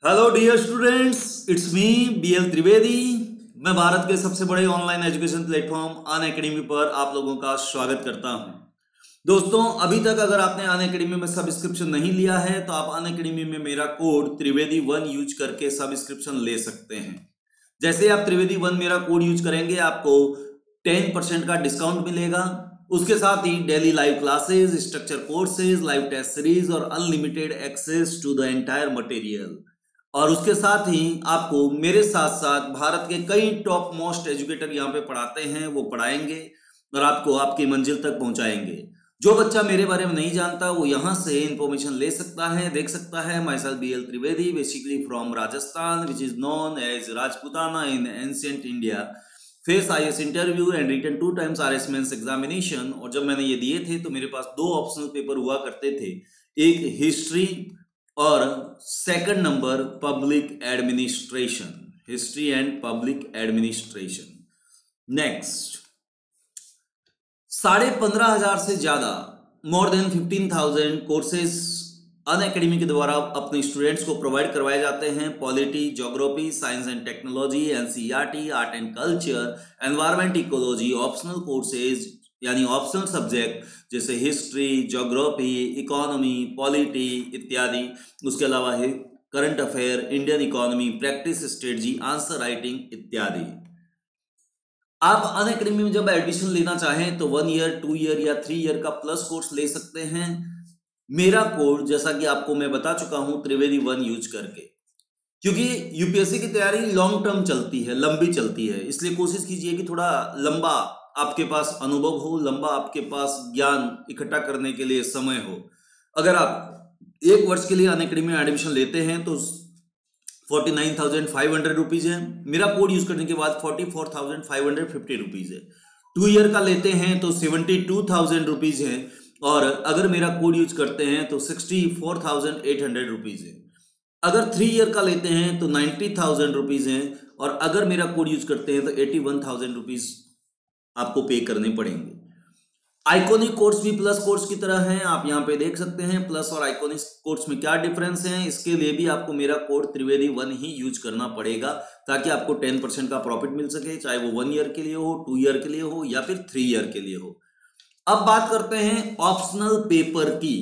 Hello dear students, it's me BL Trivedi. मैं भारत के सबसे बड़े ऑनलाइन एजुकेशन प्लेटफॉर्म अनअकैडमी पर आप लोगों का स्वागत करता हूं। दोस्तों, अभी तक अगर आपने अनअकैडमी में सब्सक्रिप्शन नहीं लिया है तो आप अनअकैडमी में मेरा कोड त्रिवेदी1 यूज करके सब्सक्रिप्शन ले सकते हैं। जैसे आप त्रिवेदी1 मेरा कोड यूज करेंगे आपको 10% का डिस्काउंट मिलेगा। उसके साथ ही daily live classes, structure courses, live test series और unlimited access to the entire material. और उसके साथ ही आपको मेरे साथ साथ भारत के कई टॉप मोस्ट एजुकेटर यहाँ पे पढ़ाते हैं, वो पढ़ाएंगे और आपको आपकी मंजिल तक पहुंचाएंगे। जो बच्चा मेरे बारे में नहीं जानता वो यहाँ से इंफॉर्मेशन ले सकता है, देख सकता है। Myself BL Trivedi, basically from Rajasthan, which is known as Rajputana in ancient India. Face IAS interview and written 2 times RS mains examination. और जब मैंने ये दिए थे तो मेरे पास 2 ऑप्शनल पेपर हुआ करते थे, एक हिस्ट्री और second number public administration, history and public administration. Next, 15,500 से ज्यादा, मोर देन 15,000 कोर्सेज अनअकैडमी के द्वारा अपने स्टूडेंट्स को प्रोवाइड करवाए जाते हैं। Polity, geography, science and technology, NCERT, art and culture, environment, ecology, optional courses यानी ऑप्शनल सब्जेक्ट जैसे हिस्ट्री, ज्योग्राफी, इकोनॉमी, पॉलिटी इत्यादि। उसके अलावा है current affair, Indian economy, practice strategy, answer writing इत्यादि। आप अनअकैडमी में जब एडमिशन लेना चाहें तो 1 ईयर, 2 ईयर या 3 ईयर का प्लस कोर्स ले सकते हैं। मेरा कोड जैसा कि आपको मैं बता चुका हूं त्रिवेदी1 यूज करके, क्योंकि यूपीएससी की तैयारी लॉन्ग टर्म चलती है, लंबी चलती है, इसलिए कोशिश कीजिए कि थोड़ा लंबा आपके पास अनुभव हो, लंबा आपके पास ज्ञान इकट्ठा करने के लिए समय हो। अगर आप 1 वर्ष के लिए अनअकैडमी में एडमिशन लेते हैं तो 49,500 रुपीज है। मेरा कोड यूज करने के बाद 44,550 रुपीज है। 2 ईयर का लेते हैं तो 72,000 रुपीज है। और अगर मेरा कोड यूज करते हैं तो 64,800 रुपीज है। अगर 3 ईयर का लेते हैं तो 90,000 रुपीज है। और अगर मेरा कोड यूज करते हैं तो 81,000 रुपीज आपको पे करने पड़ेंगे। आइकॉनिक कोर्स भी प्लस कोर्स की तरह है, आप यहाँ पे देख सकते हैं प्लस और आइकॉनिक कोर्स में क्या डिफरेंस है। इसके लिए भी आपको मेरा कोड त्रिवेदी1 ही यूज करना पड़ेगा ताकि आपको 10% का प्रॉफिट मिल सके, चाहे वो 1 ईयर के लिए हो, 2 ईयर के लिए हो या फिर 3 ईयर के लिए हो। अब बात करते हैं ऑप्शनल पेपर की।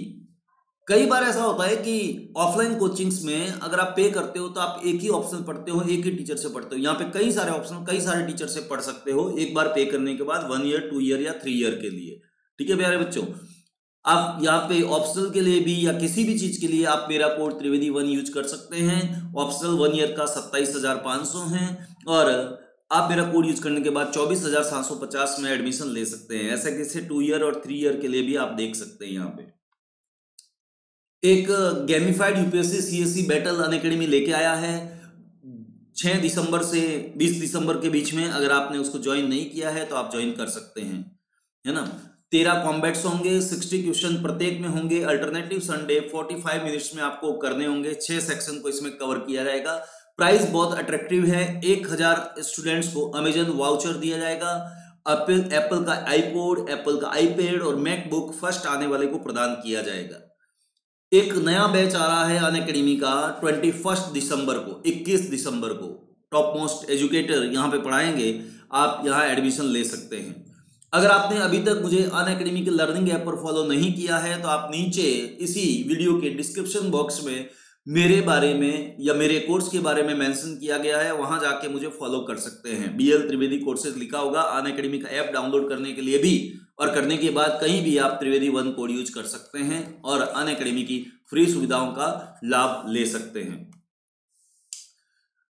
कई बार ऐसा होता है कि ऑफलाइन कोचिंग्स में अगर आप पे करते हो तो आप एक ही ऑप्शन पढ़ते हो, एक ही टीचर से पढ़ते हो। यहाँ पे कई सारे ऑप्शन कई सारे टीचर से पढ़ सकते हो एक बार पे करने के बाद, 1 ईयर, 2 ईयर या 3 ईयर के लिए। ठीक है प्यारे बच्चों, आप यहाँ पे ऑप्शनल के लिए भी या किसी भी चीज के लिए आप मेरा कोड त्रिवेदी1 यूज कर सकते हैं। ऑप्शनल 1 ईयर का 27,500 है और आप मेरा कोड यूज करने के बाद 24,750 में एडमिशन ले सकते हैं। ऐसे कैसे 2 ईयर और 3 ईयर के लिए भी आप देख सकते हैं। यहाँ पे एक gamified UPSC CSC battle Unacademy लेके आया है 6 दिसंबर से 20 दिसंबर के बीच में। अगर आपने उसको ज्वाइन नहीं किया है तो आप ज्वाइन कर सकते हैं, है ना। 13 कॉम्बैट्स होंगे, 60 क्वेश्चन प्रत्येक में होंगे। अल्टरनेटिव संडे 45 मिनट्स में आपको करने होंगे। 6 सेक्शन को इसमें कवर किया जाएगा। प्राइस बहुत अट्रैक्टिव है। 1000 स्टूडेंट्स को अमेजन वाउचर दिया जाएगा। एप्पल का आईपोड, एप्पल का आईपैड और मैकबुक फर्स्ट आने वाले को प्रदान किया जाएगा। एक नया बैच आ रहा है अनअकैडमी का 21 दिसंबर को, 21 दिसंबर को टॉप मोस्ट एजुकेटर यहाँ पे पढ़ाएंगे। आप यहाँ एडमिशन ले सकते हैं। अगर आपने अभी तक मुझे अनअकैडमी के लर्निंग ऐप पर फॉलो नहीं किया है तो आप नीचे इसी वीडियो के डिस्क्रिप्शन बॉक्स में मेरे बारे में या मेरे कोर्स के बारे में मेंशन किया गया है, वहां जाके मुझे फॉलो कर सकते हैं। बीएल त्रिवेदी कोर्सेज लिखा होगा। अनअकैडमी का ऐप डाउनलोड करने के लिए भी और करने के बाद कहीं भी आप त्रिवेदी1 कोड यूज कर सकते हैं और अनअकैडमी की फ्री सुविधाओं का लाभ ले सकते हैं।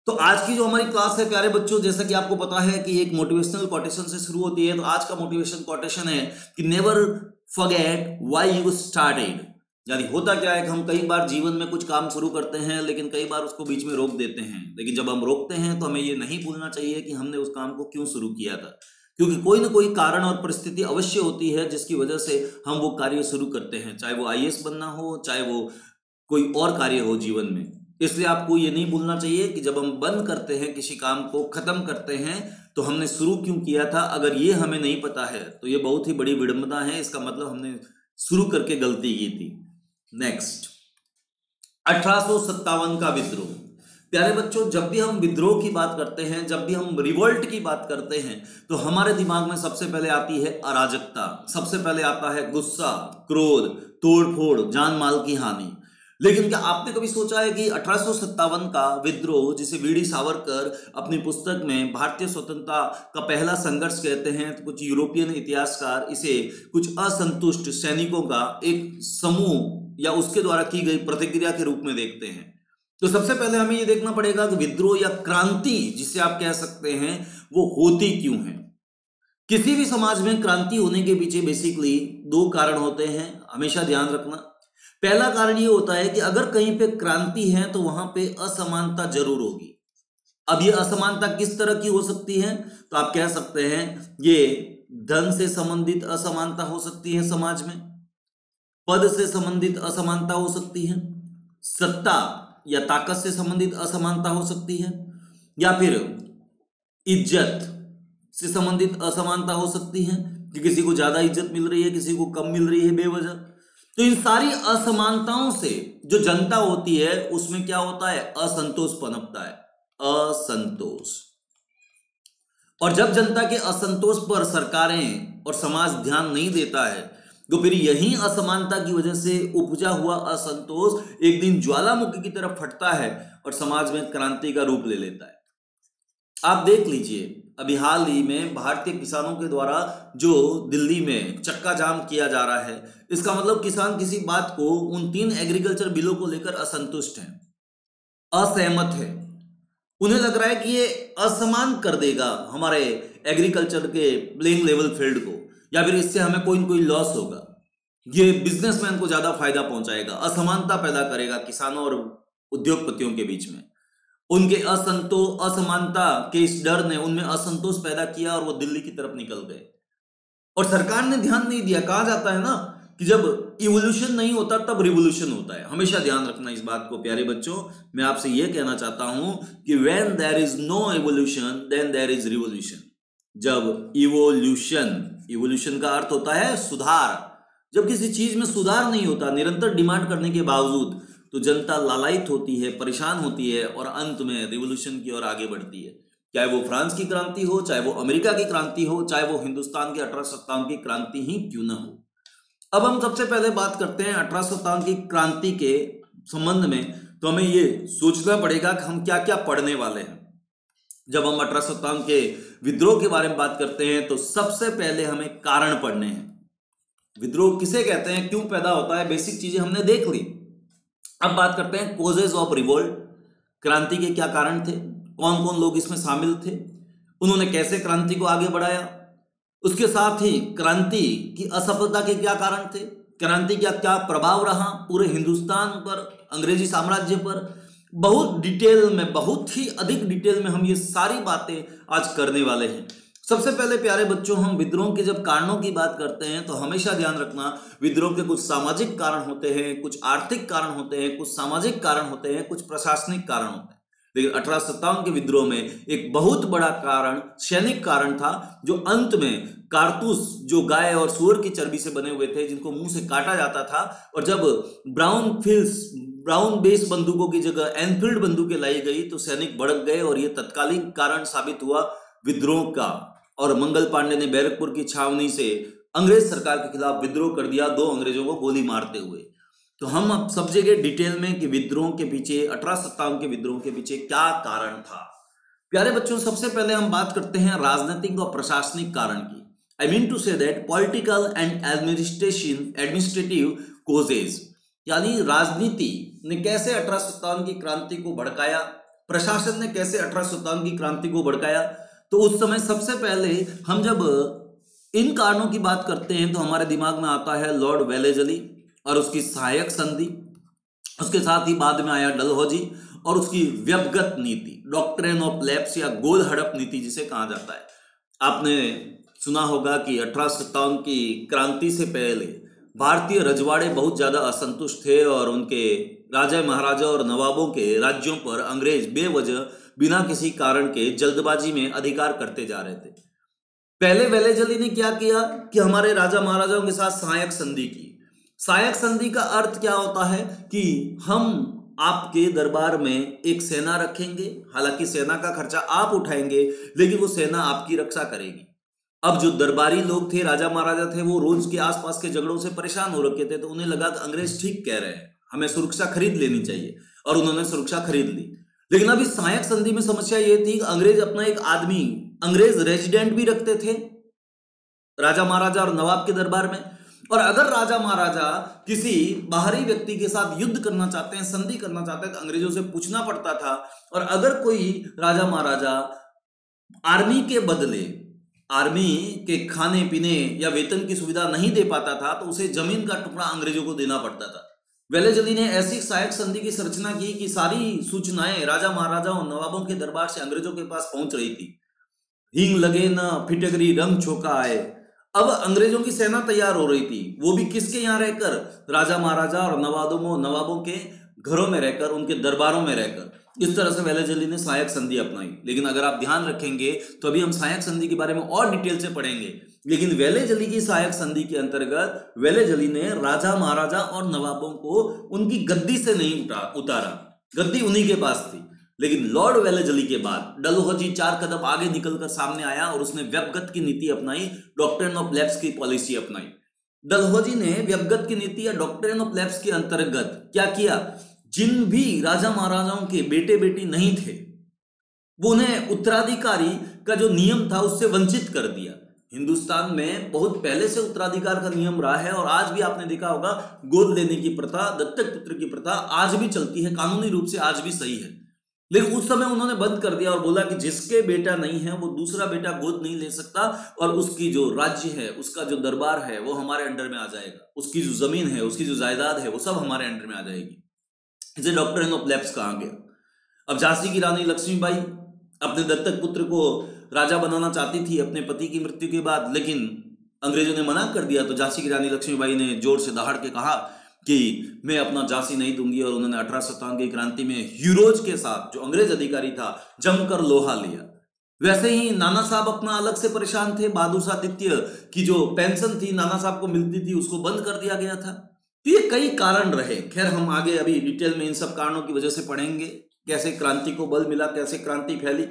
तो आज की जो हमारी क्लास है प्यारे बच्चों, जैसा कि आपको पता है कि एक मोटिवेशनल कोटेशन से शुरू होती है। तो आज का मोटिवेशन कोटेशन है कि never forget why you started. यानी होता क्या है कि हम कई बार जीवन में कुछ काम शुरू करते हैं लेकिन कई बार उसको बीच में रोक देते हैं। लेकिन जब हम रोकते हैं तो हमें ये नहीं भूलना चाहिए कि हमने उस काम को क्यों शुरू किया था, क्योंकि कोई ना कोई कारण और परिस्थिति अवश्य होती है जिसकी वजह से हम वो कार्य शुरू करते हैं, चाहे वो आईएएस बनना हो, चाहे वो कोई और कार्य हो जीवन में। इसलिए आपको ये नहीं भूलना चाहिए कि जब हम बंद करते हैं, किसी काम को खत्म करते हैं, तो हमने शुरू क्यों किया था। अगर ये हमें नहीं पता है तो ये बहुत ही बड़ी विडंबना है। इसका मतलब हमने शुरू करके गलती की थी। नेक्स्ट, 1857 का विद्रोह। प्यारे बच्चों, जब भी हम विद्रोह की बात करते हैं, जब भी हम रिवोल्ट की बात करते हैं, तो हमारे दिमाग में सबसे पहले आती है अराजकता, सबसे पहले आता है गुस्सा, क्रोध, तोड़फोड़, जान माल की हानि। लेकिन क्या आपने कभी सोचा है कि 1857 का विद्रोह, जिसे वीडी सावरकर अपनी पुस्तक में भारतीय स्वतंत्रता का पहला संघर्ष कहते हैं, तो कुछ यूरोपियन इतिहासकार इसे कुछ असंतुष्ट सैनिकों का एक समूह या उसके द्वारा की गई प्रतिक्रिया के रूप में देखते हैं। तो सबसे पहले हमें यह देखना पड़ेगा कि विद्रोह या क्रांति जिसे आप कह सकते हैं वो होती क्यों है। किसी भी समाज में क्रांति होने के पीछे बेसिकली दो कारण होते हैं, हमेशा ध्यान रखना। पहला कारण ये होता है कि अगर कहीं पे क्रांति है तो वहां पे असमानता जरूर होगी। अब ये असमानता किस तरह की हो सकती है, तो आप कह सकते हैं ये धन से संबंधित असमानता हो सकती है समाज में, पद से संबंधित असमानता हो सकती है, सत्ता या ताकत से संबंधित असमानता हो सकती है, या फिर इज्जत से संबंधित असमानता हो सकती है कि किसी को ज्यादा इज्जत मिल रही है, किसी को कम मिल रही है बेवजह। तो इन सारी असमानताओं से जो जनता होती है उसमें क्या होता है, असंतोष पनपता है, असंतोष। और जब जनता के असंतोष पर सरकारें और समाज ध्यान नहीं देता है तो फिर यही असमानता की वजह से उपजा हुआ असंतोष एक दिन ज्वालामुखी की तरफ फटता है और समाज में क्रांति का रूप ले लेता है। आप देख लीजिए, अभी हाल ही में भारतीय किसानों के द्वारा जो दिल्ली में चक्का जाम किया जा रहा है, इसका मतलब किसान किसी बात को, उन 3 एग्रीकल्चर बिलों को लेकर असंतुष्ट हैं, असहमत है। उन्हें लग रहा है कि ये असमान कर देगा हमारे एग्रीकल्चर के प्लेइंग लेवल फील्ड को, या फिर इससे हमें कोई न कोई लॉस होगा, ये बिजनेसमैन को ज्यादा फायदा पहुंचाएगा, असमानता पैदा करेगा किसानों और उद्योगपतियों के बीच में। उनके असमानता के इस डर ने उनमें असंतोष पैदा किया और वो दिल्ली की तरफ निकल गए और सरकार ने ध्यान नहीं दिया। कहा जाता है ना कि जब इवोल्यूशन नहीं होता तब रिवोल्यूशन होता है। हमेशा ध्यान रखना इस बात को प्यारे बच्चों। मैं आपसे यह कहना चाहता हूं कि when there is no evolution then there is revolution. जब इवोल्यूशन का अर्थ होता है सुधार, जब किसी चीज में सुधार नहीं होता निरंतर डिमांड करने के बावजूद, तो जनता लालायित होती है, परेशान होती है और अंत में रिवोल्यूशन की ओर आगे बढ़ती है। चाहे वो फ्रांस की क्रांति हो, चाहे वो अमेरिका की क्रांति हो, चाहे वो हिंदुस्तान की 1857 की क्रांति ही क्यों ना हो। अब हम सबसे पहले बात करते हैं 1857 की क्रांति के संबंध में, तो हमें ये सोचना पड़ेगा कि हम क्या क्या पढ़ने वाले हैं। जब हम 1857 के विद्रोह के बारे में बात करते हैं तो सबसे पहले हमें कारण पढ़ने हैं। विद्रोह किसे कहते हैं, क्यों पैदा होता है, बेसिक चीजें हमने देख ली। अब बात करते हैं कोजेज ऑफ रिवोल्ट। क्रांति के क्या कारण थे, कौन कौन लोग इसमें शामिल थे, उन्होंने कैसे क्रांति को आगे बढ़ाया, उसके साथ ही क्रांति की असफलता के क्या कारण थे, क्रांति का क्या प्रभाव रहा पूरे हिंदुस्तान पर, अंग्रेजी साम्राज्य पर। बहुत डिटेल में, बहुत ही अधिक डिटेल में हम ये सारी बातें आज करने वाले हैं। सबसे पहले प्यारे बच्चों, हम विद्रोह के जब कारणों की बात करते हैं तो हमेशा ध्यान रखना विद्रोह के कुछ सामाजिक कारण होते हैं, कुछ आर्थिक कारण होते हैं, कुछ सामाजिक कारण होते हैं, कुछ प्रशासनिक कारण होते हैं। लेकिन 1857 के विद्रोह में एक बहुत बड़ा कारण सैनिक कारण था, जो अंत में कारतूस, जो गाय और सूअर की चर्बी से बने हुए थे, जिनको मुंह से काटा जाता था, और जब ब्राउन बेस बंदूकों की जगह एनफील्ड बंदूकें लाई गई तो सैनिक भड़क गए और यह तत्कालीन कारण साबित हुआ विद्रोह का। और मंगल पांडे ने बैरकपुर की छावनी से अंग्रेज सरकार के खिलाफ विद्रोह कर दिया, 2 अंग्रेजों को गोली मारते हुए। तो हम अब समझेंगे डिटेल में कि विद्रोह के पीछे, 1857 के विद्रोह के पीछे क्या कारण था। प्यारे बच्चों, सबसे पहले हम बात करते हैं राजनीतिक और प्रशासनिक कारण की। I mean to say that political and administrative causes, यानी राजनीति ने कैसे 1857 की क्रांति को भड़काया, प्रशासन ने कैसे 1857 की क्रांति को भड़काया। तो उस समय सबसे पहले हम जब इन कारणों की बात करते हैं तो हमारे दिमाग में आता है लॉर्ड वेलेजली और उसकी सहायक संधि, उसके साथ ही बाद में आया डलहौजी और उसकी व्यवगत नीति, डॉक्ट्रिन ऑफ लैप्स या गोल हड़प नीति जिसे कहा जाता है। आपने सुना होगा कि 1857 की क्रांति से पहले भारतीय रजवाड़े बहुत ज्यादा असंतुष्ट थे और उनके राजा महाराजा और नवाबों के राज्यों पर अंग्रेज बेवजह बिना किसी कारण के जल्दबाजी में अधिकार करते जा रहे थे। पहले वेलेजली ने क्या किया कि हमारे राजा महाराजाओं के साथ सहायक संधि की। सहायक संधि का अर्थ क्या होता है कि हम आपके दरबार में एक सेना रखेंगे, हालांकि सेना का खर्चा आप उठाएंगे, लेकिन वो सेना आपकी रक्षा करेगी। अब जो दरबारी लोग थे, राजा महाराजा थे, वो रोज के आसपास के झगड़ों से परेशान हो रखे थे, तो उन्हें लगा कि अंग्रेज ठीक कह रहे हैं, हमें सुरक्षा खरीद लेनी चाहिए, और उन्होंने सुरक्षा खरीद ली। लेकिन अभी सहायक संधि में समस्या ये थी कि अंग्रेज अपना एक आदमी, अंग्रेज रेजिडेंट भी रखते थे राजा महाराजा और नवाब के दरबार में, और अगर राजा महाराजा किसी बाहरी व्यक्ति के साथ युद्ध करना चाहते हैं, संधि करना चाहते हैं, तो अंग्रेजों से पूछना पड़ता था। और अगर कोई राजा महाराजा आर्मी के बदले आर्मी के खाने पीने या वेतन की सुविधा नहीं दे पाता था, तो उसे जमीन का टुकड़ा अंग्रेजों को देना पड़ता था। वेलेजली ने ऐसी सहायक संधि की रचना की कि सारी सूचनाएं राजा महाराजा और नवाबों के दरबार से अंग्रेजों के पास पहुंच रही थी। हींग लगे न फिटकरी रंग छोका आए। अब अंग्रेजों की सेना तैयार हो रही थी, वो भी किसके यहाँ रहकर, राजा महाराजा और नवाबों के घरों में रहकर, उनके दरबारों में रहकर। इस तरह से वेलेजली ने सहायक संधि अपनाई। लेकिन अगर आप ध्यान रखेंगे तो अभी हम सहायक संधि के बारे में और डिटेल से पढ़ेंगे, लेकिन वेलेजली की सहायक संधि के अंतर्गत वेलेजली ने राजा महाराजा और नवाबों को उनकी गद्दी से नहीं उतारा, गद्दी उन्हीं के पास थी। लेकिन लॉर्ड वेलेजली के बाद डलहौजी 4 कदम आगे निकलकर सामने आया और उसने व्यपगत की नीति अपनाई, डॉक्ट्रिन ऑफ लैप्स की पॉलिसी अपनाई। डलहौजी ने व्यपगत की नीति या डॉक्ट्रिन ऑफ लैप्स के अंतर्गत क्या किया, जिन भी राजा महाराजाओं के बेटे बेटी नहीं थे, वो उन्हें उत्तराधिकारी का जो नियम था उससे वंचित कर दिया। हिंदुस्तान में बहुत पहले से उत्तराधिकार का नियम रहा है, और आज भी आपने देखा होगा गोद लेने की प्रथा, दत्तक पुत्र की प्रथा आज भी चलती है, कानूनी रूप से आज भी सही है। लेकिन उस समय उन्होंने बंद कर दिया और बोला कि जिसके बेटा नहीं है वो दूसरा बेटा गोद नहीं ले सकता, और उसकी जो राज्य है, उसका जो दरबार है, वो हमारे अंडर में आ जाएगा, उसकी जो जमीन है, उसकी जो जायदाद है, वो सब हमारे अंडर में आ जाएगी। इसे डॉक्ट्रिन ऑफ लैप्स कहा गया। अब झांसी की रानी लक्ष्मीबाई अपने दत्तक पुत्र को राजा बनाना चाहती थी अपने पति की मृत्यु के बाद, लेकिन अंग्रेजों ने मना कर दिया। तो झांसी की रानी लक्ष्मीबाई ने जोर से दहाड़ के कहा कि मैं अपना झांसी नहीं दूंगी, और उन्होंने 1857 की क्रांति में ह्यूरोज के साथ, जो अंग्रेज अधिकारी था, जमकर लोहा लिया। वैसे ही नाना साहब अपना अलग से परेशान थे। बहादुर शाह द्वितीय की जो पेंशन थी नाना साहब को मिलती थी, उसको बंद कर दिया गया था। तो ये कई कारण रहे। खैर, हम आगे अभी डिटेल में इन सब कारणों की वजह से पढ़ेंगे, कैसे क्रांति को बल मिला, कैसे क्रांति फैली।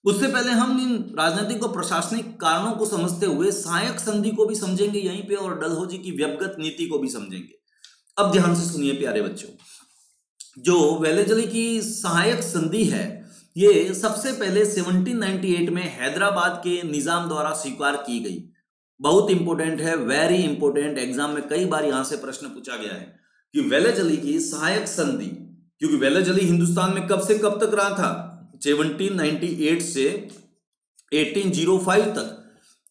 उससे पहले हम इन राजनीतिक और प्रशासनिक कारणों को समझते हुए सहायक संधि को भी समझेंगे यहीं पे, और डलहौजी की व्यपगत नीति को भी समझेंगे। अब ध्यान से सुनिए प्यारे बच्चों, जो वेलेजली की सहायक संधि है, ये सबसे पहले 1798 में हैदराबाद के निजाम द्वारा स्वीकार की गई। बहुत इंपॉर्टेंट है, वेरी इंपॉर्टेंट, एग्जाम में कई बार यहां से प्रश्न पूछा गया है कि वेलेजली की सहायक संधि, क्योंकि वेलेजली हिंदुस्तान में कब से कब तक रहा था, 1798 से 1805 तक।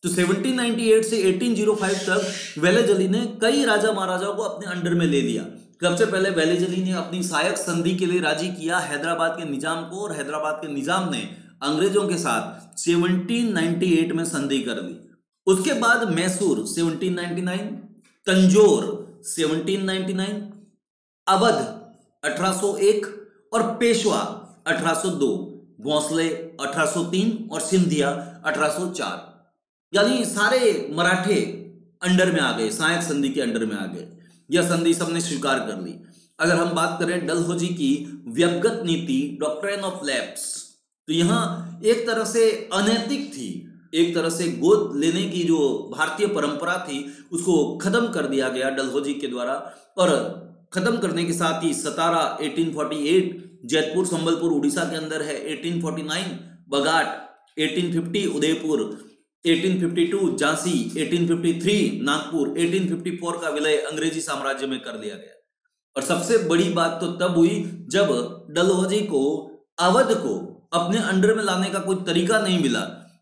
तो 1798 से 1805 तक वेलेजली ने कई राजा महाराजाओं को अपने अंडर में ले लिया। सबसे पहले वेलेजली ने अपनी सहायक संधि के लिए राजी किया हैदराबाद के निजाम को, और हैदराबाद के निजाम ने अंग्रेजों के साथ 1798 में संधि कर ली। उसके बाद मैसूर 1799, तंजौर 1799, अवध 1801 और पेशवा 1802, भोंसले 1803 और सिंधिया 1804। यानी सारे मराठे अंडर में आ गए, सहायक संधि के अंडर में आ गए। यह संधि सबने स्वीकार कर ली। अगर हम बात करें डलहौजी की व्यपगत नीति, डॉक्ट्रिन ऑफ लैप्स, तो यहां एक तरह से अनैतिक थी, एक तरह से गोद लेने की जो भारतीय परंपरा थी उसको खत्म कर दिया गया डलहौजी के द्वारा। और खत्म करने के साथ ही सतारा 1848, जैतपुर संबलपुर उड़ीसा के अंदर है 1849, बघाट 1850, उदयपुर 1852, झांसी 1853, नागपुर 1854 का विलय अंग्रेजी साम्राज्य में कर लिया गया। और सबसे बड़ी बात तो तब हुई जब डलहौजी को, अवध को अपने अंडर में लाने का कोई तरीका नहीं मिला,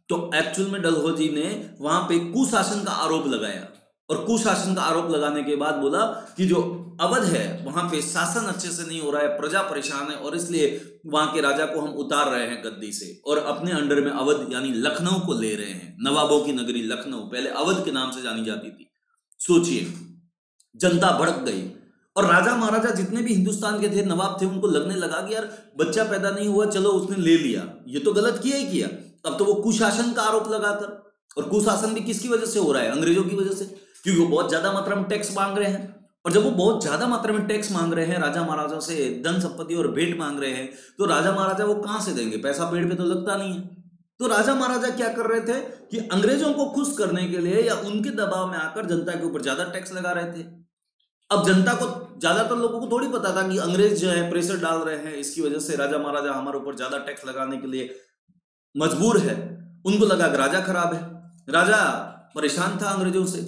तो एक्चुअल में डलहौजी ने वहां पे कुशासन का आरोप लगाया। और कुशासन का आरोप लगाने के बाद बोला कि जो अवध है वहां पे शासन अच्छे से नहीं हो रहा है, प्रजा परेशान है, और इसलिए वहां के राजा को हम उतार रहे हैं गद्दी से और अपने अंडर में अवध यानी लखनऊ को ले रहे हैं। नवाबों की नगरी लखनऊ पहले अवध के नाम से जानी जाती थी। सोचिए, जनता भड़क गई, और राजा महाराजा जितने भी हिंदुस्तान के थे, नवाब थे, उनको लगने लगा कि यार बच्चा पैदा नहीं हुआ, चलो उसने ले लिया, ये तो गलत किया ही किया। अब तो वो कुशासन का आरोप लगाकर, और कुशासन भी किसकी वजह से हो रहा है, अंग्रेजों की वजह से, क्योंकि वो बहुत ज्यादा मात्रा में टैक्स मांग रहे हैं। और जब वो बहुत ज्यादा मात्रा में टैक्स मांग रहे हैं राजा महाराजा से, धन संपत्ति और भेंट मांग रहे हैं, तो राजा महाराजा वो कहां से देंगे? पैसा पेड़ पे तो लगता नहीं है। तो राजा महाराजा क्या कर रहे थे कि अंग्रेजों को खुश करने के लिए या उनके दबाव में आकर जनता के ऊपर ज्यादा टैक्स लगा रहे थे। अब जनता को, ज्यादातर लोगों को थोड़ी पता था कि अंग्रेज जो है प्रेशर डाल रहे हैं, इसकी वजह से राजा महाराजा हमारे ऊपर ज्यादा टैक्स लगाने के लिए मजबूर है। उनको लगा कि राजा खराब है, राजा परेशान था अंग्रेजों से,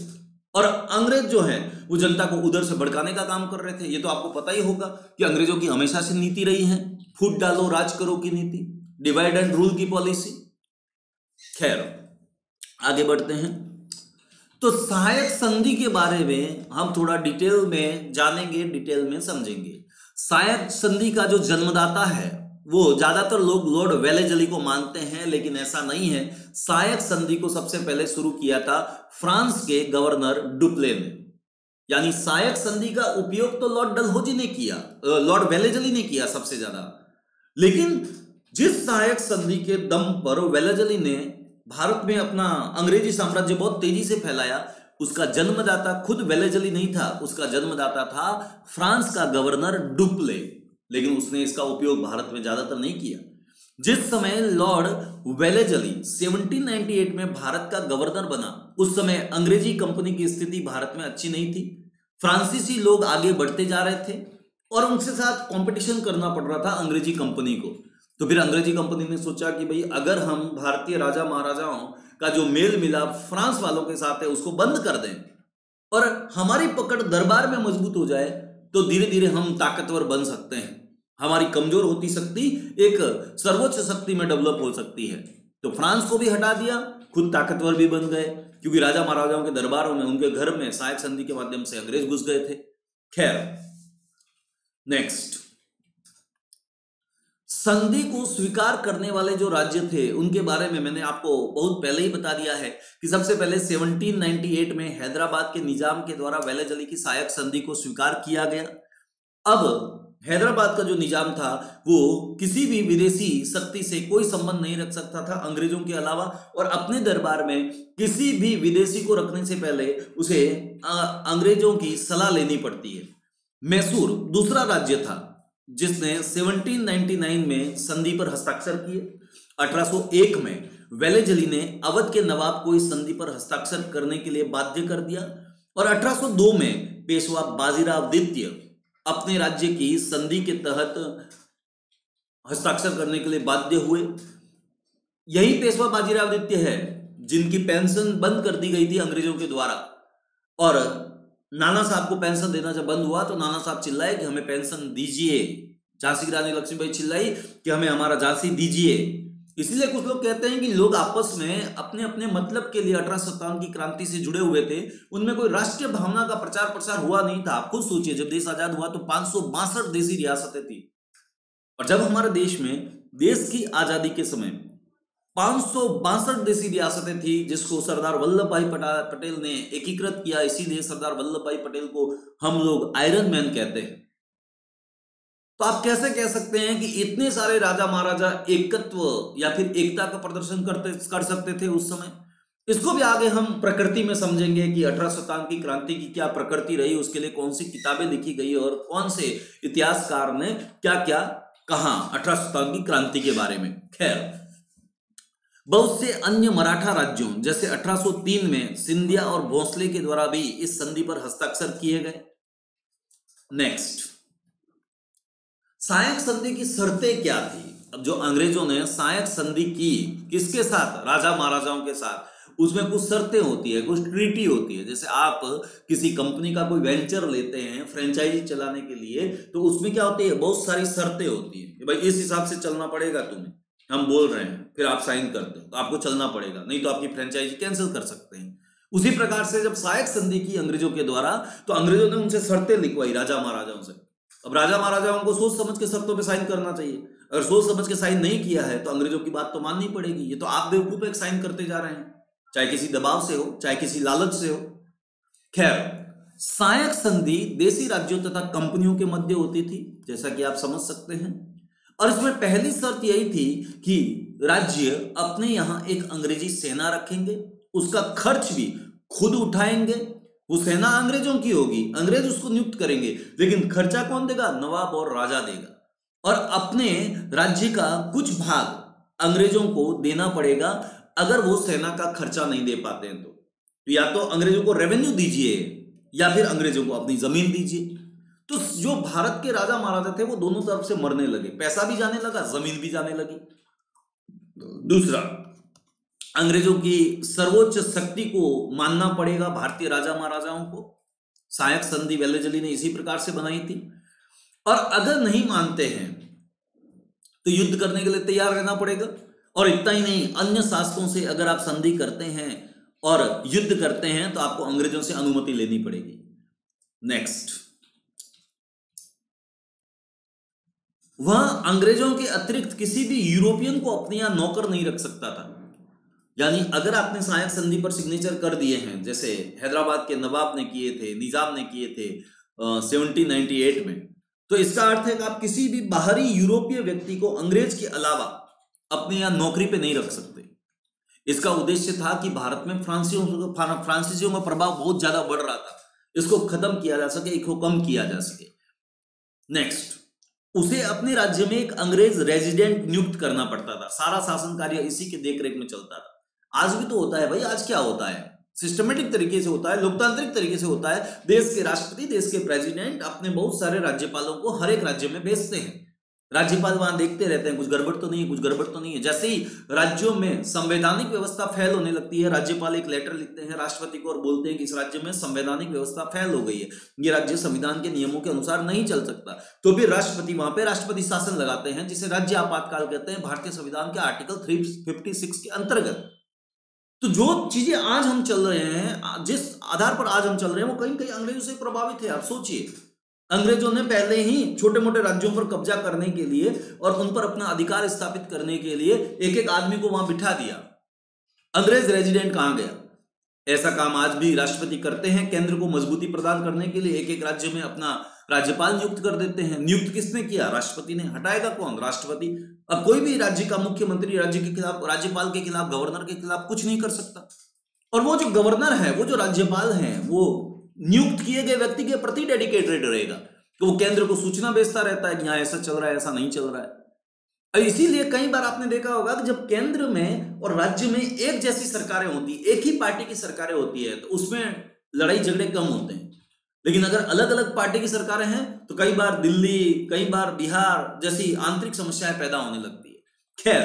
और अंग्रेज जो है वो जनता को उधर से भड़काने का काम कर रहे थे। ये तो आपको पता ही होगा कि अंग्रेजों की हमेशा से नीति रही है, फूट डालो राज करो की नीति, डिवाइड एंड रूल की पॉलिसी। खैर आगे बढ़ते हैं। तो सहायक संधि के बारे में हम थोड़ा डिटेल में जानेंगे, डिटेल में समझेंगे। सहायक संधि का जो जन्मदाता है वो ज्यादातर लोग लॉर्ड वेलेजली को मानते हैं, लेकिन ऐसा नहीं है। सहायक संधि को सबसे पहले शुरू किया था फ्रांस के गवर्नर डुप्ले ने। यानी सहायक संधि का उपयोग तो लॉर्ड डलहौजी ने किया, लॉर्ड वेलेजली ने किया सबसे ज्यादा, लेकिन जिस सहायक संधि के दम पर वेलेजली ने भारत में अपना अंग्रेजी साम्राज्य बहुत तेजी से फैलाया, उसका जन्मदाता खुद वेलेजली नहीं था, उसका जन्मदाता था फ्रांस का गवर्नर डुप्ले। लेकिन उसने इसका उपयोग भारत में ज्यादातर नहीं किया। जिस समय लॉर्ड वेलेजली 1798 में भारत का गवर्नर बना, उस समय अंग्रेजी कंपनी की स्थिति भारत में अच्छी नहीं थी। फ्रांसीसी लोग आगे बढ़ते जा रहे थे और उनके साथ कंपटीशन करना पड़ रहा था अंग्रेजी कंपनी को। तो फिर अंग्रेजी कंपनी ने सोचा कि भाई अगर हम भारतीय राजा महाराजाओं का जो मेल मिलाप फ्रांस वालों के साथ है उसको बंद कर दें और हमारी पकड़ दरबार में मजबूत हो जाए, तो धीरे धीरे हम ताकतवर बन सकते हैं। हमारी कमजोर होती शक्ति एक सर्वोच्च शक्ति में डेवलप हो सकती है। तो फ्रांस को भी हटा दिया, खुद ताकतवर भी बन गए, क्योंकि राजा महाराजाओं के दरबारों में, उनके घर में सहायक संधि के माध्यम से अंग्रेज घुस गए थे। खैर नेक्स्ट, संधि को स्वीकार करने वाले जो राज्य थे उनके बारे में मैंने आपको बहुत पहले ही बता दिया है कि सबसे पहले 1798 में हैदराबाद के निजाम के द्वारा वेलेजली की सहायक संधि को स्वीकार किया गया। अब हैदराबाद का जो निजाम था वो किसी भी विदेशी शक्ति से कोई संबंध नहीं रख सकता था अंग्रेजों के अलावा, और अपने दरबार में किसी भी विदेशी को रखने से पहले उसे अंग्रेजों की सलाह लेनी पड़ती है। मैसूर दूसरा राज्य था जिसने 1799 में संधि पर हस्ताक्षर किए। 1801 में वेलेजली ने अवध के नवाब को इस संधि पर हस्ताक्षर करने के लिए बाध्य कर दिया और 1802 में पेशवा बाजीराव द्वितीय अपने राज्य की संधि के तहत हस्ताक्षर करने के लिए बाध्य हुए। यही पेशवा बाजीराव द्वितीय है जिनकी पेंशन बंद कर दी गई थी अंग्रेजों के द्वारा, और नाना साहब को पेंशन देना जब बंद हुआ तो नाना साहब चिल्लाए कि हमें पेंशन दीजिए। झांसी की रानी लक्ष्मीबाई चिल्लाई कि हमें हमारा झांसी दीजिए। इसलिए कुछ लोग कहते हैं कि लोग आपस में अपने अपने मतलब के लिए 1857 की क्रांति से जुड़े हुए थे, उनमें कोई राष्ट्रीय भावना का प्रचार प्रसार हुआ नहीं था। आप खुद सोचिए, जब देश आजाद हुआ तो 562 देशी रियासतें थी, और जब हमारे देश में देश की आजादी के समय 562 देशी रियासतें थी, जिसको सरदार वल्लभ भाई पटेल ने एकीकृत किया। इसीलिए सरदार वल्लभ भाई पटेल को हम लोग आयरन मैन कहते हैं। तो आप कैसे कह सकते हैं कि इतने सारे राजा महाराजा एकत्व या फिर एकता का प्रदर्शन कर सकते थे उस समय? इसको भी आगे हम प्रकृति में समझेंगे कि 1857 की क्रांति की क्या प्रकृति रही, उसके लिए कौन सी किताबें लिखी गई और कौन से इतिहासकार ने क्या क्या कहा 1857 की क्रांति के बारे में। खैर, बहुत से अन्य मराठा राज्यों जैसे 1803 में सिंधिया और भोसले के द्वारा भी इस संधि पर हस्ताक्षर किए गए। नेक्स्ट, सहायक संधि की शर्तें क्या थी? अब जो अंग्रेजों ने सहायक संधि की किसके साथ? राजा महाराजाओं के साथ। उसमें कुछ शर्तें होती है, कुछ ट्रीटी होती है। जैसे आप किसी कंपनी का कोई वेंचर लेते हैं फ्रेंचाइजी चलाने के लिए, तो उसमें क्या होती है? बहुत सारी शर्तें होती है कि भाई इस हिसाब से चलना पड़ेगा तुम्हें, हम बोल रहे हैं, फिर आप साइन करते हो तो आपको चलना पड़ेगा, नहीं तो आपकी फ्रेंचाइजी कैंसिल कर सकते हैं। उसी प्रकार से जब सहायक संधि की अंग्रेजों के द्वारा, तो अंग्रेजों ने उनसे शर्तें लिखवाई राजा महाराजाओं से। अब राजा महाराजाओं को सोच समझ के शर्तों पे साइन करना चाहिए। अगर सोच समझ के साइन नहीं किया है तो अंग्रेजों की बात तो माननी पड़ेगी। ये तो आप बेवकूफ एक साइन करते जा रहे हैं, चाहे किसी दबाव से हो, चाहे किसी लालच से हो। खैर, सहायक संधि देशी राज्यों तथा कंपनियों के मध्य होती थी, जैसा कि आप समझ सकते हैं। और इसमें पहली शर्त यही थी कि राज्य अपने यहां एक अंग्रेजी सेना रखेंगे, उसका खर्च भी खुद उठाएंगे, वो सेना अंग्रेजों की होगी, अंग्रेज उसको नियुक्त करेंगे, लेकिन खर्चा कौन देगा? नवाब और राजा देगा। और अपने राज्य का कुछ भाग अंग्रेजों को देना पड़ेगा अगर वो सेना का खर्चा नहीं दे पाते हैं तो या तो अंग्रेजों को रेवेन्यू दीजिए या फिर अंग्रेजों को अपनी जमीन दीजिए। तो जो भारत के राजा महाराजा थे वो दोनों तरफ से मरने लगे, पैसा भी जाने लगा, जमीन भी जाने लगी। दूसरा, अंग्रेजों की सर्वोच्च शक्ति को मानना पड़ेगा भारतीय राजा महाराजाओं को। सहायक संधि वेल्लेजली ने इसी प्रकार से बनाई थी। और अगर नहीं मानते हैं तो युद्ध करने के लिए तैयार रहना पड़ेगा। और इतना ही नहीं, अन्य शासकों से अगर आप संधि करते हैं और युद्ध करते हैं तो आपको अंग्रेजों से अनुमति लेनी पड़ेगी। नेक्स्ट, वह अंग्रेजों के अतिरिक्त किसी भी यूरोपियन को अपने यहां नौकर नहीं रख सकता था। यानी अगर आपने सहायक संधि पर सिग्नेचर कर दिए हैं, जैसे हैदराबाद के नवाब ने किए थे, निजाम ने किए थे 1798 में, तो इसका अर्थ है कि आप किसी भी बाहरी यूरोपीय व्यक्ति को अंग्रेज के अलावा अपने यहां नौकरी पे नहीं रख सकते। इसका उद्देश्य था कि भारत में फ्रांसीसियों का प्रभाव बहुत ज्यादा बढ़ रहा था, इसको खत्म किया जा सके, इसको कम किया जा सके। नेक्स्ट, उसे अपने राज्य में एक अंग्रेज रेजिडेंट नियुक्त करना पड़ता था। सारा शासन कार्य इसी के देखरेख में चलता था। आज भी तो होता है भाई। आज क्या होता है? सिस्टमेटिक तरीके से होता है, लोकतांत्रिक तरीके से होता है। देश के राष्ट्रपति, देश के प्रेसिडेंट अपने बहुत सारे राज्यपालों को हर एक राज्य में भेजते हैं। राज्यपाल वहां देखते रहते हैं कुछ गड़बड़ तो नहीं है, कुछ गड़बड़ तो नहीं है। जैसे ही राज्यों में संवैधानिक व्यवस्था फेल होने लगती है, राज्यपाल एक लेटर लिखते हैं राष्ट्रपति को और बोलते हैं कि इस राज्य में संवैधानिक व्यवस्था फेल हो गई है, ये राज्य संविधान के नियमों के अनुसार नहीं चल सकता। तो फिर राष्ट्रपति वहां पे राष्ट्रपति शासन लगाते हैं, जिसे राज्य आपातकाल कहते हैं, भारतीय संविधान के आर्टिकल 356 के अंतर्गत। तो जो चीजें आज हम चल रहे हैं, जिस आधार पर आज हम चल रहे हैं, वो कहीं कहीं अंग्रेजों से प्रभावित है। आप सोचिए, अंग्रेजों ने पहले ही छोटे मोटे राज्यों पर कब्जा करने के लिए और उन पर अपना अधिकार स्थापित करने के लिए एक एक आदमी को वहां बिठा दिया। अंग्रेज रेजिडेंट कहां गया? ऐसा काम आज भी राष्ट्रपति करते हैं। केंद्र को मजबूती प्रदान करने के लिए एक एक राज्य में अपना राज्यपाल नियुक्त कर देते हैं। नियुक्त किसने किया? राष्ट्रपति ने। हटाएगा कौन? राष्ट्रपति। अब कोई भी राज्य का मुख्यमंत्री राज्य के खिलाफ, राज्यपाल के खिलाफ, गवर्नर के खिलाफ कुछ नहीं कर सकता। और वो जो गवर्नर है, वो जो राज्यपाल है, वो नियुक्त किए गए व्यक्ति के प्रति डेडिकेटेड रहेगा। तो वो केंद्र को सूचना भेजता रहता है कि यहाँ ऐसा चल रहा है, ऐसा नहीं चल रहा है। इसीलिए कई बार आपने देखा होगा कि जब केंद्र में और राज्य में एक जैसी सरकारें होती, एक ही पार्टी की सरकारें होती है, तो उसमें लड़ाई झगड़े कम होते हैं। लेकिन अगर अलग अलग पार्टी की सरकारें हैं तो कई बार दिल्ली, कई बार बिहार जैसी आंतरिक समस्याएं पैदा होने लगती है। खैर,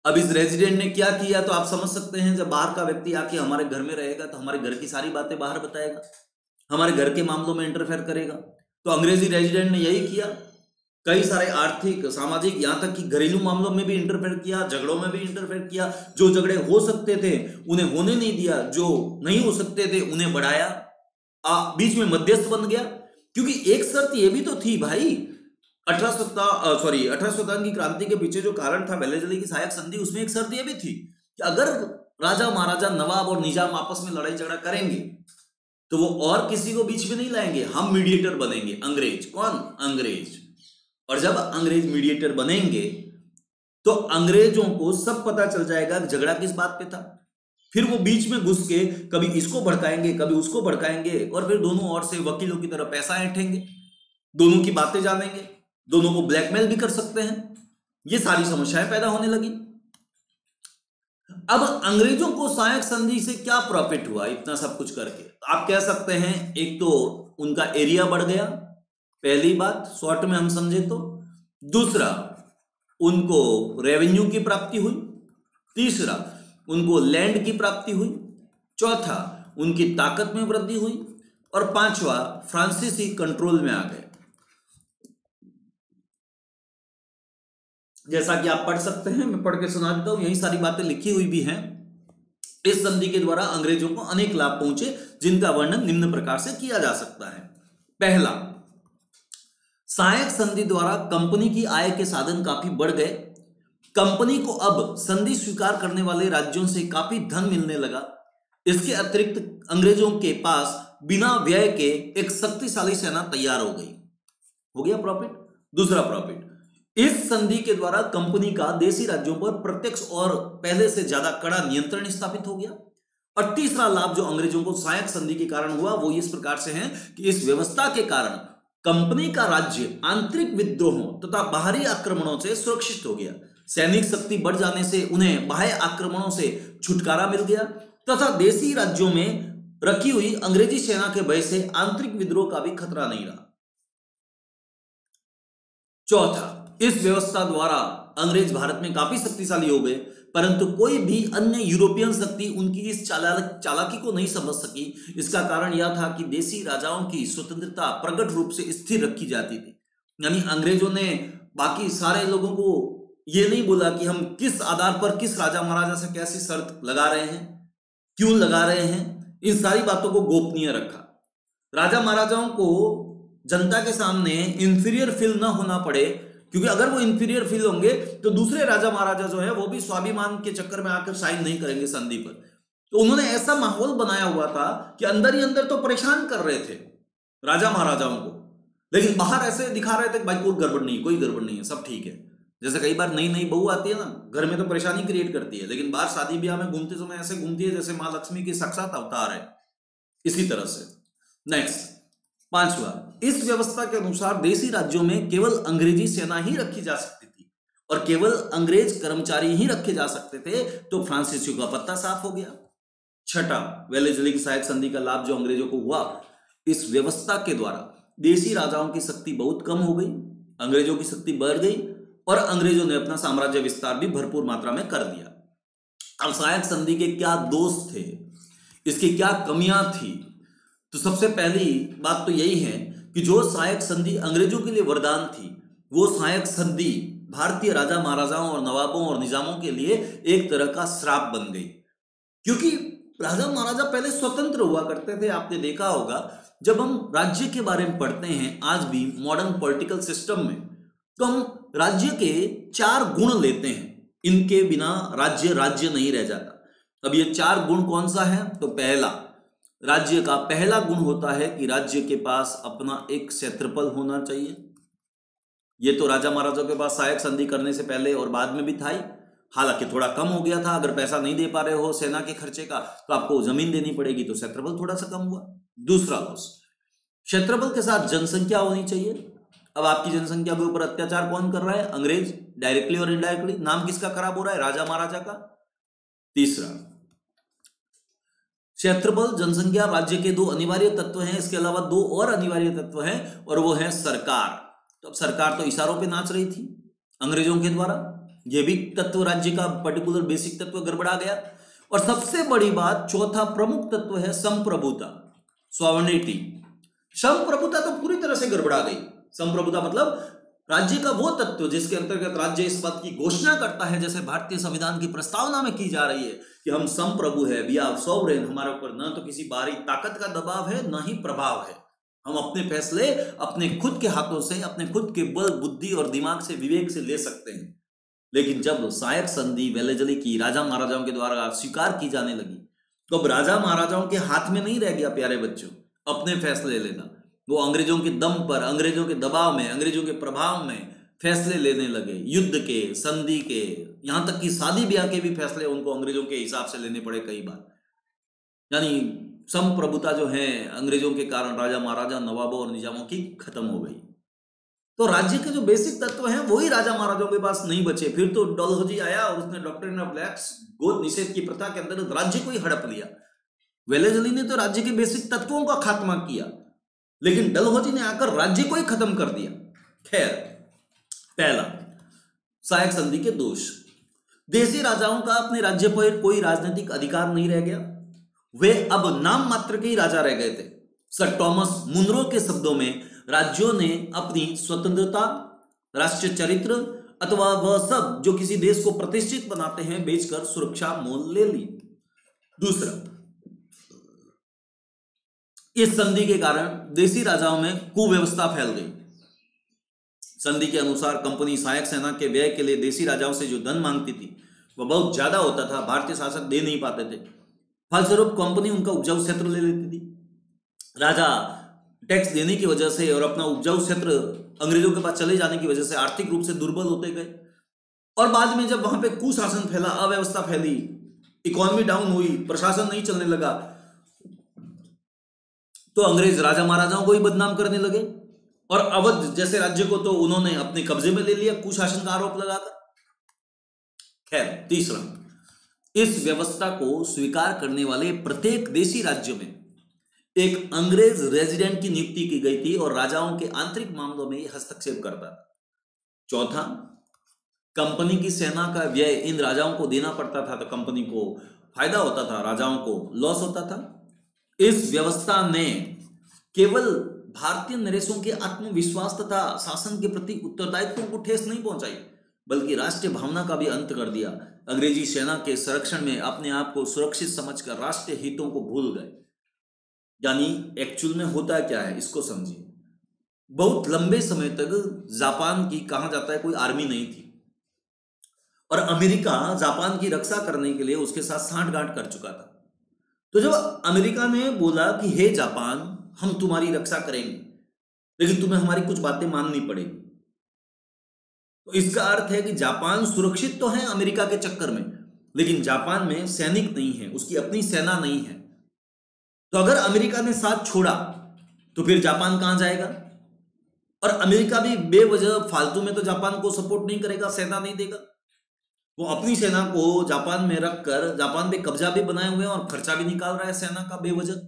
अब इस रेजिडेंट ने क्या किया तो आप समझ सकते हैं। जब बाहर का व्यक्ति आके हमारे घर में रहेगा तो हमारे घर की सारी बातें बाहर बताएगा, हमारे घर के मामलों में इंटरफेयर करेगा। तो अंग्रेजी रेजिडेंट ने यही किया। कई सारे आर्थिक, सामाजिक, यहां तक कि घरेलू मामलों में भी इंटरफेयर किया, झगड़ों में भी इंटरफेयर किया। जो झगड़े हो सकते थे उन्हें होने नहीं दिया, जो नहीं हो सकते थे उन्हें बढ़ाया, बीच में मध्यस्थ बन गया। क्योंकि एक शर्त ये भी तो थी भाई, 1857 की क्रांति के पीछे जो कारण था वेल्लेजली की सहायक संधि, उसमें एक शर्त ये भी थी कि अगर राजा महाराजा, नवाब और निजाम आपस में लड़ाई झगड़ा करेंगे तो वो और किसी को बीच में नहीं लाएंगे, हम मीडिएटर बनेंगे। अंग्रेज। कौन? अंग्रेज। और जब अंग्रेज मीडिएटर बनेंगे तो अंग्रेजों को सब पता चल जाएगा कि झगड़ा किस बात पे था। फिर वो बीच में घुस के कभी इसको भड़काएंगे, कभी उसको भड़काएंगे, और फिर दोनों ओर से वकीलों की तरह पैसा ऐंठेंगे, दोनों की बातें जानेंगे, दोनों को ब्लैकमेल भी कर सकते हैं। ये सारी समस्याएं पैदा होने लगी। अब अंग्रेजों को सहायक संधि से क्या प्रॉफिट हुआ इतना सब कुछ करके? आप कह सकते हैं, एक तो उनका एरिया बढ़ गया, पहली बात शॉर्ट में हम समझे तो। दूसरा, उनको रेवेन्यू की प्राप्ति हुई। तीसरा, उनको लैंड की प्राप्ति हुई। चौथा, उनकी ताकत में वृद्धि हुई। और पांचवा, फ्रांसीसी कंट्रोल में आ गए। जैसा कि आप पढ़ सकते हैं, मैं पढ़ के सुना देता हूं, यही सारी बातें लिखी हुई भी हैं। इस संधि के द्वारा अंग्रेजों को अनेक लाभ पहुंचे, जिनका वर्णन निम्न प्रकार से किया जा सकता है। पहला, सहायक संधि द्वारा कंपनी की आय के साधन काफी बढ़ गए। कंपनी को अब संधि स्वीकार करने वाले राज्यों से काफी धन मिलने लगा। इसके अतिरिक्त अंग्रेजों के पास बिना व्यय के एक शक्तिशाली सेना तैयार हो गई। हो गया प्रॉफिट। दूसरा प्रॉफिट, इस संधि के द्वारा कंपनी का देशी राज्यों पर प्रत्यक्ष और पहले से ज्यादा कड़ा नियंत्रण स्थापित हो गया। और तीसरा लाभ जो अंग्रेजों को सहायक संधि के कारण हुआ वो इस प्रकार से है कि इस व्यवस्था के कारण कंपनी का राज्य आंतरिक विद्रोहों तथा बाहरी आक्रमणों से सुरक्षित हो गया। सैनिक शक्ति बढ़ जाने से उन्हें बाह्य आक्रमणों से छुटकारा मिल गया तथा देशी राज्यों में रखी हुई अंग्रेजी सेना के भय से आंतरिक विद्रोह का भी खतरा नहीं रहा। चौथा, इस व्यवस्था द्वारा अंग्रेज भारत में काफी शक्तिशाली हो गए, परंतु कोई भी अन्य यूरोपियन शक्ति उनकी इस चालाकी को नहीं समझ सकी। इसका कारण यह था कि देशी राजाओं की स्वतंत्रता प्रकट रूप से स्थिर रखी जाती थी। यानी अंग्रेजों ने बाकी सारे लोगों को यह नहीं बोला कि हम किस आधार पर किस राजा महाराजा से कैसी शर्त लगा रहे हैं, क्यों लगा रहे हैं, इन सारी बातों को गोपनीय रखा। राजा महाराजाओं को जनता के सामने इंफीरियर फील न होना पड़े, क्योंकि अगर वो इंफीरियर फील होंगे तो दूसरे राजा महाराजा जो है वो भी स्वाभिमान के चक्कर में आकर साइन नहीं करेंगे संधि पर। तो उन्होंने ऐसा माहौल बनाया हुआ था कि अंदर ही अंदर तो परेशान कर रहे थे राजा महाराजाओं को, लेकिन बाहर ऐसे दिखा रहे थे कि भाई कोई गड़बड़ नहीं, कोई गड़बड़ नहीं है, सब ठीक है। जैसे कई बार नई नई बहू आती है ना, घर में तो परेशानी क्रिएट करती है, लेकिन बाहर शादी ब्याह में घूमते समय ऐसे घूमती है जैसे माँ लक्ष्मी की साक्षात अवतार है, इसी तरह से। नेक्स्ट, पांचवा, इस व्यवस्था के अनुसार देशी राज्यों में केवल अंग्रेजी सेना ही रखी जा सकती थी और केवल अंग्रेज कर्मचारी ही रखे जा सकते थे, तो फ्रांसीसियों का पत्ता साफ हो गया। छठा, वेलेजली की सहायक संधि का लाभ जो अंग्रेजों को हुआ, इस व्यवस्था के द्वारा देशी राजाओं की शक्ति बहुत कम हो गई, अंग्रेजों की शक्ति बढ़ गई और अंग्रेजों ने अपना साम्राज्य विस्तार भी भरपूर मात्रा में कर दिया। अब सहायक संधि के क्या दोष थे, इसकी क्या कमियां थी, तो सबसे पहली बात तो यही है कि जो सहायक संधि अंग्रेजों के लिए वरदान थी, वो सहायक संधि भारतीय राजा महाराजाओं और नवाबों और निजामों के लिए एक तरह का श्राप बन गई। क्योंकि राजा महाराजा पहले स्वतंत्र हुआ करते थे। आपने देखा होगा जब हम राज्य के बारे में पढ़ते हैं आज भी मॉडर्न पॉलिटिकल सिस्टम में, तो हम राज्य के 4 गुण लेते हैं, इनके बिना राज्य राज्य नहीं रह जाता। अब ये 4 गुण कौन सा है, तो पहला, राज्य का पहला गुण होता है कि राज्य के पास अपना एक क्षेत्रफल होना चाहिए। ये तो राजा महाराजाओं के पास सहायक संधि करने से पहले और बाद में भी था ही, हालांकि थोड़ा कम हो गया था। अगर पैसा नहीं दे पा रहे हो सेना के खर्चे का तो आपको जमीन देनी पड़ेगी, तो क्षेत्रफल थोड़ा सा कम हुआ। दूसरा दोष, क्षेत्रफल के साथ जनसंख्या होनी चाहिए। अब आपकी जनसंख्या के ऊपर अत्याचार कौन कर रहा है, अंग्रेज, डायरेक्टली और इनडायरेक्टली। नाम किसका खराब हो रहा है, राजा महाराजा का। तीसरा, क्षेत्रफल, जनसंख्या राज्य के 2 अनिवार्य तत्व हैं, इसके अलावा 2 और अनिवार्य तत्व हैं और वो है सरकार। तो अब सरकार तो इशारों पे नाच रही थी अंग्रेजों के द्वारा, ये भी तत्व राज्य का पर्टिकुलर बेसिक तत्व गड़बड़ा गया। और सबसे बड़ी बात, चौथा प्रमुख तत्व है संप्रभुता, सॉवरेनिटी। संप्रभुता तो पूरी तरह से गड़बड़ा गई। संप्रभुता मतलब राज्य का वो तत्व जिसके अंतर्गत राज्य इस बात की घोषणा करता है, जैसे भारतीय संविधान की प्रस्तावना में की जा रही है कि हम संप्रभु है, वी आर सॉवरेन, हमारे ऊपर न तो किसी बाहरी ताकत का दबाव है न ही प्रभाव है, हम अपने फैसले अपने खुद के हाथों से, अपने खुद के बल, बुद्धि और दिमाग से, विवेक से ले सकते हैं। लेकिन जब सहायक संधि वेलेजली की राजा महाराजाओं के द्वारा स्वीकार की जाने लगी, तो अब राजा महाराजाओं के हाथ में नहीं रह गया प्यारे बच्चों अपने फैसले लेना। वो अंग्रेजों के दम पर, अंग्रेजों के दबाव में, अंग्रेजों के प्रभाव में फैसले लेने लगे, युद्ध के, संधि के, यहां तक कि शादी ब्याह के भी फैसले उनको अंग्रेजों के हिसाब से लेने पड़े कई बार। यानी संप्रभुता जो है अंग्रेजों के कारण राजा महाराजा, नवाबों और निजामों की खत्म हो गई। तो राज्य के जो बेसिक तत्व हैं वही राजा महाराजाओं के पास नहीं बचे। फिर तो डलहौजी आया और उसने डॉक्ट्रिन ऑफ लैक्स, गोद निषेध की प्रथा के अंदर राज्य को ही हड़प लिया। वेलेजली ने तो राज्य के बेसिक तत्वों का खात्मा किया, लेकिन डलहौजी ने आकर राज्य को ही खत्म कर दिया। खैर, पहला, सहायक संधि के दोष, देशी राजाओं का अपने राज्य पर कोई राजनीतिक अधिकार नहीं रह गया, वे अब नाम मात्र के ही राजा रह गए थे। सर टॉमस मुनरो के शब्दों में, राज्यों ने अपनी स्वतंत्रता, राष्ट्रीय चरित्र अथवा वह सब जो किसी देश को प्रतिष्ठित बनाते हैं बेचकर सुरक्षा मोल ले ली। दूसरा, इस संधि के कारण देशी राजाओं में कुव्यवस्था फैल गई। संधि के अनुसार कंपनी सहायक सेना के व्यय के लिए देशी राजाओं से जो धन मांगती थी वह बहुत ज्यादा होता था, भारतीय शासक दे नहीं पाते थे। फलस्वरूप कंपनी उनका उपजाऊ क्षेत्र ले लेती थी। राजा टैक्स देने की वजह से और अपना उपजाऊ क्षेत्र अंग्रेजों के पास चले जाने की वजह से आर्थिक रूप से दुर्बल होते गए, और बाद में जब वहां पे कुशासन फैला, अव्यवस्था फैली, इकोनॉमी डाउन हुई, प्रशासन नहीं चलने लगा, तो अंग्रेज राजा महाराजाओं को ही बदनाम करने लगे और अवध जैसे राज्य को तो उन्होंने अपने कब्जे में ले लिया कुशासन का आरोप लगाकर। खैर, तीसरा, इस व्यवस्था को स्वीकार करने वाले प्रत्येक देशी राज्य में एक अंग्रेज रेजिडेंट की नियुक्ति की गई थी और राजाओं के आंतरिक मामलों में हस्तक्षेप करता था। चौथा, कंपनी की सेना का व्यय इन राजाओं को देना पड़ता था, तो कंपनी को फायदा होता था, राजाओं को लॉस होता था। इस व्यवस्था ने केवल भारतीय नरेशों के आत्मविश्वास तथा शासन के प्रति उत्तरदायित्व को ठेस नहीं पहुंचाई, बल्कि राष्ट्रीय भावना का भी अंत कर दिया। अंग्रेजी सेना के संरक्षण में अपने आप को सुरक्षित समझकर राष्ट्रीय हितों को भूल गए। यानी एक्चुअल में होता क्या है, इसको समझिए। बहुत लंबे समय तक जापान की, कहा जाता है, कोई आर्मी नहीं थी और अमेरिका जापान की रक्षा करने के लिए उसके साथ सांठगांठ कर चुका था। तो जब अमेरिका ने बोला कि हे जापान, हम तुम्हारी रक्षा करेंगे लेकिन तुम्हें हमारी कुछ बातें माननी पड़ेगी, तो इसका अर्थ है कि जापान सुरक्षित तो है अमेरिका के चक्कर में, लेकिन जापान में सैनिक नहीं है, उसकी अपनी सेना नहीं है। तो अगर अमेरिका ने साथ छोड़ा तो फिर जापान कहां जाएगा? और अमेरिका भी बेवजह फालतू में तो जापान को सपोर्ट नहीं करेगा, सेना नहीं देगा। वो अपनी सेना को जापान में रखकर जापान पे कब्जा भी बनाए हुए हैं और खर्चा भी निकाल रहा है सेना का बेवजह।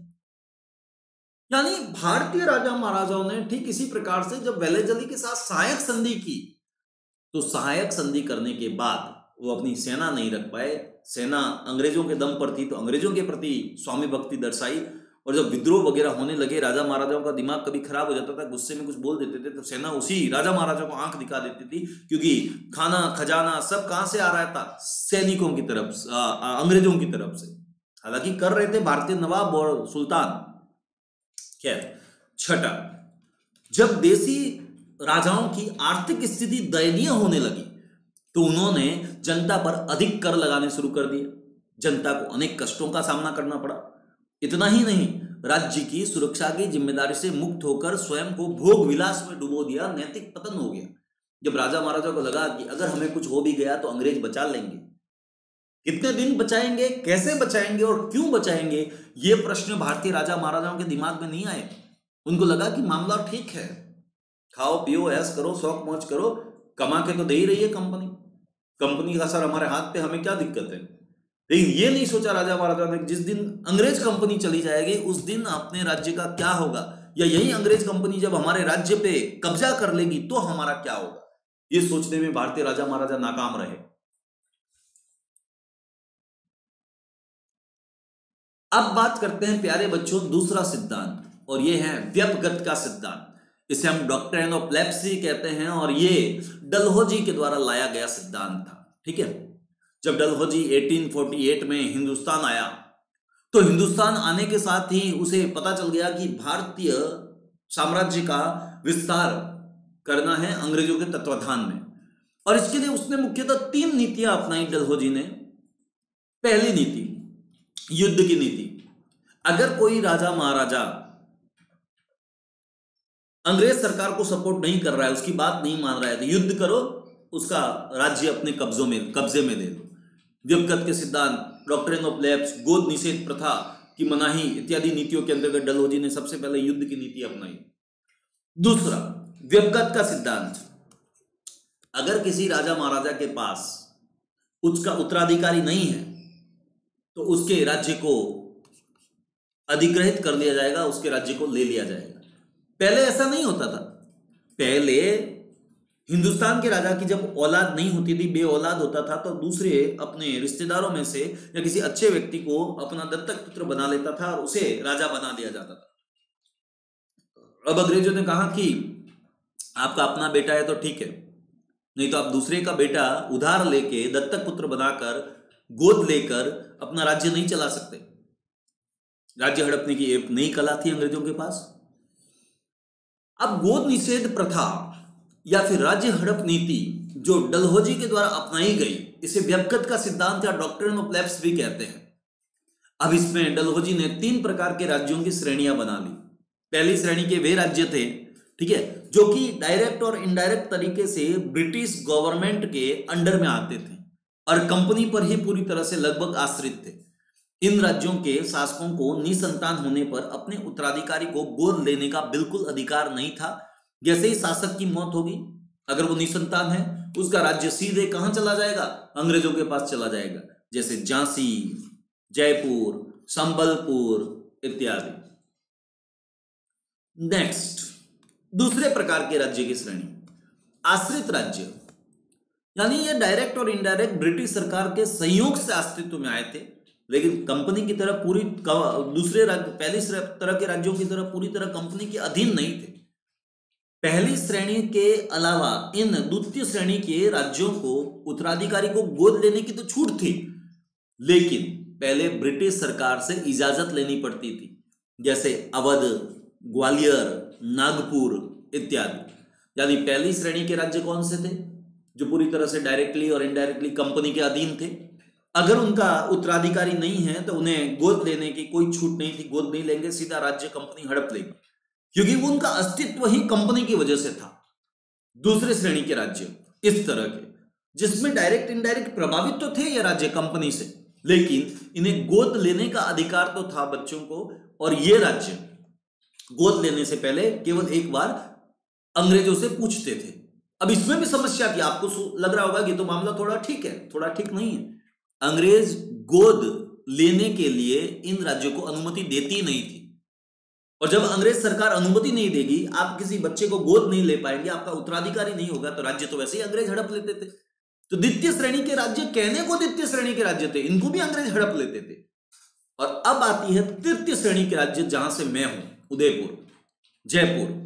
यानी भारतीय राजा महाराजाओं ने ठीक इसी प्रकार से जब वेलेजली के साथ सहायक संधि की, तो सहायक संधि करने के बाद वो अपनी सेना नहीं रख पाए। सेना अंग्रेजों के दम पर थी तो अंग्रेजों के प्रति स्वामी भक्ति दर्शाई, और जब विद्रोह वगैरह होने लगे, राजा महाराजाओं का दिमाग कभी खराब हो जाता था, गुस्से में कुछ बोल देते थे, तो सेना उसी राजा महाराजा को आंख दिखा देती थी, क्योंकि खाना खजाना सब कहां से आ रहा था? सैनिकों की तरफ, अंग्रेजों की तरफ से। हालांकि कर रहे थे भारतीय नवाब और सुल्तान। खैर, छठा, जब देसी राजाओं की आर्थिक स्थिति दयनीय होने लगी तो उन्होंने जनता पर अधिक कर लगाने शुरू कर दिए। जनता को अनेक कष्टों का सामना करना पड़ा। इतना ही नहीं, राज्य की सुरक्षा की जिम्मेदारी से मुक्त होकर स्वयं को भोग विलास में डुबो दिया। नैतिक पतन हो गया। जब राजा महाराजा को लगा कि अगर हमें कुछ हो भी गया तो अंग्रेज बचा लेंगे, कितने दिन बचाएंगे, कैसे बचाएंगे और क्यों बचाएंगे, ये प्रश्न भारतीय राजा महाराजाओं के दिमाग में नहीं आए। उनको लगा कि मामला ठीक है, खाओ पियो ऐश करो, शौक मौज करो, कमा के तो दे ही रही है कंपनी, कंपनी का असर हमारे हाथ पे, हमें क्या दिक्कत है। लेकिन ये नहीं सोचा राजा महाराजा ने जिस दिन अंग्रेज कंपनी चली जाएगी उस दिन अपने राज्य का क्या होगा, या यही अंग्रेज कंपनी जब हमारे राज्य पे कब्जा कर लेगी तो हमारा क्या होगा। ये सोचने में भारतीय राजा महाराजा नाकाम रहे। अब बात करते हैं प्यारे बच्चों दूसरा सिद्धांत, और ये है व्यपगत का सिद्धांत। इसे हम डॉक्ट्रिन ऑफ लेप्सी कहते हैं और ये डलहौजी के द्वारा लाया गया सिद्धांत था। ठीक है, जब डलहौजी 1848 में हिंदुस्तान आया तो हिंदुस्तान आने के साथ ही उसे पता चल गया कि भारतीय साम्राज्य का विस्तार करना है अंग्रेजों के तत्वाधान में, और इसके लिए उसने मुख्यतः 3 नीतियां अपनाई डलहौजी ने। पहली नीति, युद्ध की नीति। अगर कोई राजा महाराजा अंग्रेज सरकार को सपोर्ट नहीं कर रहा है, उसकी बात नहीं मान रहा है, तो युद्ध करो, उसका राज्य अपने कब्जे में ले लो। व्यपगत के सिद्धांत, डॉक्ट्रिन ऑफ लैप्स, गोद निषेध प्रथा की मनाही इत्यादि नीतियों के अंतर्गत डलहौजी ने सबसे पहले युद्ध की नीति अपनाई। दूसरा, व्यपगत का सिद्धांत। अगर किसी राजा महाराजा के पास उसका उत्तराधिकारी नहीं है तो उसके राज्य को अधिग्रहित कर लिया जाएगा, उसके राज्य को ले लिया जाएगा। पहले ऐसा नहीं होता था। पहले हिंदुस्तान के राजा की जब औलाद नहीं होती थी, बे औलाद होता था, तो दूसरे अपने रिश्तेदारों में से या किसी अच्छे व्यक्ति को अपना दत्तक पुत्र बना लेता था और उसे राजा बना दिया जाता था। अब अंग्रेजों ने कहा कि आपका अपना बेटा है तो ठीक है, नहीं तो आप दूसरे का बेटा उधार लेके दत्तक पुत्र बनाकर गोद लेकर अपना राज्य नहीं चला सकते। राज्य हड़पने की एक नई कला थी अंग्रेजों के पास। अब गोद निषेध प्रथा या फिर राज्य हड़प नीति जो डलहौजी के द्वारा अपनाई गई, इसे व्यपगत का सिद्धांत या डॉक्ट्रिन ऑफ लैप्स भी कहते हैं। अब इसमें डलहौजी ने 3 प्रकार के राज्यों की श्रेणियां बना ली। पहली श्रेणी के वे राज्य थे, ठीक है, जो कि डायरेक्ट और इनडायरेक्ट तरीके से ब्रिटिश गवर्नमेंट के अंडर में आते थे। और कंपनी पर ही पूरी तरह से लगभग आश्रित थे। इन राज्यों के शासकों को निसंतान होने पर अपने उत्तराधिकारी को गोद लेने का बिल्कुल अधिकार नहीं था। जैसे ही शासक की मौत होगी, अगर वो निसंतान है, उसका राज्य सीधे कहां चला जाएगा? अंग्रेजों के पास चला जाएगा, जैसे झांसी, जयपुर, संबलपुर इत्यादि। नेक्स्ट, दूसरे प्रकार के राज्य की श्रेणी, आश्रित राज्य, यानी ये डायरेक्ट और इनडायरेक्ट ब्रिटिश सरकार के संयोग से अस्तित्व में आए थे, लेकिन कंपनी की तरह पूरी दूसरे राज्य पहली तरह के राज्यों की तरह पूरी तरह कंपनी के अधीन नहीं थे। पहली श्रेणी के अलावा इन द्वितीय श्रेणी के राज्यों को उत्तराधिकारी को गोद लेने की तो छूट थी, लेकिन पहले ब्रिटिश सरकार से इजाजत लेनी पड़ती थी, जैसे अवध, ग्वालियर, नागपुर इत्यादि। यानी पहली श्रेणी के राज्य कौन से थे? जो पूरी तरह से डायरेक्टली और इनडायरेक्टली कंपनी के अधीन थे। अगर उनका उत्तराधिकारी नहीं है तो उन्हें गोद लेने की कोई छूट नहीं थी, गोद नहीं लेंगे, सीधा राज्य कंपनी हड़प लेगी, क्योंकि वो उनका अस्तित्व ही कंपनी की वजह से था। दूसरे श्रेणी के राज्य इस तरह के, जिसमें डायरेक्ट इनडायरेक्ट प्रभावित तो थे ये राज्य कंपनी से, लेकिन इन्हें गोद लेने का अधिकार तो था बच्चों को, और ये राज्य गोद लेने से पहले केवल एक बार अंग्रेजों से पूछते थे। अब इसमें भी समस्या थी। आपको लग रहा होगा कि तो मामला थोड़ा ठीक है, थोड़ा ठीक नहीं है। अंग्रेज गोद लेने के लिए इन राज्यों को अनुमति देती नहीं थी, और जब अंग्रेज सरकार अनुमति नहीं देगी, आप किसी बच्चे को गोद नहीं ले पाएंगे, आपका उत्तराधिकारी नहीं होगा, तो राज्य तो वैसे ही अंग्रेज हड़प लेते थे। तो द्वितीय श्रेणी के राज्य कहने को द्वितीय श्रेणी के राज्य थे, इनको भी अंग्रेज हड़प लेते थे। और अब आती है तृतीय श्रेणी के राज्य, जहां से मैं हूं, उदयपुर, जयपुर।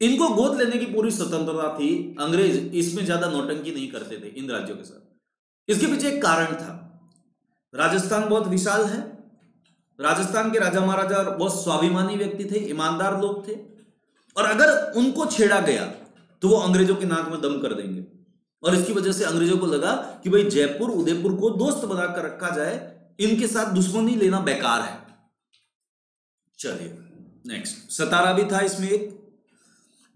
इनको गोद लेने की पूरी स्वतंत्रता थी, अंग्रेज इसमें ज्यादा नौटंकी नहीं करते थे इन राज्यों के साथ। इसके पीछे एक कारण था, राजस्थान बहुत विशाल है, राजस्थान के राजा महाराजा बहुत स्वाभिमानी व्यक्ति थे, ईमानदार लोग थे, और अगर उनको छेड़ा गया तो वो अंग्रेजों के नाक में दम कर देंगे। और इसकी वजह से अंग्रेजों को लगा कि भाई जयपुर, उदयपुर को दोस्त बनाकर रखा जाए, इनके साथ दुश्मनी लेना बेकार है। चलिए नेक्स्ट, सतारा भी था इसमें एक।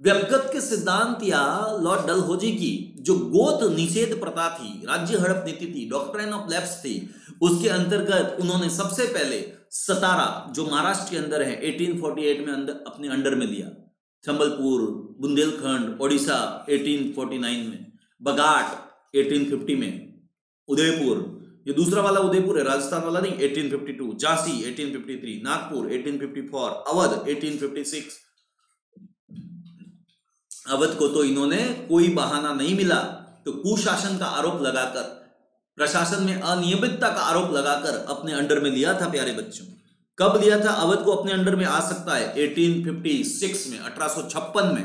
व्यक्तिगत के सिद्धांत या लॉर्ड डलहौजी की जो गोद निषेध प्रथा थी, राज्य हड़प नीति थी, डॉक्ट्रिन ऑफ लैप्स थी, उसके अंतर्गत उन्होंने सबसे पहले सतारा, जो महाराष्ट्र के अंदर है, 1848 में अपने अंडर में लिया। संबलपुर, बुंदेलखंड, ओडिशा 1849 में, बगाट 1850 में, उदयपुर, ये दूसरा वाला उदयपुर है, राजस्थान वाला नहीं, 1852, झांसी 1853, नागपुर 1854, अवध 1856। अवध को तो इन्होंने कोई बहाना नहीं मिला तो कुशासन का आरोप लगाकर, प्रशासन में अनियमितता का आरोप लगाकर अपने अंडर में लिया था। प्यारे बच्चों, कब लिया था? अवध को अपने अंडर में आ सकता है 1856 में, 1856 में,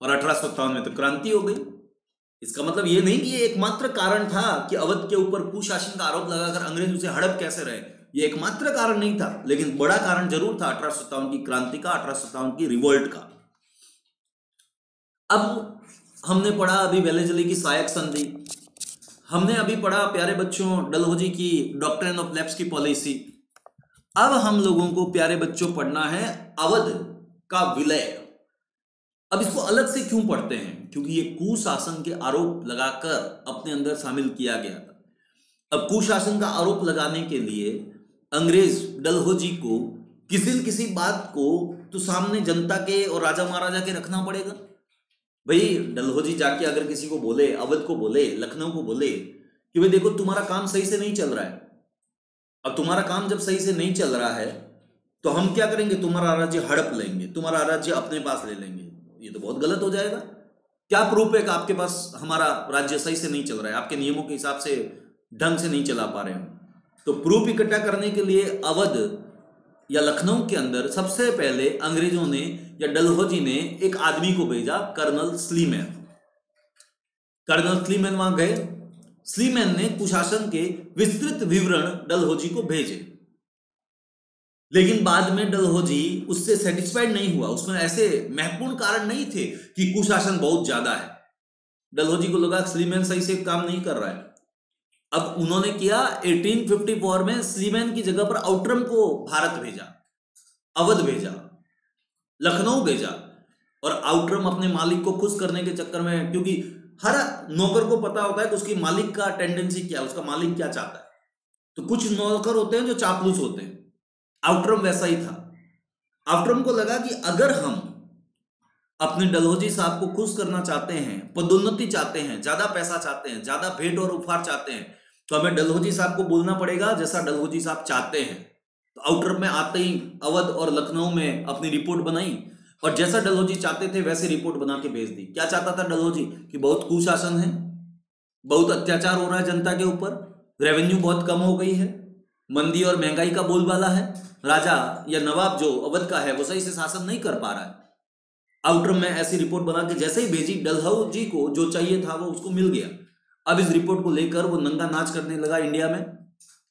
और 1857 में तो क्रांति हो गई। इसका मतलब ये नहीं कि ये एकमात्र कारण था कि अवध के ऊपर कुशासन का आरोप लगाकर अंग्रेज उसे हड़प कैसे रहे, ये एकमात्र कारण नहीं था, लेकिन बड़ा कारण जरूर था 1857 की क्रांति का, 1857 की रिवोल्ट का। अब हमने पढ़ा अभी वेलेजली की सहायक संधि, हमने अभी पढ़ा प्यारे बच्चों डलहौजी की डॉक्ट्रिन ऑफ लैप्स की पॉलिसी। अब हम लोगों को प्यारे बच्चों पढ़ना है अवध का विलय। अब इसको अलग से क्यों पढ़ते हैं? क्योंकि ये कुशासन के आरोप लगाकर अपने अंदर शामिल किया गया था। अब कुशासन का आरोप लगाने के लिए अंग्रेज डलहौजी को किसी न किसी बात को तो सामने जनता के और राजा महाराजा के रखना पड़ेगा। भाई डलहौजी जाके अगर किसी को बोले, अवध को बोले, लखनऊ को बोले कि भाई देखो तुम्हारा काम सही से नहीं चल रहा है, अब तुम्हारा काम जब सही से नहीं चल रहा है तो हम क्या करेंगे, तुम्हारा राज्य हड़प लेंगे, तुम्हारा राज्य अपने पास ले लेंगे, ये तो बहुत गलत हो जाएगा। क्या प्रूफ है कि आपके पास हमारा राज्य सही से नहीं चल रहा है, आपके नियमों के हिसाब से ढंग से नहीं चला पा रहे हो? तो प्रूफ इकट्ठा करने के लिए अवध या लखनऊ के अंदर सबसे पहले अंग्रेजों ने या डलहौजी ने एक आदमी को भेजा, कर्नल स्लीमैन। कर्नल स्लीमैन वहां गए, स्लीमैन ने कुशासन के विस्तृत विवरण डलहौजी को भेजे, लेकिन बाद में डलहौजी उससे सेटिस्फाइड नहीं हुआ। उसमें ऐसे महत्वपूर्ण कारण नहीं थे कि कुशासन बहुत ज्यादा है, डलहौजी को लगा स्लीमैन सही से काम नहीं कर रहा है। अब उन्होंने किया 1854 में स्लीमैन की जगह पर आउटरम को भारत भेजा, अवध भेजा, लखनऊ भेजा, और आउटरम अपने मालिक को खुश करने के चक्कर में, क्योंकि हर नौकर को पता होता है कि उसकी मालिक का टेंडेंसी क्या है, उसका मालिक क्या चाहता है। तो कुछ नौकर होते हैं जो चापलूस होते हैं, आउटरम वैसा ही था। आउटरम को लगा कि अगर हम अपने डलहौजी साहब को खुश करना चाहते हैं, पदोन्नति चाहते हैं, ज्यादा पैसा चाहते हैं, ज्यादा भेंट और उपहार चाहते हैं, तो हमें डलहौजी साहब को बोलना पड़ेगा जैसा डलहौजी साहब चाहते हैं। तो आउटर में आते ही अवध और लखनऊ में अपनी रिपोर्ट बनाई और जैसा डलहौजी चाहते थे वैसे रिपोर्ट बना के भेज दी। क्या चाहता था डलहौजी? कि बहुत कुशासन है, बहुत अत्याचार हो रहा है जनता के ऊपर, रेवेन्यू बहुत कम हो गई है, मंदी और महंगाई का बोलबाला है, राजा या नवाब जो अवध का है वो सही से शासन नहीं कर पा रहा है। आउटर में ऐसी रिपोर्ट बना के जैसे ही भेजी, डलहौजी को जो चाहिए था वो उसको मिल गया। अब इस रिपोर्ट को लेकर वो नंगा नाच करने लगा इंडिया में,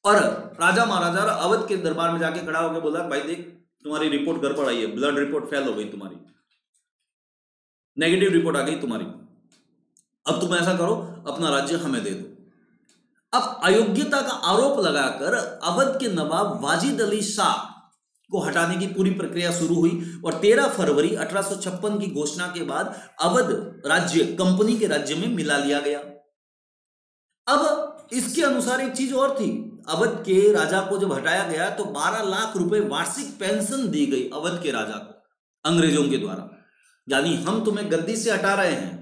और राजा महाराजा अवध के दरबार में जाके खड़ा होकर बोला, भाई देख तुम्हारी रिपोर्ट गड़बड़ आई है, ब्लड रिपोर्ट फेल हो गई, तुम्हारी नेगेटिव रिपोर्ट आ गई तुम्हारी, अब तुम ऐसा करो अपना राज्य हमें दे दो। अब अयोग्यता का आरोप लगाकर अवध के नवाब वाजिद अली शाह को हटाने की पूरी प्रक्रिया शुरू हुई और 13 फरवरी 1856 की घोषणा के बाद अवध राज्य कंपनी के राज्य में मिला लिया गया। अब इसके अनुसार एक चीज और थी, अवध के राजा को जब हटाया गया तो 12 लाख रुपए वार्षिक पेंशन दी गई अवध के राजा को अंग्रेजों के द्वारा। यानी हम तुम्हें गद्दी से हटा रहे हैं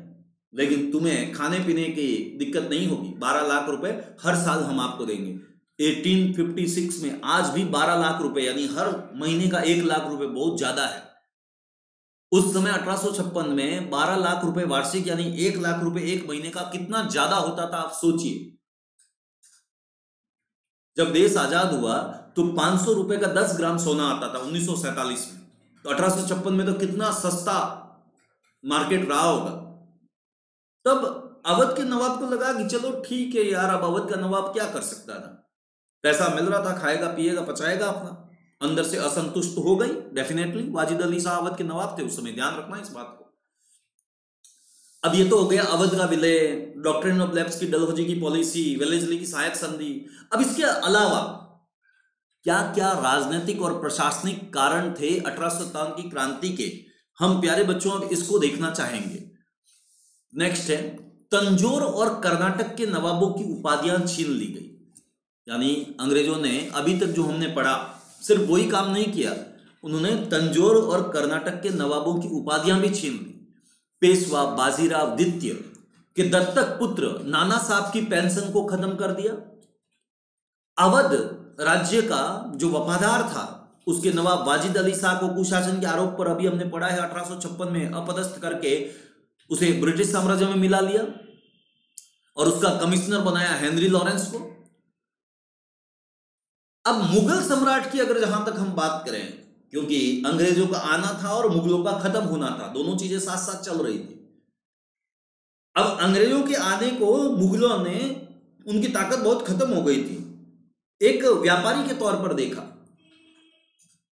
लेकिन तुम्हें खाने पीने की दिक्कत नहीं होगी, 12 लाख रुपए हर साल हम आपको देंगे। 1856 में आज भी 12 लाख रुपए यानी हर महीने का 1 लाख रुपए बहुत ज्यादा है। उस समय 1856 में 12 लाख रुपए वार्षिक यानी 1 लाख रुपए एक महीने का कितना ज्यादा होता था, आप सोचिए। जब देश आजाद हुआ तो 500 रुपए का 10 ग्राम सोना आता था 1947 में, तो 1856 में तो कितना सस्ता मार्केट रहा होगा। तब अवध के नवाब को लगा कि चलो ठीक है यार, अब अवध का नवाब क्या कर सकता था, पैसा मिल रहा था, खाएगा पिएगा पचाएगा अपना, अंदर से असंतुष्ट हो गई डेफिनेटली। वाजिद अली शाह अवध के नवाब थे उस समय, ध्यान रखना इस बात को। अब ये तो हो गया अवध का विलय, डॉक्ट्रिन ऑफ लैप्स की, डलहौजी की पॉलिसी, वेलेस्ली की सहायक संधि। अब इसके अलावा क्या क्या राजनीतिक और प्रशासनिक कारण थे 1857 की क्रांति के, हम प्यारे बच्चों अब इसको देखना चाहेंगे। नेक्स्ट है, तंजौर और कर्नाटक के नवाबों की उपाधियां छीन ली गई। यानी अंग्रेजों ने अभी तक जो हमने पढ़ा सिर्फ वही काम नहीं किया, उन्होंने तंजौर और कर्नाटक के नवाबों की उपाधियां भी छीन ली। पेशवा बाजीराव द्वितीय के दत्तक पुत्र नाना साहब की पेंशन को खत्म कर दिया। अवध राज्य का जो वफादार था उसके नवाब वाजिद अली शाह को कुशासन के आरोप पर, अभी हमने पढ़ा है 1856 में, अपदस्थ करके उसे ब्रिटिश साम्राज्य में मिला लिया और उसका कमिश्नर बनाया हेनरी लॉरेंस को। अब मुगल सम्राट की अगर जहां तक हम बात करें, क्योंकि अंग्रेजों का आना था और मुगलों का खत्म होना था, दोनों चीजें साथ साथ चल रही थी। अब अंग्रेजों के आने को मुगलों ने, उनकी ताकत बहुत खत्म हो गई थी, एक व्यापारी के तौर पर देखा।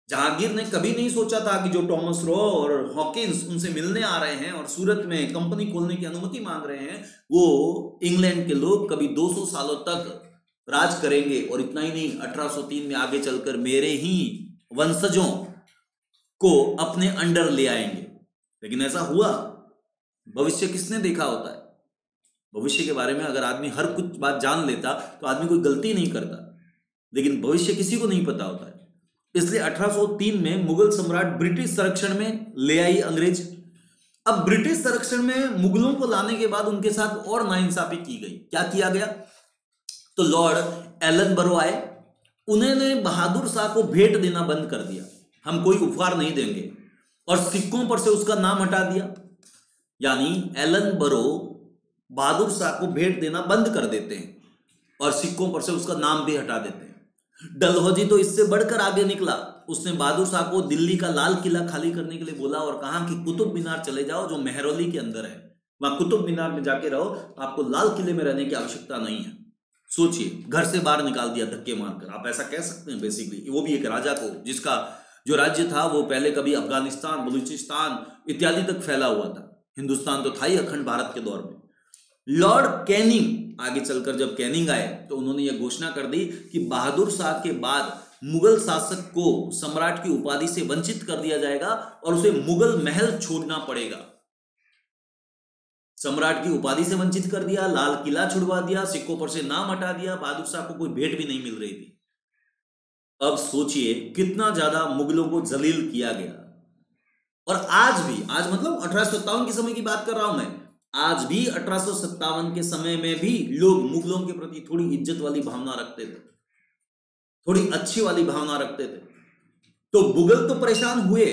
जहांगीर ने कभी नहीं सोचा था कि जो टॉमस रॉ और हॉकिंस उनसे मिलने आ रहे हैं और सूरत में कंपनी खोलने की अनुमति मांग रहे हैं, वो इंग्लैंड के लोग कभी 200 सालों तक राज करेंगे। और इतना ही नहीं, 1803 में आगे चलकर मेरे ही वंशजों को अपने अंडर ले आएंगे। लेकिन ऐसा हुआ? भविष्य किसने देखा होता है? भविष्य के बारे में अगर आदमी हर कुछ बात जान लेता तो आदमी कोई गलती नहीं करता, लेकिन भविष्य किसी को नहीं पता होता है। इसलिए 1803 में मुगल सम्राट ब्रिटिश संरक्षण में ले आई अंग्रेज। अब ब्रिटिश संरक्षण में मुगलों को लाने के बाद उनके साथ और नाइंसाफी की गई। क्या किया गया? तो लॉर्ड एलनबरो आए, उन्होंने बहादुर शाह को भेंट देना बंद कर दिया, हम कोई उपहार नहीं देंगे, और सिक्कों पर से उसका नाम हटा दिया। यानी एलनबरो बहादुर शाह को भेंट देना बंद कर देते हैं और सिक्कों पर से उसका नाम भी हटा देते हैं। डलहौजी तो इससे बढ़कर आगे निकला, उसने बहादुर शाह को दिल्ली का लाल किला खाली करने के लिए बोला और कहा कि कुतुब मीनार चले जाओ जो मेहरौली के अंदर है, वहां कुतुब मीनार में जाके रहो, आपको लाल किले में रहने की आवश्यकता नहीं है। सोचिए, घर से बाहर निकाल दिया धक्के मारकर, आप ऐसा कह सकते हैं बेसिकली, वो भी एक राजा को जिसका जो राज्य था वो पहले कभी अफगानिस्तान, बलूचिस्तान इत्यादि तक फैला हुआ था, हिंदुस्तान तो था ही अखंड भारत के दौर में। लॉर्ड कैनिंग, आगे चलकर जब कैनिंग आए तो उन्होंने यह घोषणा कर दी कि बहादुर शाह के बाद मुगल शासक को सम्राट की उपाधि से वंचित कर दिया जाएगा और उसे मुगल महल छोड़ना पड़ेगा। सम्राट की उपाधि से वंचित कर दिया, लाल किला छुड़वा दिया, सिक्कों पर से नाम हटा दिया, बहादुर शाह को कोई भेंट भी नहीं मिल रही थी। अब सोचिए कितना ज्यादा मुगलों को जलील किया गया। और आज भी, आज मतलब 1857 के समय की बात कर रहा हूं मैं, आज भी 1857 के समय में भी लोग मुगलों के प्रति थोड़ी इज्जत वाली भावना रखते थे, थोड़ी अच्छी वाली भावना रखते थे। तो मुगल तो परेशान हुए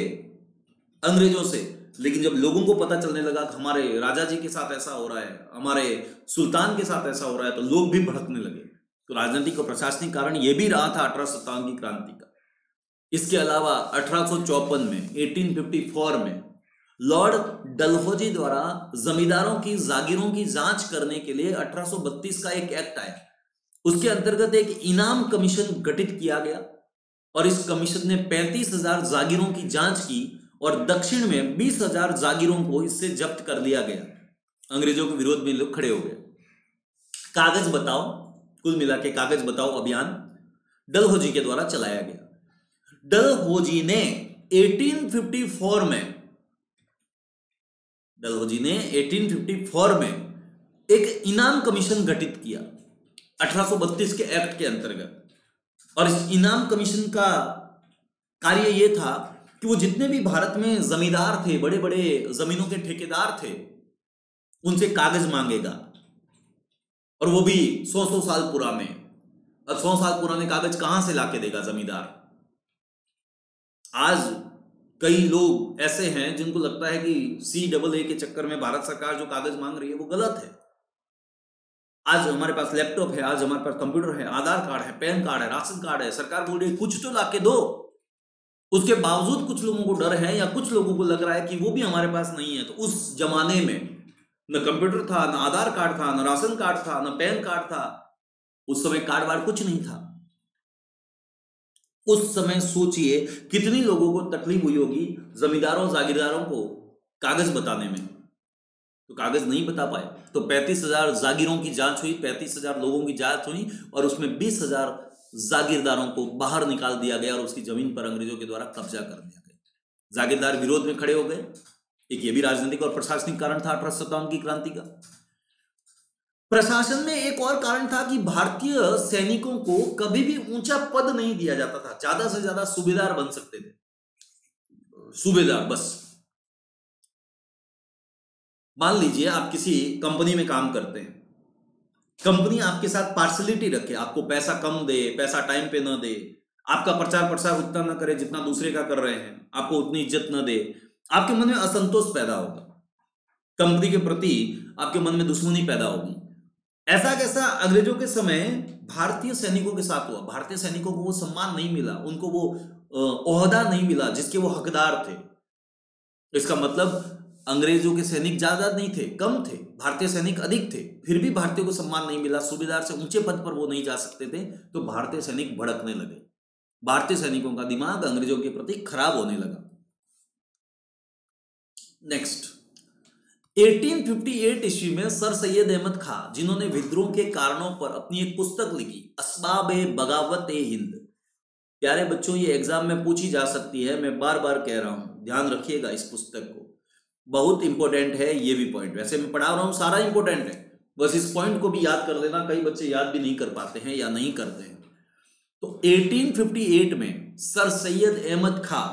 अंग्रेजों से, लेकिन जब लोगों को पता चलने लगा कि हमारे राजा जी के साथ ऐसा हो रहा है, हमारे सुल्तान के साथ ऐसा हो रहा है, तो लोग भी भड़कने लगे। तो राजनीतिक और प्रशासनिक कारण यह भी रहा था 1857 की क्रांति का। इसके अलावा 1854 में 1854 में लॉर्ड डलहौजी द्वारा जमींदारों की जागीरों की जांच करने के लिए 1832 का एक एक्ट आया। उसके अंतर्गत एक इनाम कमीशन गठित किया गया और इस कमीशन ने 35,000 जागीरों की जांच की और दक्षिण में 20,000 जागीरों को इससे जब्त कर लिया गया। अंग्रेजों के विरोध में लोग खड़े हो गए। कागज बताओ, कुल मिला के कागज बताओ अभियान डलहौजी के द्वारा चलाया गया। डलहौजी ने 1854 में एक इनाम कमीशन गठित किया 1832 के एक्ट के अंतर्गत। और इस इनाम कमीशन का कार्य यह था कि वो जितने भी भारत में जमींदार थे, बड़े बड़े जमीनों के ठेकेदार थे, उनसे कागज मांगेगा, और वो भी 100 साल पुराने। अब 100 साल पुराने कागज कहां से लाके देगा जमींदार? आज कई लोग ऐसे हैं जिनको लगता है कि CAA के चक्कर में भारत सरकार जो कागज मांग रही है वो गलत है। आज हमारे पास लैपटॉप है, आज हमारे पास कंप्यूटर है, आधार कार्ड है, पैन कार्ड है, राशन कार्ड है, सरकार बोल रही है कुछ तो लाके दो। उसके बावजूद कुछ लोगों को डर है या कुछ लोगों को लग रहा है कि वो भी हमारे पास नहीं है। तो उस जमाने में न कंप्यूटर था, न आधार कार्ड था, न राशन कार्ड था, न पैन कार्ड था। उस समय कार्ड वार्ड कुछ नहीं था। उस समय सोचिए कितनी लोगों को तकलीफ हुई होगी जमींदारों जागीरदारों को कागज बताने में। तो कागज नहीं बता पाए, तो 35,000 जागीरों की जांच हुई, 35,000 लोगों की जांच हुई और उसमें 20,000 जागीरदारों को बाहर निकाल दिया गया और उसकी जमीन पर अंग्रेजों के द्वारा कब्जा कर दिया गया। जागीरदार विरोध में खड़े हो गए। एक ये भी राजनीतिक और प्रशासनिक कारण था 1857 की क्रांति का। प्रशासन में एक और कारण था कि भारतीय सैनिकों को कभी भी ऊंचा पद नहीं दिया जाता था। ज्यादा से ज्यादा सूबेदार बन सकते थे, सूबेदार बस। मान लीजिए आप किसी कंपनी में काम करते हैं, कंपनी आपके साथ पार्शलिटी रखे, आपको पैसा कम दे, पैसा टाइम पे न दे, आपका प्रचार प्रसार उतना न करे जितना दूसरे का कर रहे हैं, आपको उतनी इज्जत न दे, आपके मन में असंतोष पैदा होगा, कंपनी के प्रति आपके मन में दुश्मनी पैदा होगी। ऐसा कैसा अंग्रेजों के समय भारतीय सैनिकों के साथ हुआ। भारतीय सैनिकों को वो सम्मान नहीं मिला, उनको वो ओहदा नहीं मिला जिसके वो हकदार थे। इसका मतलब अंग्रेजों के सैनिक ज्यादा नहीं थे, कम थे, भारतीय सैनिक अधिक थे, फिर भी भारतीयों को सम्मान नहीं मिला, सूबेदार से ऊंचे पद पर वो नहीं जा सकते थे। तो भारतीय सैनिक भड़कने लगे, भारतीय सैनिकों का दिमाग अंग्रेजों के प्रति खराब होने लगा। नेक्स्ट 1858 ईस्वी में सर सैयद अहमद खां, जिन्होंने विद्रोह के कारणों पर अपनी एक पुस्तक लिखी, असबाब-ए-बगावत-ए-हिंद। प्यारे बच्चों, ये एग्जाम में पूछी जा सकती है, मैं बार बार कह रहा हूं, ध्यान रखिएगा इस पुस्तक को, बहुत इंपॉर्टेंट है ये भी पॉइंट। वैसे मैं पढ़ा रहा हूं, सारा इंपॉर्टेंट है, बस इस पॉइंट को भी याद कर लेना। कई बच्चे याद भी नहीं कर पाते हैं या नहीं करते हैं। तो 1858 में सर सैयद अहमद खां,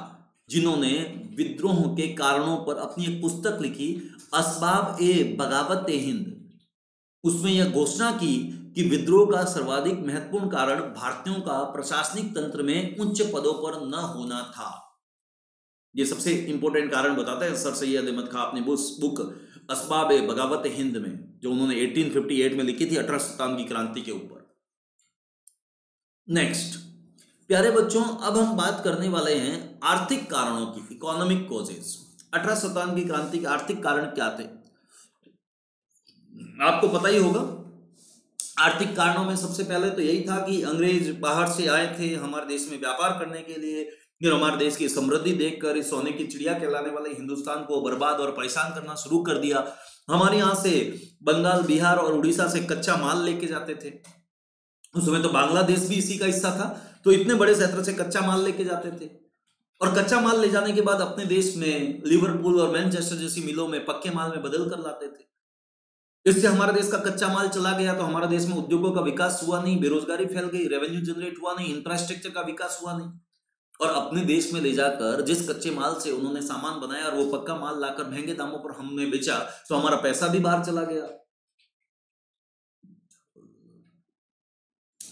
जिन्होंने विद्रोह के कारणों पर अपनी एक पुस्तक लिखी, असबाब-ए-बगावत-ए-हिंद, उसमें यह घोषणा की कि विद्रोह का सर्वाधिक महत्वपूर्ण कारण भारतीयों का प्रशासनिक तंत्र में उच्च पदों पर न होना था। ये सबसे इंपॉर्टेंट कारण बताता है सर सैयद अहमद खां अपनी बुक असबाब-ए-बगावत-ए-हिंद में, जो उन्होंने 1858 में लिखी थी 1857 की क्रांति के ऊपर। नेक्स्ट प्यारे बच्चों, अब हम बात करने वाले हैं आर्थिक कारणों की, इकोनॉमिक कॉजेज। 1857 की क्रांति के आर्थिक कारण क्या थे आपको पता ही होगा। आर्थिक कारणों में सबसे पहले तो यही था कि अंग्रेज बाहर से आए थे हमारे देश में व्यापार करने के लिए, फिर हमारे देश की समृद्धि देखकर इस सोने की चिड़िया कहलाने वाले हिंदुस्तान को बर्बाद और परेशान करना शुरू कर दिया। हमारे यहाँ से बंगाल, बिहार और उड़ीसा से कच्चा माल लेके जाते थे। उस समय तो बांग्लादेश भी इसी का हिस्सा था, तो इतने बड़े क्षेत्र से कच्चा माल लेके जाते थे और कच्चा माल ले जाने के बाद अपने देश में लिवरपूल और मैनचेस्टर जैसी मिलों में पक्के माल में बदल कर लाते थे। इससे हमारे देश का कच्चा माल चला गया, तो हमारे देश में उद्योगों का विकास हुआ नहीं, बेरोजगारी फैल गई, रेवेन्यू जनरेट हुआ नहीं, इंफ्रास्ट्रक्चर का विकास हुआ नहीं। और अपने देश में ले जाकर जिस कच्चे माल से उन्होंने सामान बनाया और वो पक्का माल लाकर महंगे दामों पर हमने बेचा, तो हमारा पैसा भी बाहर चला गया।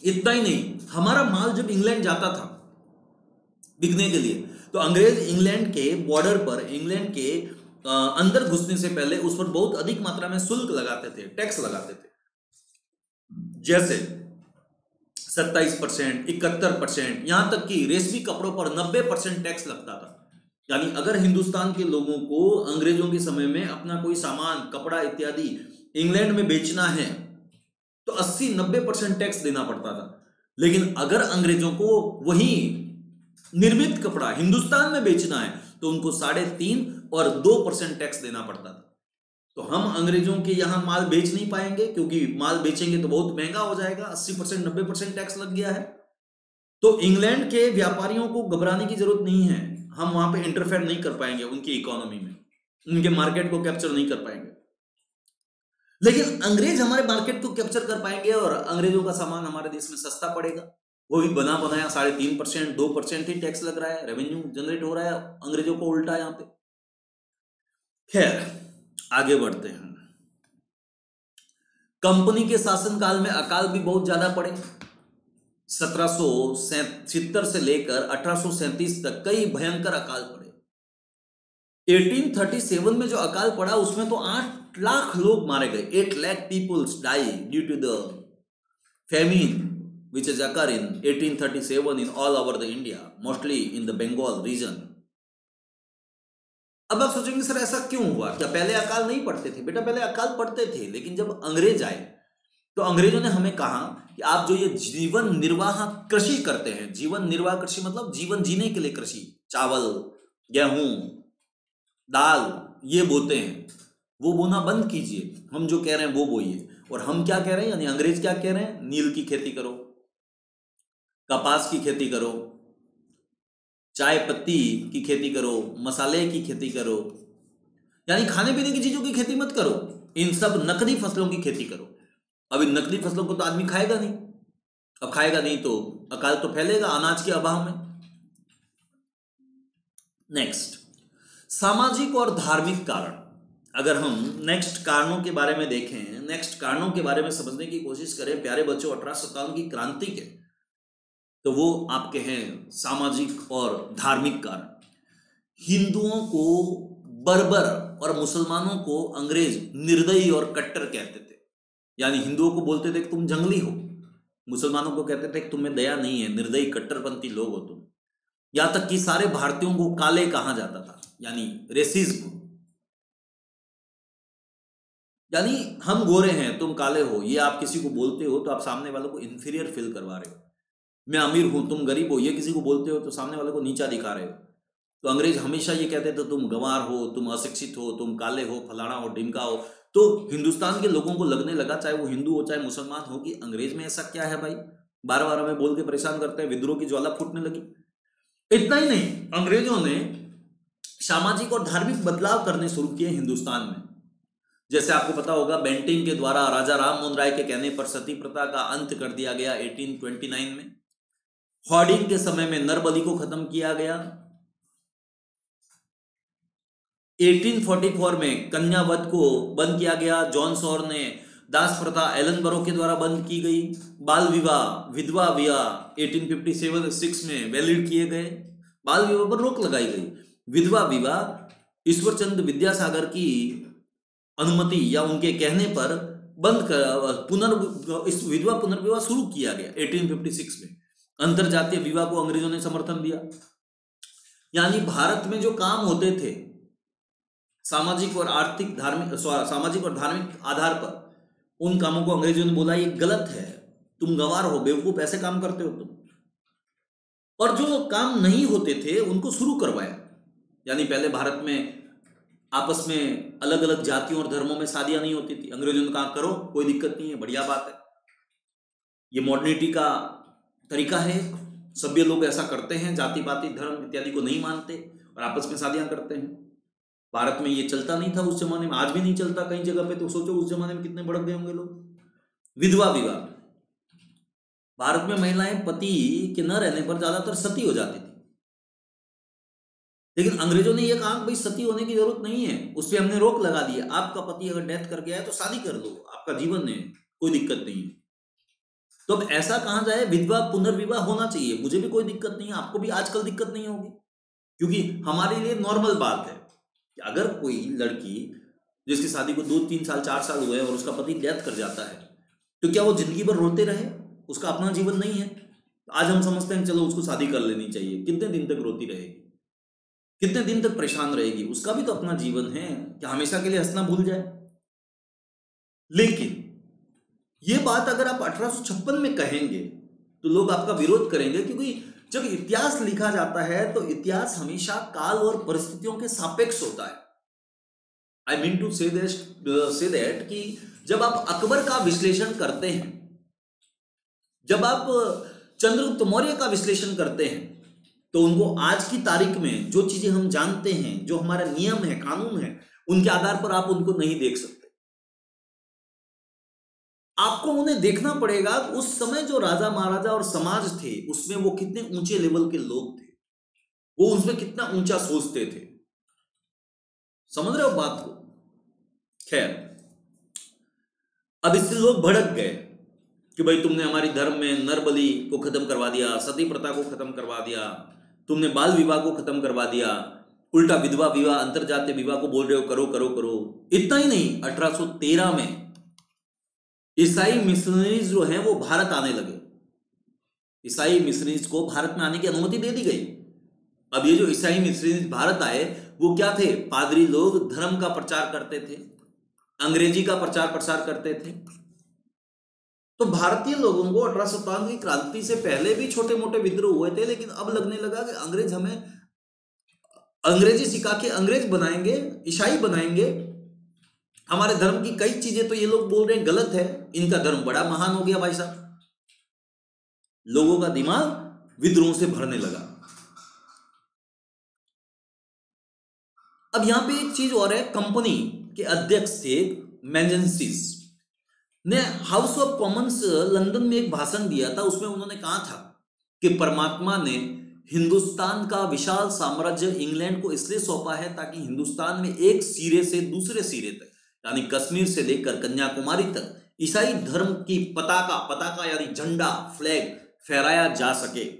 इतना ही नहीं, हमारा माल जब इंग्लैंड जाता था बिकने के लिए, तो अंग्रेज इंग्लैंड के बॉर्डर पर, इंग्लैंड के अंदर घुसने से पहले उस पर बहुत अधिक मात्रा में शुल्क लगाते थे, टैक्स लगाते थे। जैसे 27%, 71%, यहां तक कि रेशमी कपड़ों पर 90% टैक्स लगता था। यानी अगर हिंदुस्तान के लोगों को अंग्रेजों के समय में अपना कोई सामान, कपड़ा इत्यादि इंग्लैंड में बेचना है तो 80-90% टैक्स देना पड़ता था। लेकिन अगर अंग्रेजों को वही निर्मित कपड़ा हिंदुस्तान में बेचना है तो उनको 3.5 और 2% टैक्स देना पड़ता था। तो हम अंग्रेजों के यहां माल बेच नहीं पाएंगे, क्योंकि माल बेचेंगे तो बहुत महंगा हो जाएगा, 80% 90% टैक्स लग गया है। तो इंग्लैंड के व्यापारियों को घबराने की जरूरत नहीं है, हम वहां पे इंटरफेयर नहीं कर पाएंगे उनकी इकोनॉमी में, उनके मार्केट को कैप्चर नहीं कर पाएंगे। लेकिन अंग्रेज हमारे मार्केट को कैप्चर कर पाएंगे और अंग्रेजों का सामान हमारे देश में सस्ता पड़ेगा। वो भी बना बनाया 3.5%, 2% ही टैक्स लग रहा है, रेवेन्यू जनरेट हो रहा है अंग्रेजों को उल्टा यहां पे। खैर, आगे बढ़ते हैं। कंपनी के शासनकाल में अकाल भी बहुत ज्यादा पड़े। 1770 से लेकर 1837 तक कई भयंकर अकाल पड़े। 1837 में जो अकाल पड़ा उसमें तो 8 लाख लोग मारे गए। 8 lakh people die due to the famine which has occurred in 1837 in all over the India, mostly in the Bengal region. अब आप सोचेंगे सर ऐसा क्यों हुआ, क्या पहले अकाल नहीं पड़ते थे? बेटा पहले अकाल पड़ते थे, लेकिन जब अंग्रेज आए तो अंग्रेजों ने हमें कहा कि आप जो ये जीवन निर्वाह कृषि करते हैं, जीवन निर्वाह कृषि मतलब जीवन जीने के लिए कृषि, चावल, गेहूं, दाल ये बोते हैं, वो बोना बंद कीजिए, हम जो कह रहे हैं वो बोइए। और हम क्या कह रहे हैं, यानी अंग्रेज क्या कह रहे हैं, नील की खेती करो, कपास की खेती करो, चाय पत्ती की खेती करो, मसाले की खेती करो, यानी खाने पीने की चीजों की खेती मत करो, इन सब नकदी फसलों की खेती करो। अब इन नकदी फसलों को तो आदमी खाएगा नहीं, अब खाएगा नहीं तो अकाल तो फैलेगा अनाज के अभाव में। नेक्स्ट, सामाजिक और धार्मिक कारण। अगर हम नेक्स्ट कारणों के बारे में देखें, नेक्स्ट कारणों के बारे में समझने की कोशिश करें प्यारे बच्चों, 1857 की क्रांति के, तो वो आपके हैं सामाजिक और धार्मिक कारण। हिंदुओं को बर्बर और मुसलमानों को अंग्रेज निर्दयी और कट्टर कहते थे। यानी हिंदुओं को बोलते थे कि तुम जंगली हो, मुसलमानों को कहते थे कि तुम्हें दया नहीं है, निर्दयी कट्टरपंथी लोग हो तुम। यहां तक कि सारे भारतीयों को काले कहा जाता था, यानी रेसिज्म, यानी हम गोरे हैं तुम काले हो, ये आप किसी को बोलते हो तो आप सामने वालों को इंफीरियर फील करवा रहे हो। मैं अमीर हूं तुम गरीब हो, ये किसी को बोलते हो तो सामने वाले को नीचा दिखा रहे हो। तो अंग्रेज हमेशा ये कहते थे तुम गंवार हो, तुम अशिक्षित हो, तुम काले हो, फलाना हो, ढिमका हो। तो हिंदुस्तान के लोगों को लगने लगा, चाहे वो हिंदू हो चाहे मुसलमान हो, कि अंग्रेज में ऐसा क्या है भाई, बार बार हमें बोल के परेशान करते हैं। विद्रोह की ज्वाला फूटने लगी। इतना ही नहीं, अंग्रेजों ने सामाजिक और धार्मिक बदलाव करने शुरू किए हिंदुस्तान में। जैसे आपको पता होगा, बेंटिंग के द्वारा राजा राम मोहन राय के कहने पर सती प्रथा का अंत कर दिया गया 1829 में। हॉर्डिंग के समय में नरबली को खत्म किया गया। 1844 में कन्यावध को बंद किया गया। जॉन सॉर ने दास प्रथा एलन बरो के द्वारा बंद की गई। बाल विवाह, विधवा विवाह 1857-6 में वैलिड किए गए। बाल विवाह पर रोक लगाई गई। विधवा विवाह ईश्वरचंद विद्यासागर की अनुमति या उनके कहने पर बंद कर इस विधवा पुनर्विवाह शुरू किया गया 1856 में। अंतरजातीय विवाह को अंग्रेजों ने समर्थन दिया। यानी भारत में जो काम होते थे सामाजिक और धार्मिक आधार पर, उन कामों को अंग्रेजों ने बोला ये गलत है, तुम गंवार हो, बेवकूफ, ऐसे काम करते हो तुम। और जो काम नहीं होते थे उनको शुरू करवाया। यानी पहले भारत में आपस में अलग अलग जातियों और धर्मों में शादियां नहीं होती थी। अंग्रेजों ने कहा करो, कोई दिक्कत नहीं है, बढ़िया बात है, ये मॉडर्निटी का तरीका है। सभ्य लोग ऐसा करते हैं, जाति पाति धर्म इत्यादि को नहीं मानते और आपस में शादियां करते हैं। भारत में ये चलता नहीं था उस जमाने में, आज भी नहीं चलता कई जगह पे, तो सोचो उस जमाने में कितने भड़क गए होंगे लोग। विधवा विवाह, भारत में महिलाएं पति के न रहने पर ज्यादातर सती हो जाती थी, लेकिन अंग्रेजों ने यह कहा भाई सती होने की जरूरत नहीं है, उस पर हमने रोक लगा दी, आपका पति अगर डेथ कर गया है तो शादी कर लो, आपका जीवन है, कोई दिक्कत नहीं है। तो अब ऐसा कहा जाए विधवा पुनर्विवाह होना चाहिए, मुझे भी कोई दिक्कत नहीं है, आपको भी आजकल दिक्कत नहीं होगी, क्योंकि हमारे लिए नॉर्मल बात है कि अगर कोई लड़की जिसकी शादी को 2-3 साल 4 साल हुए और उसका पति डेथ कर जाता है, तो क्या वो जिंदगी भर रोते रहे? उसका अपना जीवन नहीं है? आज हम समझते हैं चलो उसको शादी कर लेनी चाहिए, कितने दिन तक रोती रहेगी, कितने दिन तक परेशान रहेगी? उसका भी तो अपना जीवन है, क्या हमेशा के लिए हंसना भूल जाए? लेकिन ये बात अगर आप 1856 में कहेंगे तो लोग आपका विरोध करेंगे, क्योंकि जब इतिहास लिखा जाता है तो इतिहास हमेशा काल और परिस्थितियों के सापेक्ष होता है। I mean to say that कि जब आप अकबर का विश्लेषण करते हैं, जब आप चंद्रगुप्त मौर्य का विश्लेषण करते हैं, तो उनको आज की तारीख में जो चीजें हम जानते हैं, जो हमारा नियम है, कानून है, उनके आधार पर आप उनको नहीं देख सकते। आपको उन्हें देखना पड़ेगा उस समय जो राजा महाराजा और समाज थे उसमें वो कितने ऊंचे लेवल के लोग थे, वो उसमें कितना ऊंचा सोचते थे। समझ रहे हो बात को? खैर, अब इससे लोग भड़क गए कि भाई तुमने हमारी धर्म में नर बलि को खत्म करवा दिया, सती प्रथा को खत्म करवा दिया, तुमने बाल विवाह को खत्म करवा दिया, उल्टा विधवा विवाह, अंतरजातीय विवाह को बोल रहे हो करो करो करो। इतना ही नहीं, 1813 में ईसाई मिशनरीज जो हैं वो भारत आने लगे, ईसाई मिशनरीज को भारत में आने की अनुमति दे दी गई। अब ये जो ईसाई मिशनरीज भारत आए वो क्या थे? पादरी लोग धर्म का प्रचार करते थे, अंग्रेजी का प्रचार प्रसार करते थे। तो भारतीय लोगों को 1857 की क्रांति से पहले भी छोटे मोटे विद्रोह हुए थे, लेकिन अब लगने लगा कि अंग्रेज हमें अंग्रेजी सिखा के अंग्रेज बनाएंगे, ईसाई बनाएंगे, हमारे धर्म की कई चीजें तो ये लोग बोल रहे हैं गलत है, इनका धर्म बड़ा महान हो गया। भाई साहब, लोगों का दिमाग विद्रोह से भरने लगा। अब यहां पे एक चीज और है, कंपनी के अध्यक्ष थे मैजेंसीज ने हाउस ऑफ कॉमन्स लंदन में एक भाषण दिया था, उसमें उन्होंने कहा था कि परमात्मा ने हिंदुस्तान का विशाल साम्राज्य इंग्लैंड को इसलिए सौंपा है ताकि हिंदुस्तान में एक सिरे से दूसरे सिरे तक, यानी कश्मीर से लेकर कन्याकुमारी तक ईसाई धर्म की पताका यानी झंडा, फ्लैग फहराया जा सके।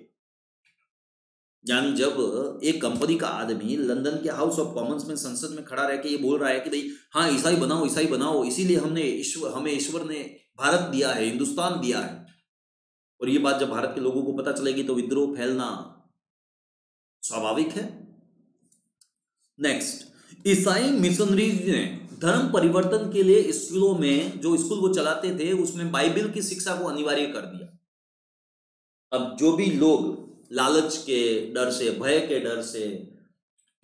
यानी जब एक कंपनी का आदमी लंदन के हाउस ऑफ कॉमन्स में, संसद में खड़ा रह के ये बोल रहा है कि भाई हाँ ईसाई बनाओ, ईसाई बनाओ, इसीलिए हमें ईश्वर ने भारत दिया है, हिंदुस्तान दिया है, और ये बात जब भारत के लोगों को पता चलेगी तो विद्रोह फैलना स्वाभाविक है। नेक्स्ट, ईसाई मिशनरीज ने धर्म परिवर्तन के लिए स्कूलों में, जो स्कूल वो चलाते थे उसमें बाइबल की शिक्षा को अनिवार्य कर दिया। अब जो भी लोग लालच के डर से, भय के डर से,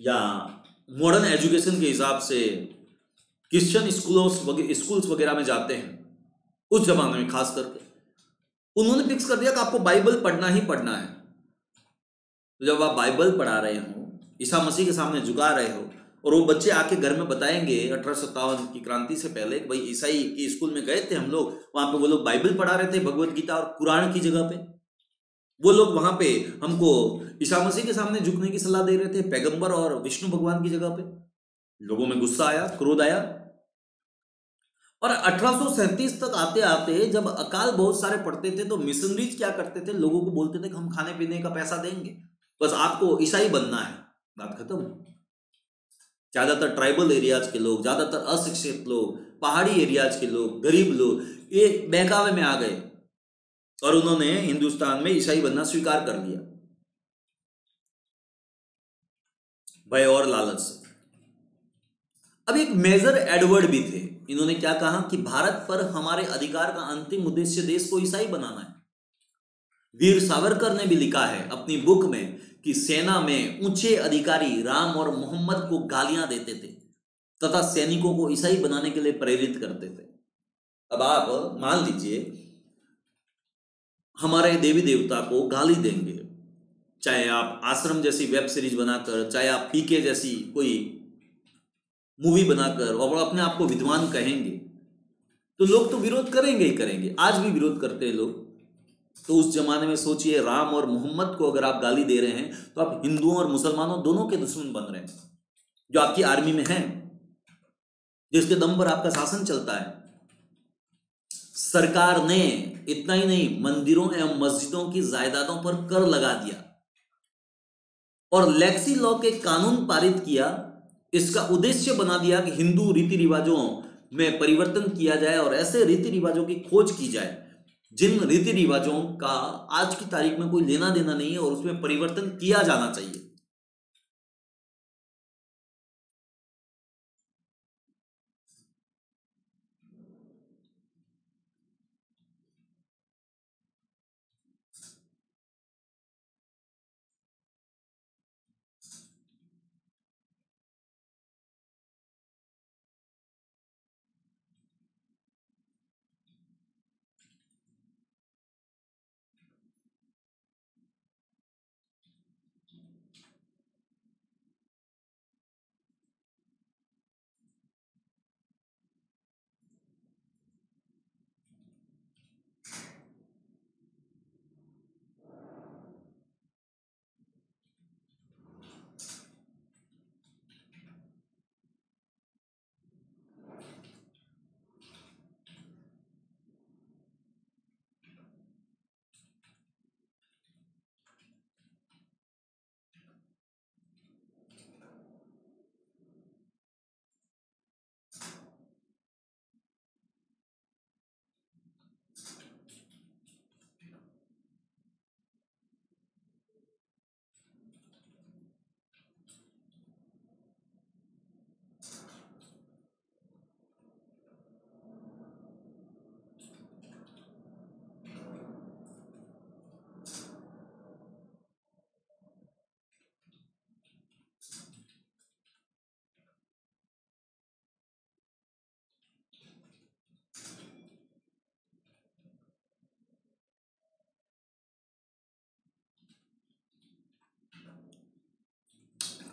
या मॉडर्न एजुकेशन के हिसाब से क्रिश्चियन स्कूल्स वगैरह में जाते हैं, उस जमाने में खास करके उन्होंने फिक्स कर दिया कि आपको बाइबल पढ़ना ही पढ़ना है। तो जब आप बाइबल पढ़ा रहे हो, ईसा मसीह के सामने झुका रहे हो, और वो बच्चे आके घर में बताएंगे 1857 की क्रांति से पहले भाई ईसाई की स्कूल में गए थे हम लोग, वहां पे वो लोग बाइबल पढ़ा रहे थे, भगवत गीता और कुरान की जगह पे वो लोग वहां पे हमको ईसा मसीह के सामने झुकने की सलाह दे रहे थे, पैगंबर और विष्णु भगवान की जगह पे। लोगों में गुस्सा आया, क्रोध आया, और 1837 तक आते आते जब अकाल बहुत सारे पड़ते थे तो मिशनरीज क्या करते थे, लोगों को बोलते थे कि हम खाने पीने का पैसा देंगे, बस आपको ईसाई बनना है, बात खत्म। ज्यादातर ट्राइबल एरियाज के लोग, ज्यादातर अशिक्षित लोग, पहाड़ी एरियाज के लोग, गरीब लोग ये बहकावे में आ गए और उन्होंने हिंदुस्तान में ईसाई बनना स्वीकार कर लिया, भय और लालच से। अब एक मेजर एडवर्ड भी थे, इन्होंने क्या कहा कि भारत पर हमारे अधिकार का अंतिम उद्देश्य देश को ईसाई बनाना है। वीर सावरकर ने भी लिखा है अपनी बुक में कि सेना में ऊंचे अधिकारी राम और मोहम्मद को गालियां देते थे तथा सैनिकों को ईसाई बनाने के लिए प्रेरित करते थे। अब आप मान लीजिए हमारे देवी देवता को गाली देंगे, चाहे आप आश्रम जैसी वेब सीरीज बनाकर, चाहे आप पीके जैसी कोई मूवी बनाकर और अपने आप को विद्वान कहेंगे तो लोग तो विरोध करेंगे ही करेंगे। आज भी विरोध करते हैं लोग। तो उस जमाने में सोचिए, राम और मोहम्मद को अगर आप गाली दे रहे हैं तो आप हिंदुओं और मुसलमानों दोनों के दुश्मन बन रहे हैं, जो आपकी आर्मी में हैं, जिसके दम पर आपका शासन चलता है। सरकार ने इतना ही नहीं, मंदिरों एवं मस्जिदों की जायदादों पर कर लगा दिया और लेक्सी लॉ के कानून पारित किया। इसका उद्देश्य बना दिया कि हिंदू रीति रिवाजों में परिवर्तन किया जाए और ऐसे रीति रिवाजों की खोज की जाए जिन रीति रिवाजों का आज की तारीख में कोई लेना देना नहीं है और उसमें परिवर्तन किया जाना चाहिए।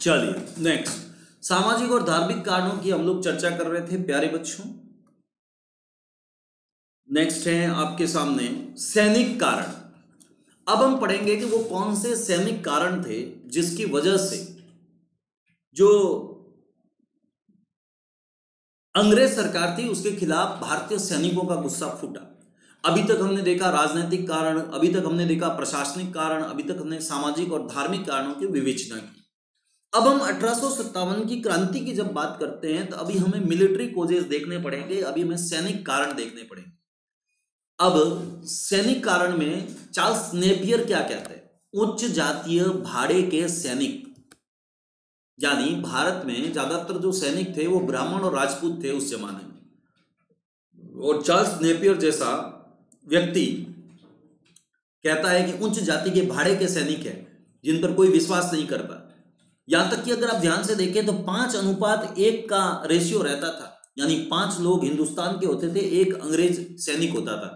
चलिए नेक्स्ट, सामाजिक और धार्मिक कारणों की हम लोग चर्चा कर रहे थे प्यारे बच्चों। नेक्स्ट है आपके सामने सैनिक कारण। अब हम पढ़ेंगे कि वो कौन से सैनिक कारण थे जिसकी वजह से जो अंग्रेज सरकार थी उसके खिलाफ भारतीय सैनिकों का गुस्सा फूटा। अभी तक हमने देखा राजनीतिक कारण, अभी तक हमने देखा प्रशासनिक कारण, अभी तक हमने सामाजिक और धार्मिक कारणों की विवेचना की। अब हम 1857 की क्रांति की जब बात करते हैं तो अभी हमें मिलिट्री कोजेस देखने पड़ेंगे, अभी हमें सैनिक कारण देखने पड़ेंगे। अब सैनिक कारण में चार्ल्स नेपियर क्या कहते हैं, उच्च जातीय भाड़े के सैनिक, यानी भारत में ज्यादातर जो सैनिक थे वो ब्राह्मण और राजपूत थे उस जमाने में। और चार्ल्स नेपियर जैसा व्यक्ति कहता है कि उच्च जाति के भाड़े के सैनिक हैं जिन पर कोई विश्वास नहीं करता। यहां तक कि अगर आप ध्यान से देखें तो 5:1 का रेशियो रहता था, यानी 5 लोग हिंदुस्तान के होते थे, 1 अंग्रेज सैनिक होता था।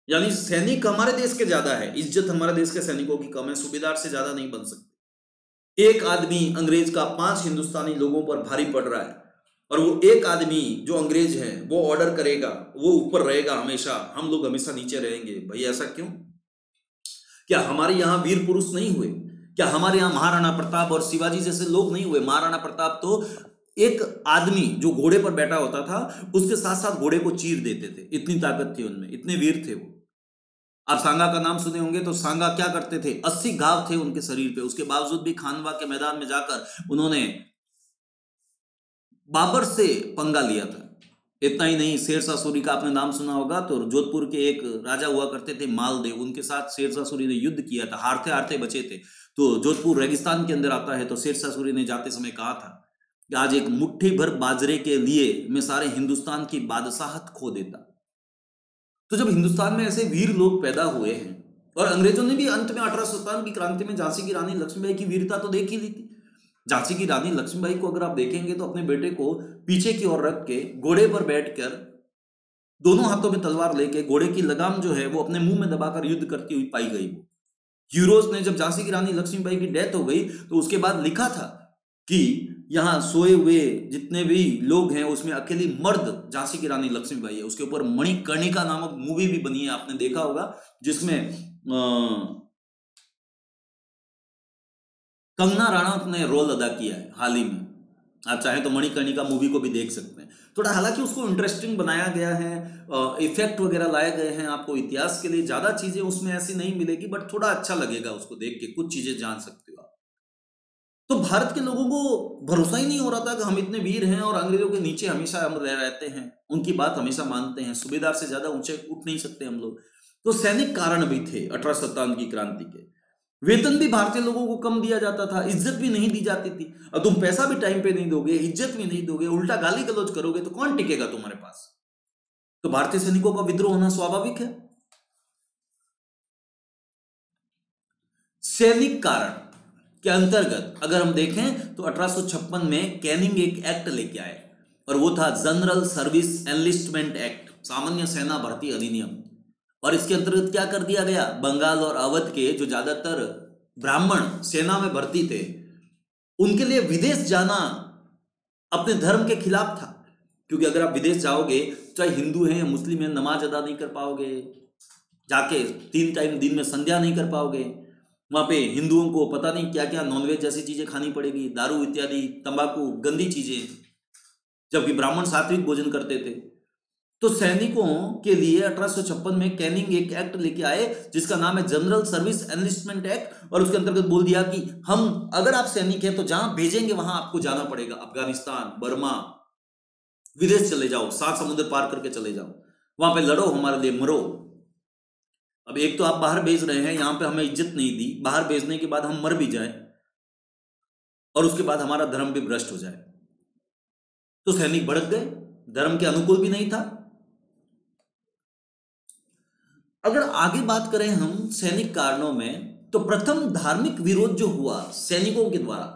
यानी सैनिक हमारे देश के ज्यादा है, इज्जत हमारे देश के सैनिकों की कम है, सूबेदार से ज्यादा नहीं बन सकते। एक आदमी अंग्रेज का 5 हिंदुस्तानी लोगों पर भारी पड़ रहा है और वो एक आदमी जो अंग्रेज है वो ऑर्डर करेगा, वो ऊपर रहेगा हमेशा, हम लोग हमेशा नीचे रहेंगे। भाई ऐसा क्यों? क्या हमारे यहाँ वीर पुरुष नहीं हुए? क्या हमारे यहाँ महाराणा प्रताप और शिवाजी जैसे लोग नहीं हुए? महाराणा प्रताप तो एक आदमी जो घोड़े पर बैठा होता था उसके साथ साथ घोड़े को चीर देते थे, इतनी ताकत थी उनमें, इतने वीर थे वो। आप सांगा का नाम सुने होंगे, तो सांगा क्या करते थे, 80 घाव थे उनके शरीर पे, उसके बावजूद भी खानवा के मैदान में जाकर उन्होंने बाबर से पंगा लिया था। इतना ही नहीं, शेरशाह सूरी का आपने नाम सुना होगा, तो जोधपुर के एक राजा हुआ करते थे मालदेव, उनके साथ शेरशाह सूरी ने युद्ध किया था, हारते हारते बचे थे। तो जोधपुर रेगिस्तान के अंदर आता है, तो शेरशाह सूरी ने जाते समय कहा था कि आज एक मुट्ठी भर बाजरे के लिए मैं सारे हिंदुस्तान की बादशाहत खो देता। तो जब हिंदुस्तान में ऐसे वीर लोग पैदा हुए हैं, और अंग्रेजों ने भी अंत में 1857 की क्रांति में झांसी की रानी लक्ष्मीबाई की वीरता तो देख ही ली थी। झांसी की रानी लक्ष्मीबाई को अगर आप देखेंगे तो अपने बेटे को पीछे की ओर रख के घोड़े पर बैठकर दोनों हाथों में तलवार लेके घोड़े की लगाम जो है वो अपने मुंह में दबाकर युद्ध करती हुई पाई गई। वो यूरोज ने जब झांसी की रानी लक्ष्मीबाई की डेथ हो गई तो उसके बाद लिखा था कि यहाँ सोए हुए जितने भी लोग हैं उसमें अकेली मर्द झांसी की रानी लक्ष्मीबाई है। उसके ऊपर मणिकर्णिका नामक मूवी भी बनी है, आपने देखा होगा, जिसमें कंगना राणावत ने रोल अदा किया है हाल ही में। आप चाहें तो मणिकर्णिका मूवी को भी देख सकते हैं। थोड़ा हालांकि उसको इंटरेस्टिंग बनाया गया है, इफेक्ट वगैरह लाए गए हैं, आपको इतिहास के लिए ज्यादा चीजें उसमें ऐसी नहीं मिलेगी, बट थोड़ा अच्छा लगेगा उसको देख के, कुछ चीजें जान सकते हो आप। तो भारत के लोगों को भरोसा ही नहीं हो रहा था कि हम इतने वीर हैं और अंग्रेजों के नीचे हमेशा हम रहते हैं, उनकी बात हमेशा मानते हैं, सूबेदार से ज्यादा ऊंचे उठ नहीं सकते हम लोग। तो सैनिक कारण भी थे 1857 की क्रांति के। वेतन भी भारतीय लोगों को कम दिया जाता था, इज्जत भी नहीं दी जाती थी। और तुम पैसा भी टाइम पे नहीं दोगे, इज्जत भी नहीं दोगे, उल्टा गाली गलौज करोगे तो कौन टिकेगा तुम्हारे पास? तो भारतीय सैनिकों का विद्रोह होना स्वाभाविक है। सैनिक कारण के अंतर्गत अगर हम देखें तो 1856 में कैनिंग एक एक्ट लेके आए, और वो था जनरल सर्विस एनलिस्टमेंट एक्ट, सामान्य सेना भर्ती अधिनियम। और इसके अंतर्गत क्या कर दिया गया, बंगाल और अवध के जो ज्यादातर ब्राह्मण सेना में भर्ती थे, उनके लिए विदेश जाना अपने धर्म के खिलाफ था। क्योंकि अगर आप विदेश जाओगे, चाहे हिंदू हैं या मुस्लिम हैं, नमाज अदा नहीं कर पाओगे, जाके 3 टाइम दिन में संध्या नहीं कर पाओगे, वहां पे हिंदुओं को पता नहीं क्या क्या नॉनवेज जैसी चीजें खानी पड़ेगी, दारू इत्यादि, तंबाकू, गंदी चीजें, जबकि ब्राह्मण सात्विक भोजन करते थे। तो सैनिकों के लिए 1856 में कैनिंग एक एक्ट लेके आए जिसका नाम है जनरल सर्विस एनलिस्टमेंट एक्ट, और उसके अंतर्गत बोल दिया कि हम, अगर आप सैनिक हैं तो जहां भेजेंगे वहां आपको जाना पड़ेगा, अफगानिस्तान, बर्मा, विदेश चले जाओ, 7 समुद्र पार करके चले जाओ, वहां पे लड़ो, हमारे लिए मरो। अब एक तो आप बाहर भेज रहे हैं, यहां पे हमें इज्जत नहीं दी, बाहर भेजने के बाद हम मर भी जाए और उसके बाद हमारा धर्म भी भ्रष्ट हो जाए। तो सैनिक भड़क गए, धर्म के अनुकूल भी नहीं था। अगर आगे बात करें हम सैनिक कारणों में, तो प्रथम धार्मिक विरोध जो हुआ सैनिकों के द्वारा,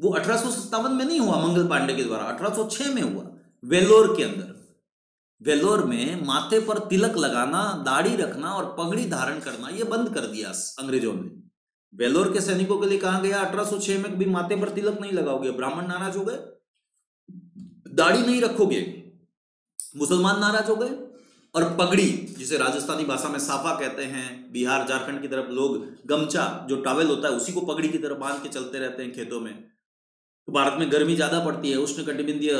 वो 1857 में नहीं हुआ मंगल पांडे के द्वारा, 1806 में हुआ, वेल्लोर के अंदर। वेल्लोर में माथे पर तिलक लगाना, दाढ़ी रखना और पगड़ी धारण करना ये बंद कर दिया अंग्रेजों ने। वेल्लोर के सैनिकों के लिए कहा गया 1806 में भी माथे पर तिलक नहीं लगाओगे, ब्राह्मण नाराज हो गए, दाढ़ी नहीं रखोगे, मुसलमान नाराज हो गए, और पगड़ी, जिसे राजस्थानी भाषा में साफा कहते हैं, बिहार झारखंड की तरफ लोग गमछा जो टॉवेल होता है उसी को पगड़ी की तरफ बांध के चलते रहते हैं खेतों में। तो भारत में गर्मी ज्यादा पड़ती है, उष्णकटिबंधीय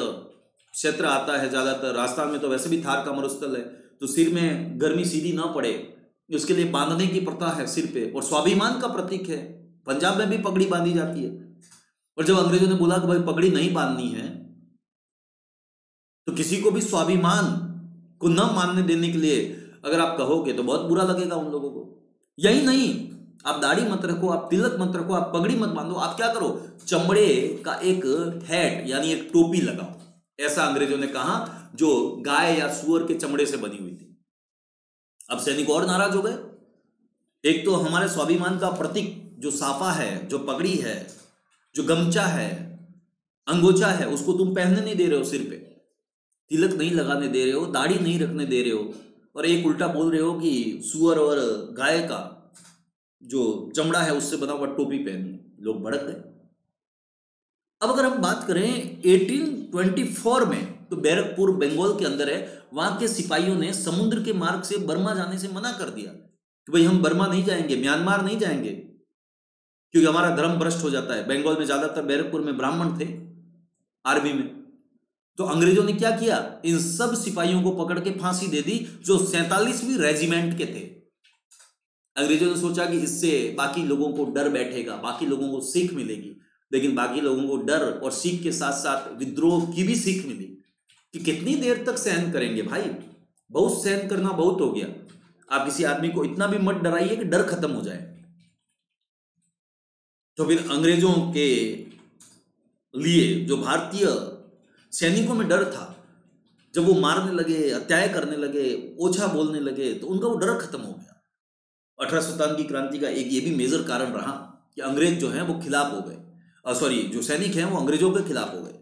क्षेत्र आता है ज्यादातर, राजस्थान में तो वैसे भी थार का मरुस्थल है, तो सिर में गर्मी सीधी ना पड़े उसके लिए बांधने की प्रथा है सिर पे, और स्वाभिमान का प्रतीक है। पंजाब में भी पगड़ी बांधी जाती है। और जब अंग्रेजों ने बोला कि भाई पगड़ी नहीं बांधनी है, तो किसी को भी स्वाभिमान को न मानने देने के लिए अगर आप कहोगे तो बहुत बुरा लगेगा उन लोगों को। यही नहीं, आप दाढ़ी मत रखो, आप तिलक मत रखो, आप पगड़ी मत बांधो, आप क्या करो, चमड़े का एक हैट यानी एक टोपी लगाओ, ऐसा अंग्रेजों ने कहा, जो गाय या सुअर के चमड़े से बनी हुई थी। अब सैनिक और नाराज हो गए। एक तो हमारे स्वाभिमान का प्रतीक जो साफा है, जो पगड़ी है, जो गमछा है, अंगोछा है, उसको तुम पहनने नहीं दे रहे हो, सिर पे तिलक नहीं लगाने दे रहे हो, दाढ़ी नहीं रखने दे रहे हो, और एक उल्टा बोल रहे हो कि सुअर और गाय का जो चमड़ा है उससे बना हुआ टोपी पहनी। लोग भड़क गए। अब अगर हम बात करें 1824 में, तो बैरकपुर बंगाल के अंदर है, वहां के सिपाहियों ने समुद्र के मार्ग से बर्मा जाने से मना कर दिया कि भाई हम बर्मा नहीं जाएंगे, म्यांमार नहीं जाएंगे, क्योंकि हमारा धर्म भ्रष्ट हो जाता है। बंगाल में ज्यादातर बैरकपुर में ब्राह्मण थे आर्मी में। तो अंग्रेजों ने क्या किया, इन सब सिपाहियों को पकड़ के फांसी दे दी, जो 47वीं रेजिमेंट के थे। अंग्रेजों ने सोचा कि इससे बाकी लोगों को डर बैठेगा, बाकी लोगों को सीख मिलेगी, लेकिन बाकी लोगों को डर और सीख के साथ साथ विद्रोह की भी सीख मिली कि कितनी देर तक सहन करेंगे भाई, बहुत सहन करना बहुत हो गया। आप किसी आदमी को इतना भी मत डराइए कि डर खत्म हो जाए। तो फिर अंग्रेजों के लिए जो भारतीय सैनिकों में डर था, जब वो मारने लगे, हत्याएं करने लगे, ओछा बोलने लगे, तो उनका वो डर खत्म हो गया। 1857 की क्रांति का एक ये भी मेजर कारण रहा कि अंग्रेज जो हैं वो खिलाफ हो गए, सॉरी जो सैनिक हैं वो अंग्रेजों के खिलाफ हो गए।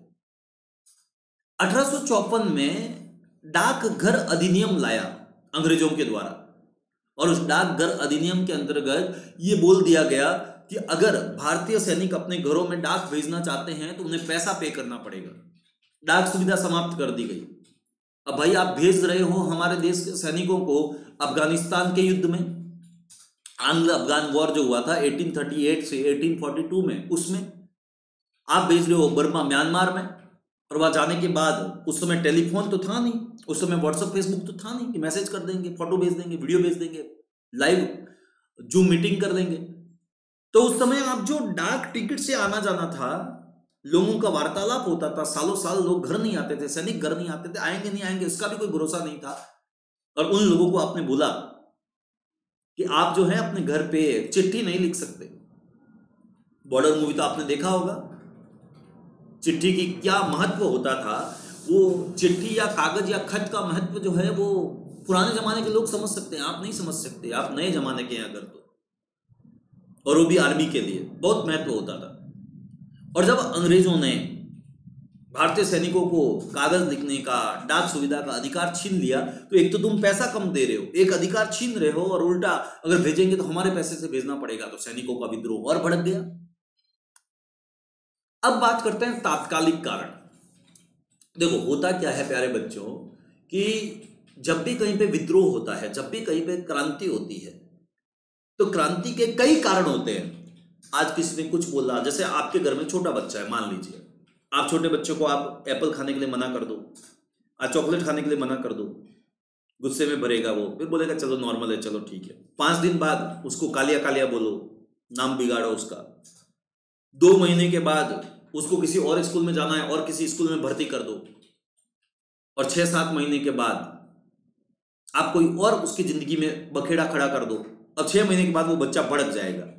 1854 में डाकघर अधिनियम लाया अंग्रेजों के द्वारा, और उस डाकघर अधिनियम के अंतर्गत ये बोल दिया गया कि अगर भारतीय सैनिक अपने घरों में डाक भेजना चाहते हैं तो उन्हें पैसा पे करना पड़ेगा। डाक सुविधा समाप्त कर दी गई। अब भाई आप भेज रहे हो हमारे देश के सैनिकों को अफगानिस्तान के युद्ध में, आंग्ल अफगान वॉर जो हुआ था 1838 से 1842 में, उसमें आप भेज रहे हो बर्मा म्यांमार में, और वहां जाने के बाद उस समय टेलीफोन तो था नहीं, उस समय व्हाट्सएप फेसबुक तो था नहीं कि मैसेज कर देंगे, फोटो भेज देंगे, वीडियो भेज देंगे, लाइव जूम मीटिंग कर लेंगे। तो उस समय आप जो डाक टिकट से आना जाना था, लोगों का वार्तालाप होता था, सालों साल लोग घर नहीं आते थे, सैनिक घर नहीं आते थे, आएंगे नहीं आएंगे इसका भी कोई भरोसा नहीं था। और उन लोगों को आपने बोला कि आप जो है अपने घर पे चिट्ठी नहीं लिख सकते। बॉर्डर मूवी तो आपने देखा होगा, चिट्ठी की क्या महत्व होता था। वो चिट्ठी या कागज या खत का महत्व जो है वो पुराने जमाने के लोग समझ सकते हैं, आप नहीं समझ सकते, आप नए जमाने के हैं अगर तो, और वो भी आर्मी के लिए बहुत महत्व होता था। और जब अंग्रेजों ने भारतीय सैनिकों को कागज लिखने का, डाक सुविधा का अधिकार छीन लिया, तो एक तो तुम पैसा कम दे रहे हो, एक अधिकार छीन रहे हो, और उल्टा अगर भेजेंगे तो हमारे पैसे से भेजना पड़ेगा, तो सैनिकों का विद्रोह और भड़क गया। अब बात करते हैं तात्कालिक कारण। देखो होता क्या है प्यारे बच्चों कि जब भी कहीं पे विद्रोह होता है, जब भी कहीं पे क्रांति होती है, तो क्रांति के कई कारण होते हैं। आज किसी ने कुछ बोला, जैसे आपके घर में छोटा बच्चा है, मान लीजिए आप छोटे बच्चे को आप एप्पल खाने के लिए मना कर दो, आज चॉकलेट खाने के लिए मना कर दो, गुस्से में भरेगा वो, फिर बोलेगा चलो नॉर्मल है, चलो ठीक है। 5 दिन बाद उसको कालिया कालिया बोलो, नाम बिगाड़ो उसका। 2 महीने के बाद उसको किसी और स्कूल में जाना है और किसी स्कूल में भर्ती कर दो, और 6-7 महीने के बाद आप कोई और उसकी जिंदगी में बखेड़ा खड़ा कर दो, अब 6 महीने के बाद वो बच्चा भड़क जाएगा।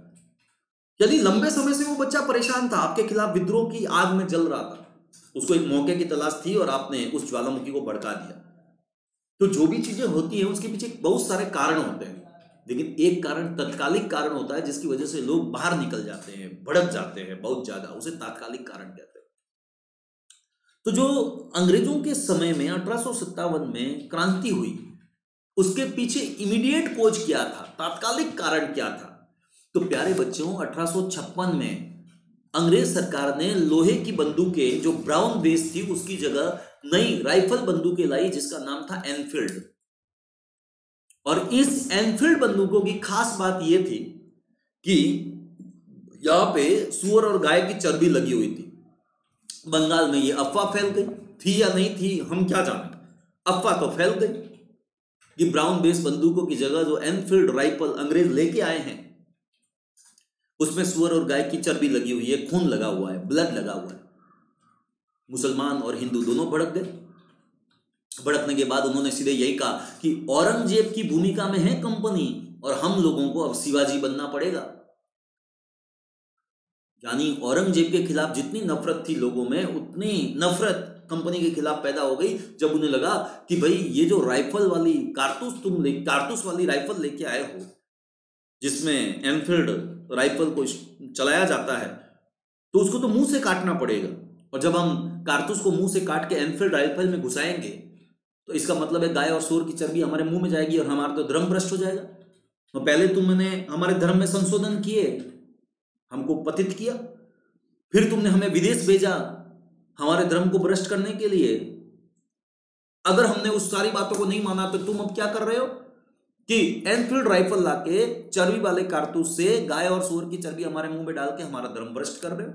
यदि लंबे समय से वो बच्चा परेशान था, आपके खिलाफ विद्रोह की आग में जल रहा था, उसको एक मौके की तलाश थी और आपने उस ज्वालामुखी को भड़का दिया। तो जो भी चीजें होती हैं उसके पीछे बहुत सारे कारण होते हैं, लेकिन एक कारण तत्कालिक कारण होता है जिसकी वजह से लोग बाहर निकल जाते हैं, भड़क जाते हैं बहुत ज्यादा, उसे तात्कालिक कारण कहते हैं। तो जो अंग्रेजों के समय में 1857 में क्रांति हुई, उसके पीछे इमीडिएट कोज क्या था, तात्कालिक कारण क्या था? तो प्यारे बच्चों 1856 में अंग्रेज सरकार ने लोहे की बंदूकें जो ब्राउन बेस थी उसकी जगह नई राइफल बंदूकें लाई जिसका नाम था एनफील्ड। और इस एनफील्ड बंदूकों की खास बात यह थी कि यहां पे सूअर और गाय की चर्बी लगी हुई थी। बंगाल में ये अफवाह फैल गई थी या नहीं थी हम क्या जाने, अफवाह तो फैल गई कि ब्राउन बेस बंदूकों की जगह जो एनफील्ड राइफल अंग्रेज लेके आए हैं उसमें सूअर और गाय की चर्बी लगी हुई है, खून लगा हुआ है, ब्लड लगा हुआ है। मुसलमान और हिंदू दोनों भड़क गए। भड़कने के बाद उन्होंने सीधे यही कहा कि औरंगजेब की भूमिका में है कंपनी और हम लोगों को अब शिवाजी बनना पड़ेगा। यानी औरंगजेब के खिलाफ जितनी नफरत थी लोगों में, उतनी नफरत कंपनी के खिलाफ पैदा हो गई जब उन्हें लगा कि भाई ये जो राइफल वाली कारतूस वाली राइफल लेके आए हो जिसमें एनफील्ड राइफल को चलाया जाता है, तो उसको तो मुंह से काटना पड़ेगा। और जब हम कारतूस को मुंह से काट के एनफील्ड राइफल में घुसाएंगे तो इसका मतलब है गाय और सूअर की चर्बी हमारे मुंह में जाएगी और हमारा तो धर्म भ्रष्ट हो जाएगा। तो पहले तुमने हमारे धर्म में संशोधन किए, हमको पतित किया, फिर तुमने हमें विदेश भेजा हमारे धर्म को भ्रष्ट करने के लिए। अगर हमने उस सारी बातों को नहीं माना तो तुम अब क्या कर रहे हो कि एनफील्ड राइफल लाके चर्बी वाले कारतूस से गाय और सूअर की चर्बी हमारे मुंह में डाल के हमारा धर्म भ्रष्ट कर रहे हो।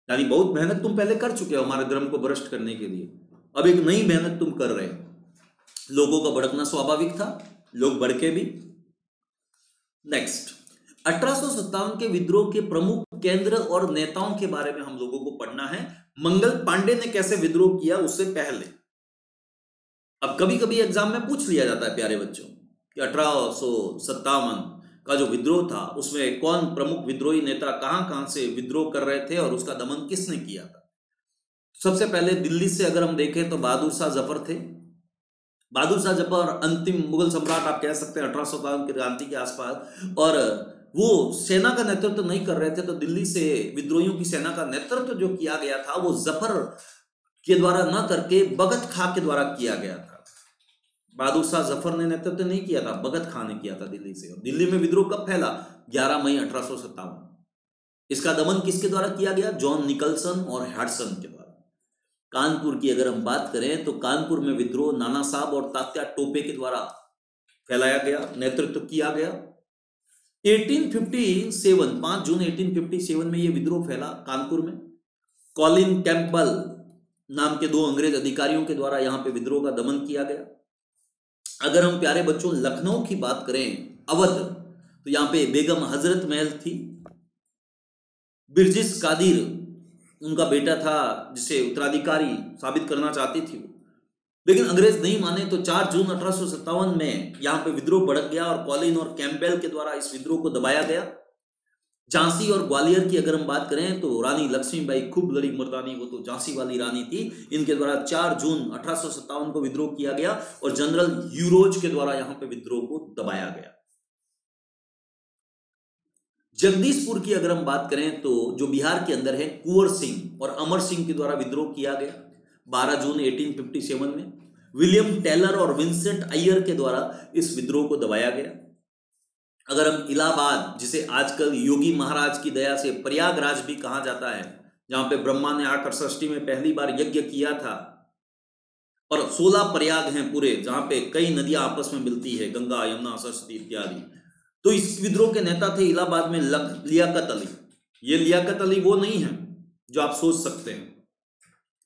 यानी बहुत मेहनत तुम पहले कर चुके हो हमारे धर्म को भ्रष्ट करने के लिए, अब एक नई मेहनत तुम कर रहे हो। लोगों का भड़कना स्वाभाविक था, लोग भड़के भी। नेक्स्ट 1857 के विद्रोह के प्रमुख केंद्र और नेताओं के बारे में हम लोगों को पढ़ना है। मंगल पांडे ने कैसे विद्रोह किया उससे पहले। अब कभी कभी एग्जाम में पूछ लिया जाता है प्यारे बच्चों कि 1857 का जो विद्रोह था उसमें कौन प्रमुख विद्रोही नेता कहां से विद्रोह कर रहे थे और उसका दमन किसने किया था। सबसे पहले दिल्ली से अगर हम देखें तो बहादुर शाह जफर थे। बहादुर शाह जफर अंतिम मुगल सम्राट आप कह सकते हैं 1857 की क्रांति के आसपास, और वो सेना का नेतृत्व नहीं कर रहे थे। तो दिल्ली से विद्रोहियों की सेना का नेतृत्व जो किया गया था वो जफर के द्वारा न करके भगत खां के द्वारा किया गया था। बहादुर शाह जफर ने नेतृत्व नहीं किया था, भगत खां ने किया था दिल्ली से। और दिल्ली में विद्रोह कब फैला 11 मई 1857। इसका दमन किसके द्वारा किया गया? जॉन निकलसन और हडसन के द्वारा। कानपुर की अगर हम बात करें तो कानपुर में विद्रोह नाना साहब और तात्या टोपे के द्वारा फैलाया गया, नेतृत्व किया गया। 1857 5 जून 1857 में यह विद्रोह फैला कानपुर में। कॉलिन कैंपबेल नाम के 2 अंग्रेज अधिकारियों के द्वारा यहां पे विद्रोह का दमन किया गया। अगर हम प्यारे बच्चों लखनऊ की बात करें, अवध, तो यहां पे बेगम हजरत महल थी। बिरजिस कादिर उनका बेटा था, जिसे उत्तराधिकारी साबित करना चाहती थी वो, लेकिन अंग्रेज नहीं माने। तो 4 जून 1857 में यहां पे विद्रोह भड़क गया और कॉलिन और कैंपबेल के द्वारा इस विद्रोह को दबाया गया। झांसी और ग्वालियर की अगर हम बात करें तो रानी लक्ष्मीबाई खूब लड़ी मर्दानी, वो तो झांसी वाली रानी थी। इनके द्वारा 4 जून 1857 को विद्रोह किया गया और जनरल ह्यूरोज के द्वारा यहां पे विद्रोह को दबाया गया। जगदीशपुर की अगर हम बात करें तो जो बिहार के अंदर है, कुंवर सिंह और अमर सिंह के द्वारा विद्रोह किया गया 12 जून 1857 में। विलियम टेलर और विंसेंट अय्यर के द्वारा इस विद्रोह को दबाया गया। अगर हम इलाहाबाद, जिसे आजकल योगी महाराज की दया से प्रयागराज भी कहा जाता है, जहां पे ब्रह्मा ने आकर सृष्टि में पहली बार यज्ञ किया था, और 16 प्रयाग हैं पूरे, जहां पे कई नदियां आपस में मिलती है, गंगा, यमुना, सरस्वती इत्यादि। तो इस विद्रोह के नेता थे इलाहाबाद में लियाकत अली। ये लियाकत अली वो नहीं है जो आप सोच सकते हैं,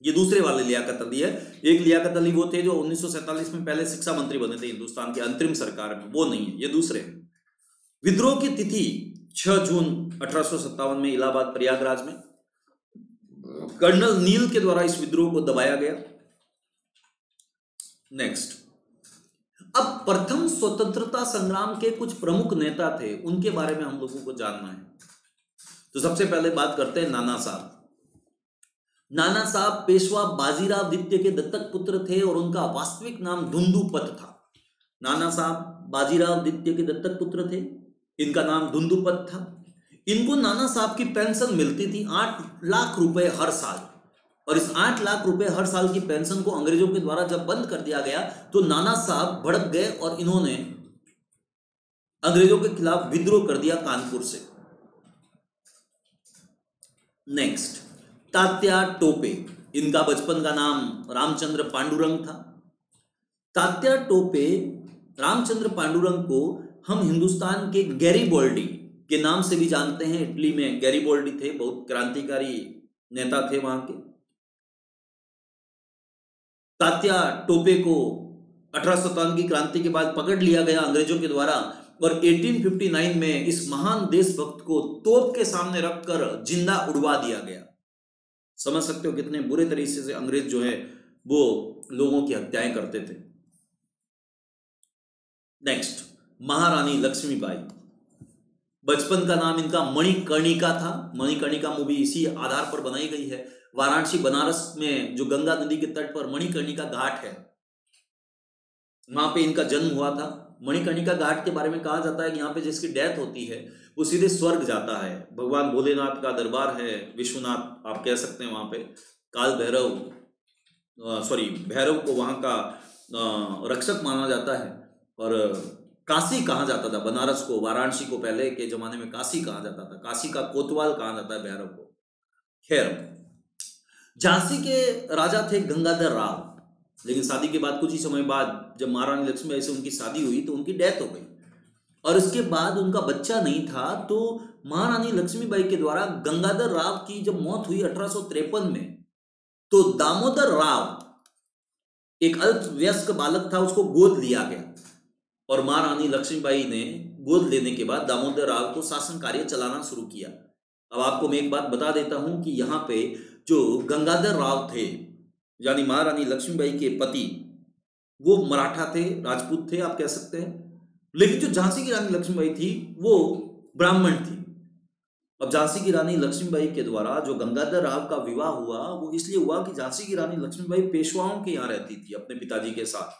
ये दूसरे वाले लियाकत अली है। एक लियाकत अली वो थे जो 1947 में पहले शिक्षा मंत्री बने थे हिंदुस्तान की अंतरिम सरकार में, वो नहीं है, ये दूसरे हैं। विद्रोह की तिथि 6 जून 1857 में इलाहाबाद प्रयागराज में। कर्नल नील के द्वारा इस विद्रोह को दबाया गया। नेक्स्ट, अब प्रथम स्वतंत्रता संग्राम के कुछ प्रमुख नेता थे, उनके बारे में हम लोगों को जानना है। तो सबसे पहले बात करते हैं नाना साहब। नाना साहब पेशवा बाजीराव द्वितीय के दत्तक पुत्र थे और उनका वास्तविक नाम धुंधुपत था। नाना साहब बाजीराव द्वितीय के दत्तक पुत्र थे, इनका नाम धुंधुपत था। इनको नाना साहब की पेंशन मिलती थी 8 लाख रुपए हर साल, और इस 8 लाख रुपए हर साल की पेंशन को अंग्रेजों के द्वारा जब बंद कर दिया गया तो नाना साहब भड़क गए और इन्होंने अंग्रेजों के खिलाफ विद्रोह कर दिया कानपुर से। नेक्स्ट, तात्या टोपे, इनका बचपन का नाम रामचंद्र पांडुरंग था। तात्या टोपे रामचंद्र पांडुरंग को हम हिंदुस्तान के गैरीबोल्डी के नाम से भी जानते हैं। इटली में गैरीबोल्डी थे, बहुत क्रांतिकारी नेता थे वहां के। तात्या टोपे को 1857 की क्रांति के बाद पकड़ लिया गया अंग्रेजों के द्वारा और 1859 में इस महान देशभक्त को तोप के सामने रखकर जिंदा उड़वा दिया गया। समझ सकते हो कितने बुरे तरीके से अंग्रेज जो है वो लोगों की हत्याएं करते थे। नेक्स्ट, महारानी लक्ष्मीबाई, बचपन का नाम इनका मणिकर्णिका था। मणिकर्णिका मूवी इसी आधार पर बनाई गई है। वाराणसी बनारस में जो गंगा नदी के तट पर मणिकर्णिका घाट है, वहां पे इनका जन्म हुआ था। मणिकर्णिका घाट के बारे में कहा जाता है कि यहाँ पे जिसकी डेथ होती है वो सीधे स्वर्ग जाता है। भगवान भोलेनाथ का दरबार है, विश्वनाथ आप कह सकते हैं, वहां पे काल भैरव भैरव को वहां का रक्षक माना जाता है। और काशी कहा जाता था बनारस को, वाराणसी को पहले के जमाने में काशी कहा जाता था। काशी का कोतवाल कहा जाता है भैरव को। खैर, झांसी के राजा थे गंगाधर राव, लेकिन शादी के बाद कुछ ही समय बाद जब महारानी लक्ष्मीबाई से उनकी शादी हुई तो उनकी डेथ हो गई और इसके बाद उनका बच्चा नहीं था। तो महारानी लक्ष्मीबाई के द्वारा गंगाधर राव की जब मौत हुई 1853 में, तो दामोदर राव एक अल्पवयस्क बालक था, उसको गोद लिया गया और महारानी लक्ष्मीबाई ने गोद लेने के बाद दामोदर राव को शासन कार्य चलाना शुरू किया। अब आपको मैं एक बात बता देता हूं कि यहाँ पे जो गंगाधर राव थे यानी महारानी लक्ष्मीबाई के पति, वो मराठा थे, राजपूत थे आप कह सकते हैं, लेकिन जो झांसी की रानी लक्ष्मीबाई थी वो ब्राह्मण थी। अब झांसी की रानी लक्ष्मीबाई के द्वारा जो गंगाधर राव का विवाह हुआ वो इसलिए हुआ कि झांसी की रानी लक्ष्मीबाई पेशवाओं के यहाँ रहती थी अपने पिताजी के साथ,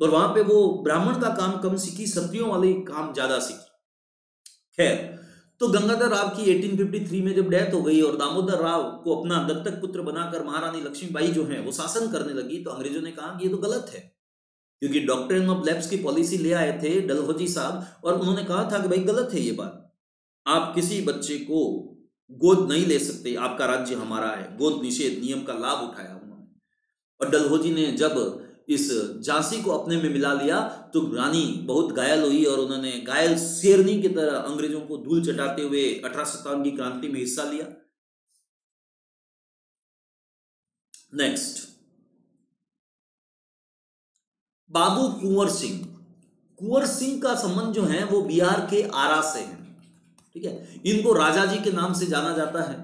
और वहां पे वो ब्राह्मण का काम कम सीखी, क्षत्रियों वाले काम ज्यादा सीखी। खैर, तो गंगाधर राव की 1853 में जब डेथ हो गई और दामोदर राव को अपना दत्तक पुत्र बनाकर महारानी लक्ष्मीबाई जो है वो शासन करने लगी, तो अंग्रेजों ने कहा कि ये तो गलत है, क्योंकि डॉक्ट्रिन ऑफ लैप्स की पॉलिसी ले आए थे डलहौजी साहब और उन्होंने कहा था कि भाई गलत है ये बात। आप किसी बच्चे को गोद नहीं ले सकते, आपका राज्य हमारा है, गोद निषेध नियम का लाभ उठाया उन्होंने। और डलहौजी ने जब इस झांसी को अपने में मिला लिया तो रानी बहुत घायल हुई और उन्होंने घायल शेरनी की तरह अंग्रेजों को धूल चटाते हुए 1857 की क्रांति में हिस्सा लिया। नेक्स्ट, बाबू कुंवर सिंह। कुंवर सिंह का संबंध जो है वो बिहार के आरा से है, ठीक है। इनको राजा जी के नाम से जाना जाता है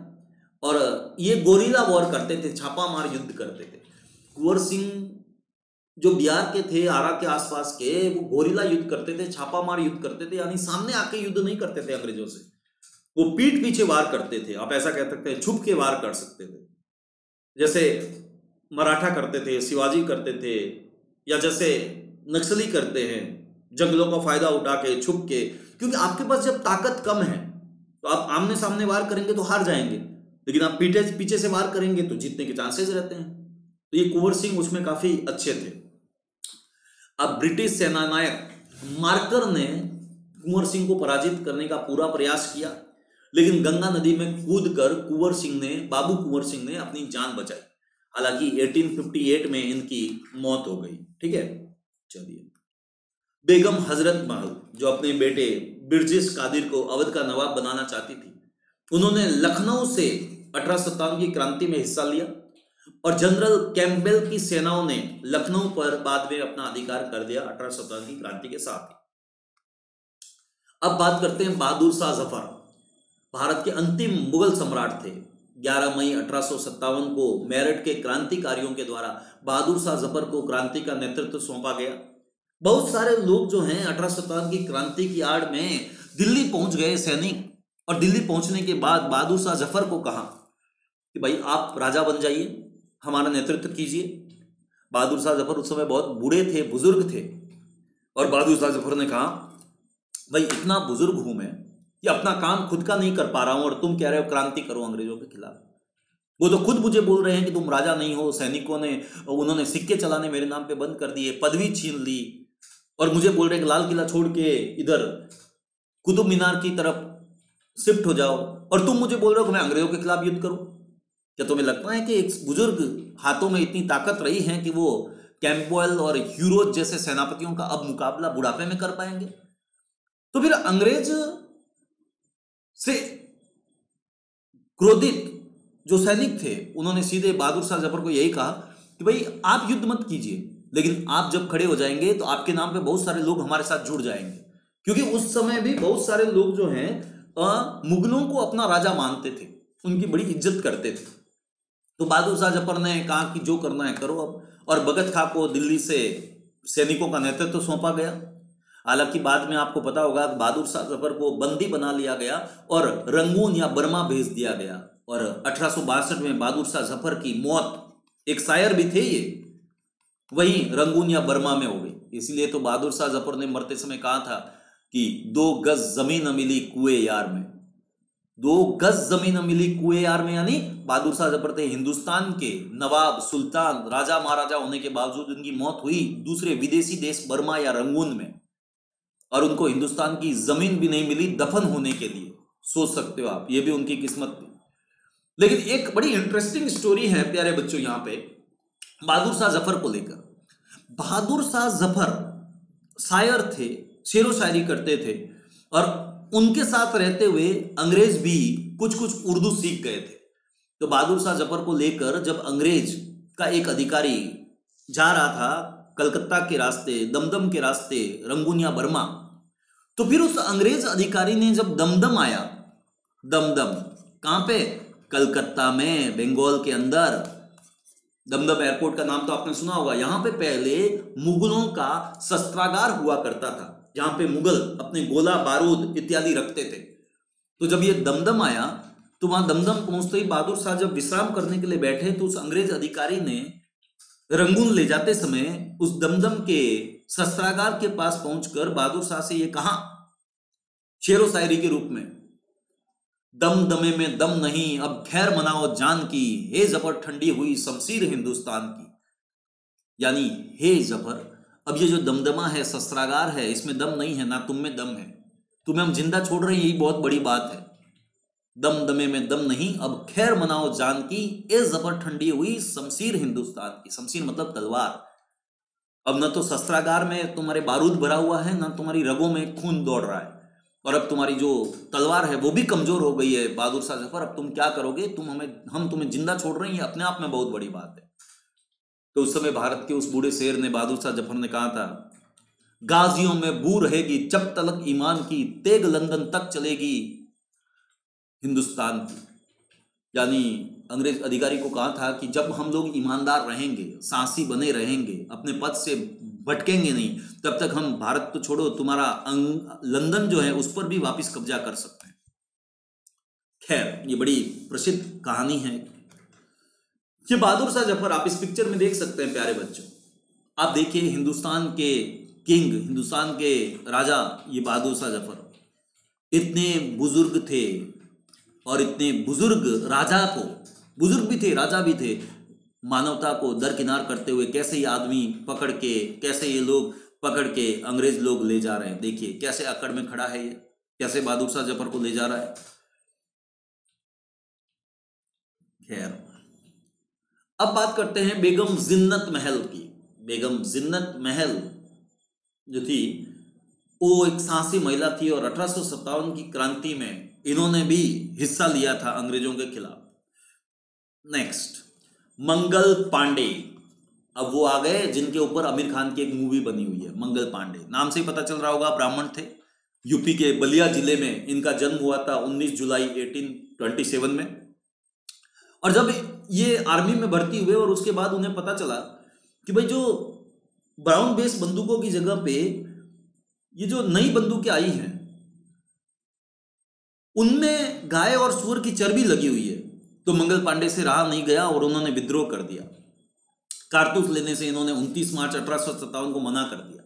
और ये गोरिल्ला वॉर करते थे, छापा मार युद्ध करते थे। कुंवर सिंह जो बिहार के थे, आरा के आसपास के, वो गोरिल्ला युद्ध करते थे, छापा मार युद्ध करते थे, यानी सामने आके युद्ध नहीं करते थे अंग्रेजों से, वो पीठ पीछे वार करते थे। आप ऐसा कह सकते हैं छुप के वार कर सकते थे, जैसे मराठा करते थे, शिवाजी करते थे, या जैसे नक्सली करते हैं, जंगलों का फायदा उठा के छुप के। क्योंकि आपके पास जब ताकत कम है तो आप आमने सामने वार करेंगे तो हार जाएंगे, लेकिन आप पीछे से वार करेंगे तो जीतने के चांसेस रहते हैं। तो ये कुंवर सिंह उसमें काफी अच्छे थे। अब ब्रिटिश सेनानायक मार्कर ने कुंवर सिंह को पराजित करने का पूरा प्रयास किया, लेकिन गंगा नदी में कूदकर बाबू कुंवर सिंह ने अपनी जान बचाई। हालांकि 1858 में इनकी मौत हो गई, ठीक है। चलिए, बेगम हजरत महल जो अपने बेटे बिरजिस कादिर को अवध का नवाब बनाना चाहती थी, उन्होंने लखनऊ से 1857 की क्रांति में हिस्सा लिया और जनरल कैंपबेल की सेनाओं ने लखनऊ पर बाद में अपना अधिकार कर दिया 1857 की क्रांति के साथ ही। अब बात करते हैं बहादुर शाह जफर। भारत के अंतिम मुगल सम्राट थे। 11 मई 1857 को मेरठ के क्रांतिकारियों के द्वारा बहादुर शाह जफर को क्रांति का नेतृत्व सौंपा गया। बहुत सारे लोग जो हैं 1857 की क्रांति की आड़ में दिल्ली पहुंच गए सैनिक, और दिल्ली पहुंचने के बाद बहादुर शाह जफर को कहा कि भाई आप राजा बन जाइए, हमारा नेतृत्व कीजिए। बहादुर शाह जफर उस समय बहुत बूढ़े थे, बुजुर्ग थे, और बहादुर शाह जफर ने कहा भाई इतना बुजुर्ग हूं मैं कि अपना काम खुद का नहीं कर पा रहा हूं, और तुम कह रहे हो क्रांति करो अंग्रेजों के खिलाफ। वो तो खुद मुझे बोल रहे हैं कि तुम राजा नहीं हो, सैनिकों ने उन्होंने सिक्के चलाने मेरे नाम पे बंद कर दिए, पदवी छीन ली, और मुझे बोल रहे हैं कि लाल किला छोड़ के इधर कुतुब मीनार की तरफ शिफ्ट हो जाओ, और तुम मुझे बोल रहे हो कि मैं अंग्रेजों के खिलाफ युद्ध करूं। क्या तुम्हें लगता है कि एक बुजुर्ग हाथों में इतनी ताकत रही है कि वो कैंपबेल और ह्यूरोज जैसे सेनापतियों का अब मुकाबला बुढ़ापे में कर पाएंगे? तो फिर अंग्रेज से क्रोधित जो सैनिक थे उन्होंने सीधे बहादुर शाह जफर को यही कहा कि भाई आप युद्ध मत कीजिए, लेकिन आप जब खड़े हो जाएंगे तो आपके नाम पे बहुत सारे लोग हमारे साथ जुड़ जाएंगे। क्योंकि उस समय भी बहुत सारे लोग जो हैं मुगलों को अपना राजा मानते थे, उनकी बड़ी इज्जत करते थे। तो बहादुर शाह जफर ने कहा कि जो करना है करो अब, और भगत खां को दिल्ली से सैनिकों का नेतृत्व सौंपा गया। हालांकि बाद में आपको पता होगा बहादुर शाह जफर को बंदी बना लिया गया और रंगून या बर्मा भेज दिया गया, और 1862 में बहादुर शाह जफर की मौत, एक शायर भी थे ये, वहीं रंगून या बर्मा में हो गई। इसलिए तो बहादुर शाह जफर ने मरते समय कहा था कि 2 गज जमीन मिली कुएं यार में। 2 गज जमीन मिली कुएं यार में, यानी बहादुर शाह जफर थे हिंदुस्तान के नवाब, सुल्तान, राजा महाराजा होने के बावजूद उनकी मौत हुई दूसरे विदेशी देश बर्मा या रंगून में, और उनको हिंदुस्तान की जमीन भी नहीं मिली दफन होने के लिए। सोच सकते हो आप, ये भी उनकी किस्मत थी। लेकिन एक बड़ी इंटरेस्टिंग स्टोरी है प्यारे बच्चों यहां पे बहादुर शाह जफर को लेकर। बहादुर शाह जफर शायर थे, शेरो शायरी करते थे, और उनके साथ रहते हुए अंग्रेज भी कुछ कुछ उर्दू सीख गए थे। तो बहादुर शाह जफर को लेकर जब अंग्रेज का एक अधिकारी जा रहा था कलकत्ता के रास्ते, दमदम के रास्ते, रंगून या बर्मा, तो फिर उस अंग्रेज अधिकारी ने जब दमदम आया, दमदम कहां पे? कलकत्ता में, बंगाल के अंदर। दमदम एयरपोर्ट का नाम तो आपने सुना होगा। यहां पे पहले मुगलों का शस्त्रागार हुआ करता था, जहां पे मुगल अपने गोला बारूद इत्यादि रखते थे। तो जब ये दमदम आया तो वहां दमदम पहुंचते ही बहादुर शाह जब विश्राम करने के लिए बैठे तो उस अंग्रेज अधिकारी ने रंगून ले जाते समय उस दमदम के शस्त्रागार के पास पहुंचकर बहादुर शाह से ये कहा शेरो शायरी के रूप में, दम दमे में दम नहीं अब खैर मनाओ जान की, हे जफर ठंडी हुई शमशीर हिंदुस्तान की। यानी हे जफर, अब ये जो दमदमा है, शस्त्रागार है, इसमें दम नहीं है, ना तुम में दम है, तुम्हें हम जिंदा छोड़ रहे हैं, यही बहुत बड़ी बात है। दम दमे में दम नहीं, अब खैर मनाओ जान की, ए जबर ठंडी हुई शमशीर हिंदुस्तान की। शमशीर मतलब तलवार। अब न तो शस्त्रागार में तुम्हारे बारूद भरा हुआ है, न तुम्हारी रगों में खून दौड़ रहा है, और अब तुम्हारी जो तलवार है वो भी कमजोर हो गई है बहादुर शाह जफर। अब तुम क्या करोगे? हम तुम्हें जिंदा छोड़ रहे हैं, ये अपने आप में बहुत बड़ी बात है। तो उस समय भारत के उस बूढ़े शेर ने, बहादुर शाह जफर ने कहा था, गाजियों में बू रहेगी जब तलक ईमान की, तेग लंदन तक चलेगी हिंदुस्तान की। यानी अंग्रेज अधिकारी को कहा था कि जब हम लोग ईमानदार रहेंगे, साहसी बने रहेंगे, अपने पद से भटकेंगे नहीं, तब तक हम, भारत तो छोड़ो, तुम्हारा लंदन जो है उस पर भी वापस कब्जा कर सकते हैं। खैर, ये बड़ी प्रसिद्ध कहानी है। ये बहादुर शाह जफर आप इस पिक्चर में देख सकते हैं प्यारे बच्चों। आप देखिए, हिंदुस्तान के किंग, हिंदुस्तान के राजा, ये बहादुर शाह जफर इतने बुजुर्ग थे, और इतने बुजुर्ग राजा को, बुजुर्ग भी थे, राजा भी थे, मानवता को दरकिनार करते हुए कैसे ये आदमी पकड़ के, कैसे ये लोग पकड़ के अंग्रेज लोग ले जा रहे हैं। देखिए कैसे अकड़ में खड़ा है ये, कैसे बहादुर शाह जफर को ले जा रहा है। खैर, अब बात करते हैं बेगम जिन्नत महल की। बेगम जिन्नत महल जो थी वो एक साहसी महिला थी, और 1857 की क्रांति में इन्होंने भी हिस्सा लिया था अंग्रेजों के खिलाफ। नेक्स्ट, मंगल पांडे। अब वो आ गए जिनके ऊपर आमिर खान की एक मूवी बनी हुई है, मंगल पांडे। नाम से ही पता चल रहा होगा, ब्राह्मण थे, यूपी के बलिया जिले में इनका जन्म हुआ था 19 जुलाई 1827 में। और जब ये आर्मी में भर्ती हुए और उसके बाद उन्हें पता चला कि भाई जो ब्राउन बेस बंदूकों की जगह पे ये जो नई बंदूकें आई हैं उनमें गाय और सूअर की चर्बी लगी हुई है, तो मंगल पांडे से रहा नहीं गया और उन्होंने विद्रोह कर दिया। कारतूस लेने से इन्होंने 29 मार्च 1857 को मना कर दिया।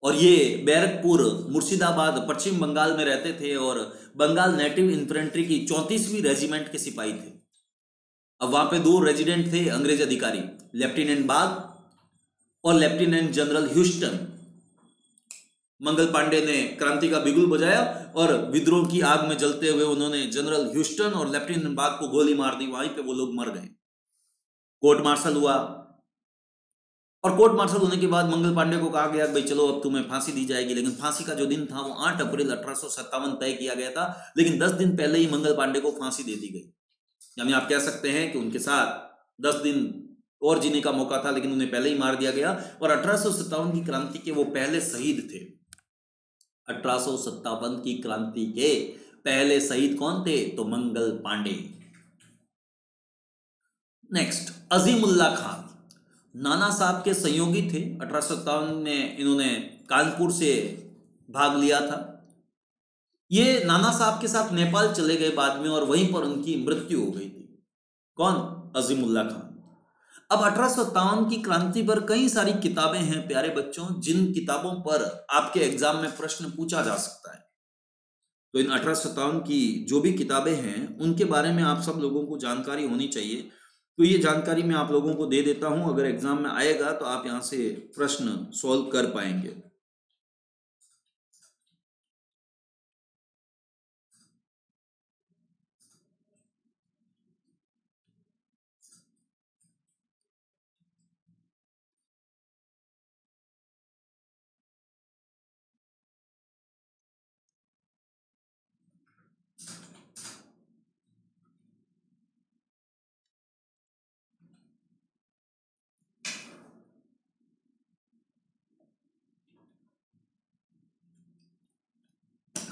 और ये बैरकपुर, मुर्शिदाबाद, पश्चिम बंगाल में रहते थे, और बंगाल नेटिव इन्फेंट्री की 34वीं रेजिमेंट के सिपाही थे। अब वहां पे 2 रेजिडेंट थे अंग्रेज अधिकारी, लेफ्टिनेंट बाग और lieutenant general Houston. Mangal Pandey ने क्रांति का बिगुल बजाया और विद्रोह की आग में जलते हुए उन्होंने जनरल ह्यूस्टन और लेफ्टिनेंट बाग को गोली मार दी। वहीं पे वो लोग मर गए। कोर्ट मार्शल हुआ, और कोर्ट मार्शल होने के बाद मंगल पांडे को कहा गया भाई चलो अब तुम्हें फांसी दी जाएगी। लेकिन फांसी का जो दिन था वो 8 अप्रैल 1857 तय किया गया था, लेकिन 10 दिन पहले ही मंगल पांडे को फांसी दे दी गई। यानी आप कह सकते हैं कि उनके साथ 10 दिन और जीने का मौका था, लेकिन उन्हें पहले ही मार दिया गया। और 1857 की क्रांति के वो पहले शहीद थे। 1857 की क्रांति के पहले शहीद कौन थे? तो मंगल पांडे। नेक्स्ट, अजीमुल्ला खान, नाना साहब के सहयोगी थे। 1857 में इन्होंने कानपुर से भाग लिया था। ये नाना साहब के साथ नेपाल चले गए बाद में, और वहीं पर उनकी मृत्यु हो गई थी। कौन? अजीमुल्ला खान। अब 1857 की क्रांति पर कई सारी किताबें हैं प्यारे बच्चों, जिन किताबों पर आपके एग्जाम में प्रश्न पूछा जा सकता है। तो इन 1857 की जो भी किताबें हैं उनके बारे में आप सब लोगों को जानकारी होनी चाहिए। तो ये जानकारी मैं आप लोगों को दे देता हूं, अगर एग्जाम में आएगा तो आप यहां से प्रश्न सॉल्व कर पाएंगे।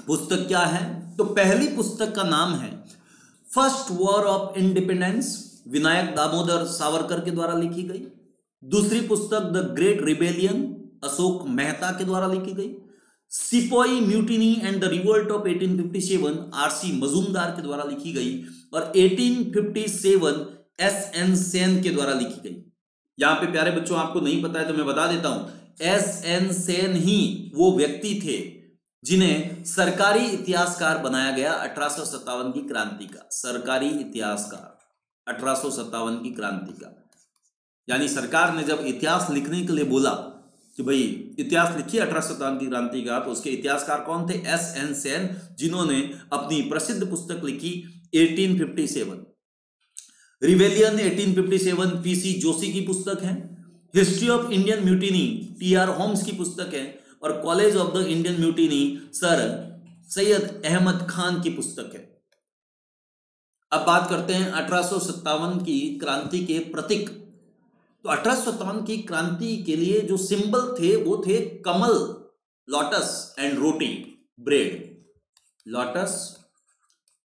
पुस्तक क्या है? तो पहली पुस्तक का नाम है first war of independence, Vinayak Damodar Savarkar के द्वारा लिखी गई। दूसरी पुस्तक the great rebellion, Ashok Mehta के द्वारा लिखी गई। Sepoy mutiny and the revolt of 1857, R C Majumdar के द्वारा लिखी गई। और 1857 एस.एन. सेन के द्वारा लिखी गई। यहां पे प्यारे बच्चों आपको नहीं पता है तो मैं बता देता हूं, एस.एन. सेन ही वो व्यक्ति थे जिन्हें सरकारी इतिहासकार बनाया गया 1857 की क्रांति का। सरकारी इतिहासकार 1857 की क्रांति का, यानी सरकार ने जब इतिहास लिखने के लिए बोला कि भाई इतिहास लिखिए 1857 की क्रांति का, तो उसके इतिहासकार कौन थे? एस.एन. सेन, जिन्होंने अपनी प्रसिद्ध पुस्तक लिखी 1857। Rebellion 1857 PC. जोशी की पुस्तक है। History of Indian mutiny TR. Holmes की पुस्तक है। और college of the Indian mutiny sir Syed Ahmed Khan की पुस्तक है। अब बात करते हैं 1857 की क्रांति के प्रतीक। तो 1857 की क्रांति के लिए जो सिंबल थे वो थे कमल, लोटस एंड रोटी, ब्रेड, लोटस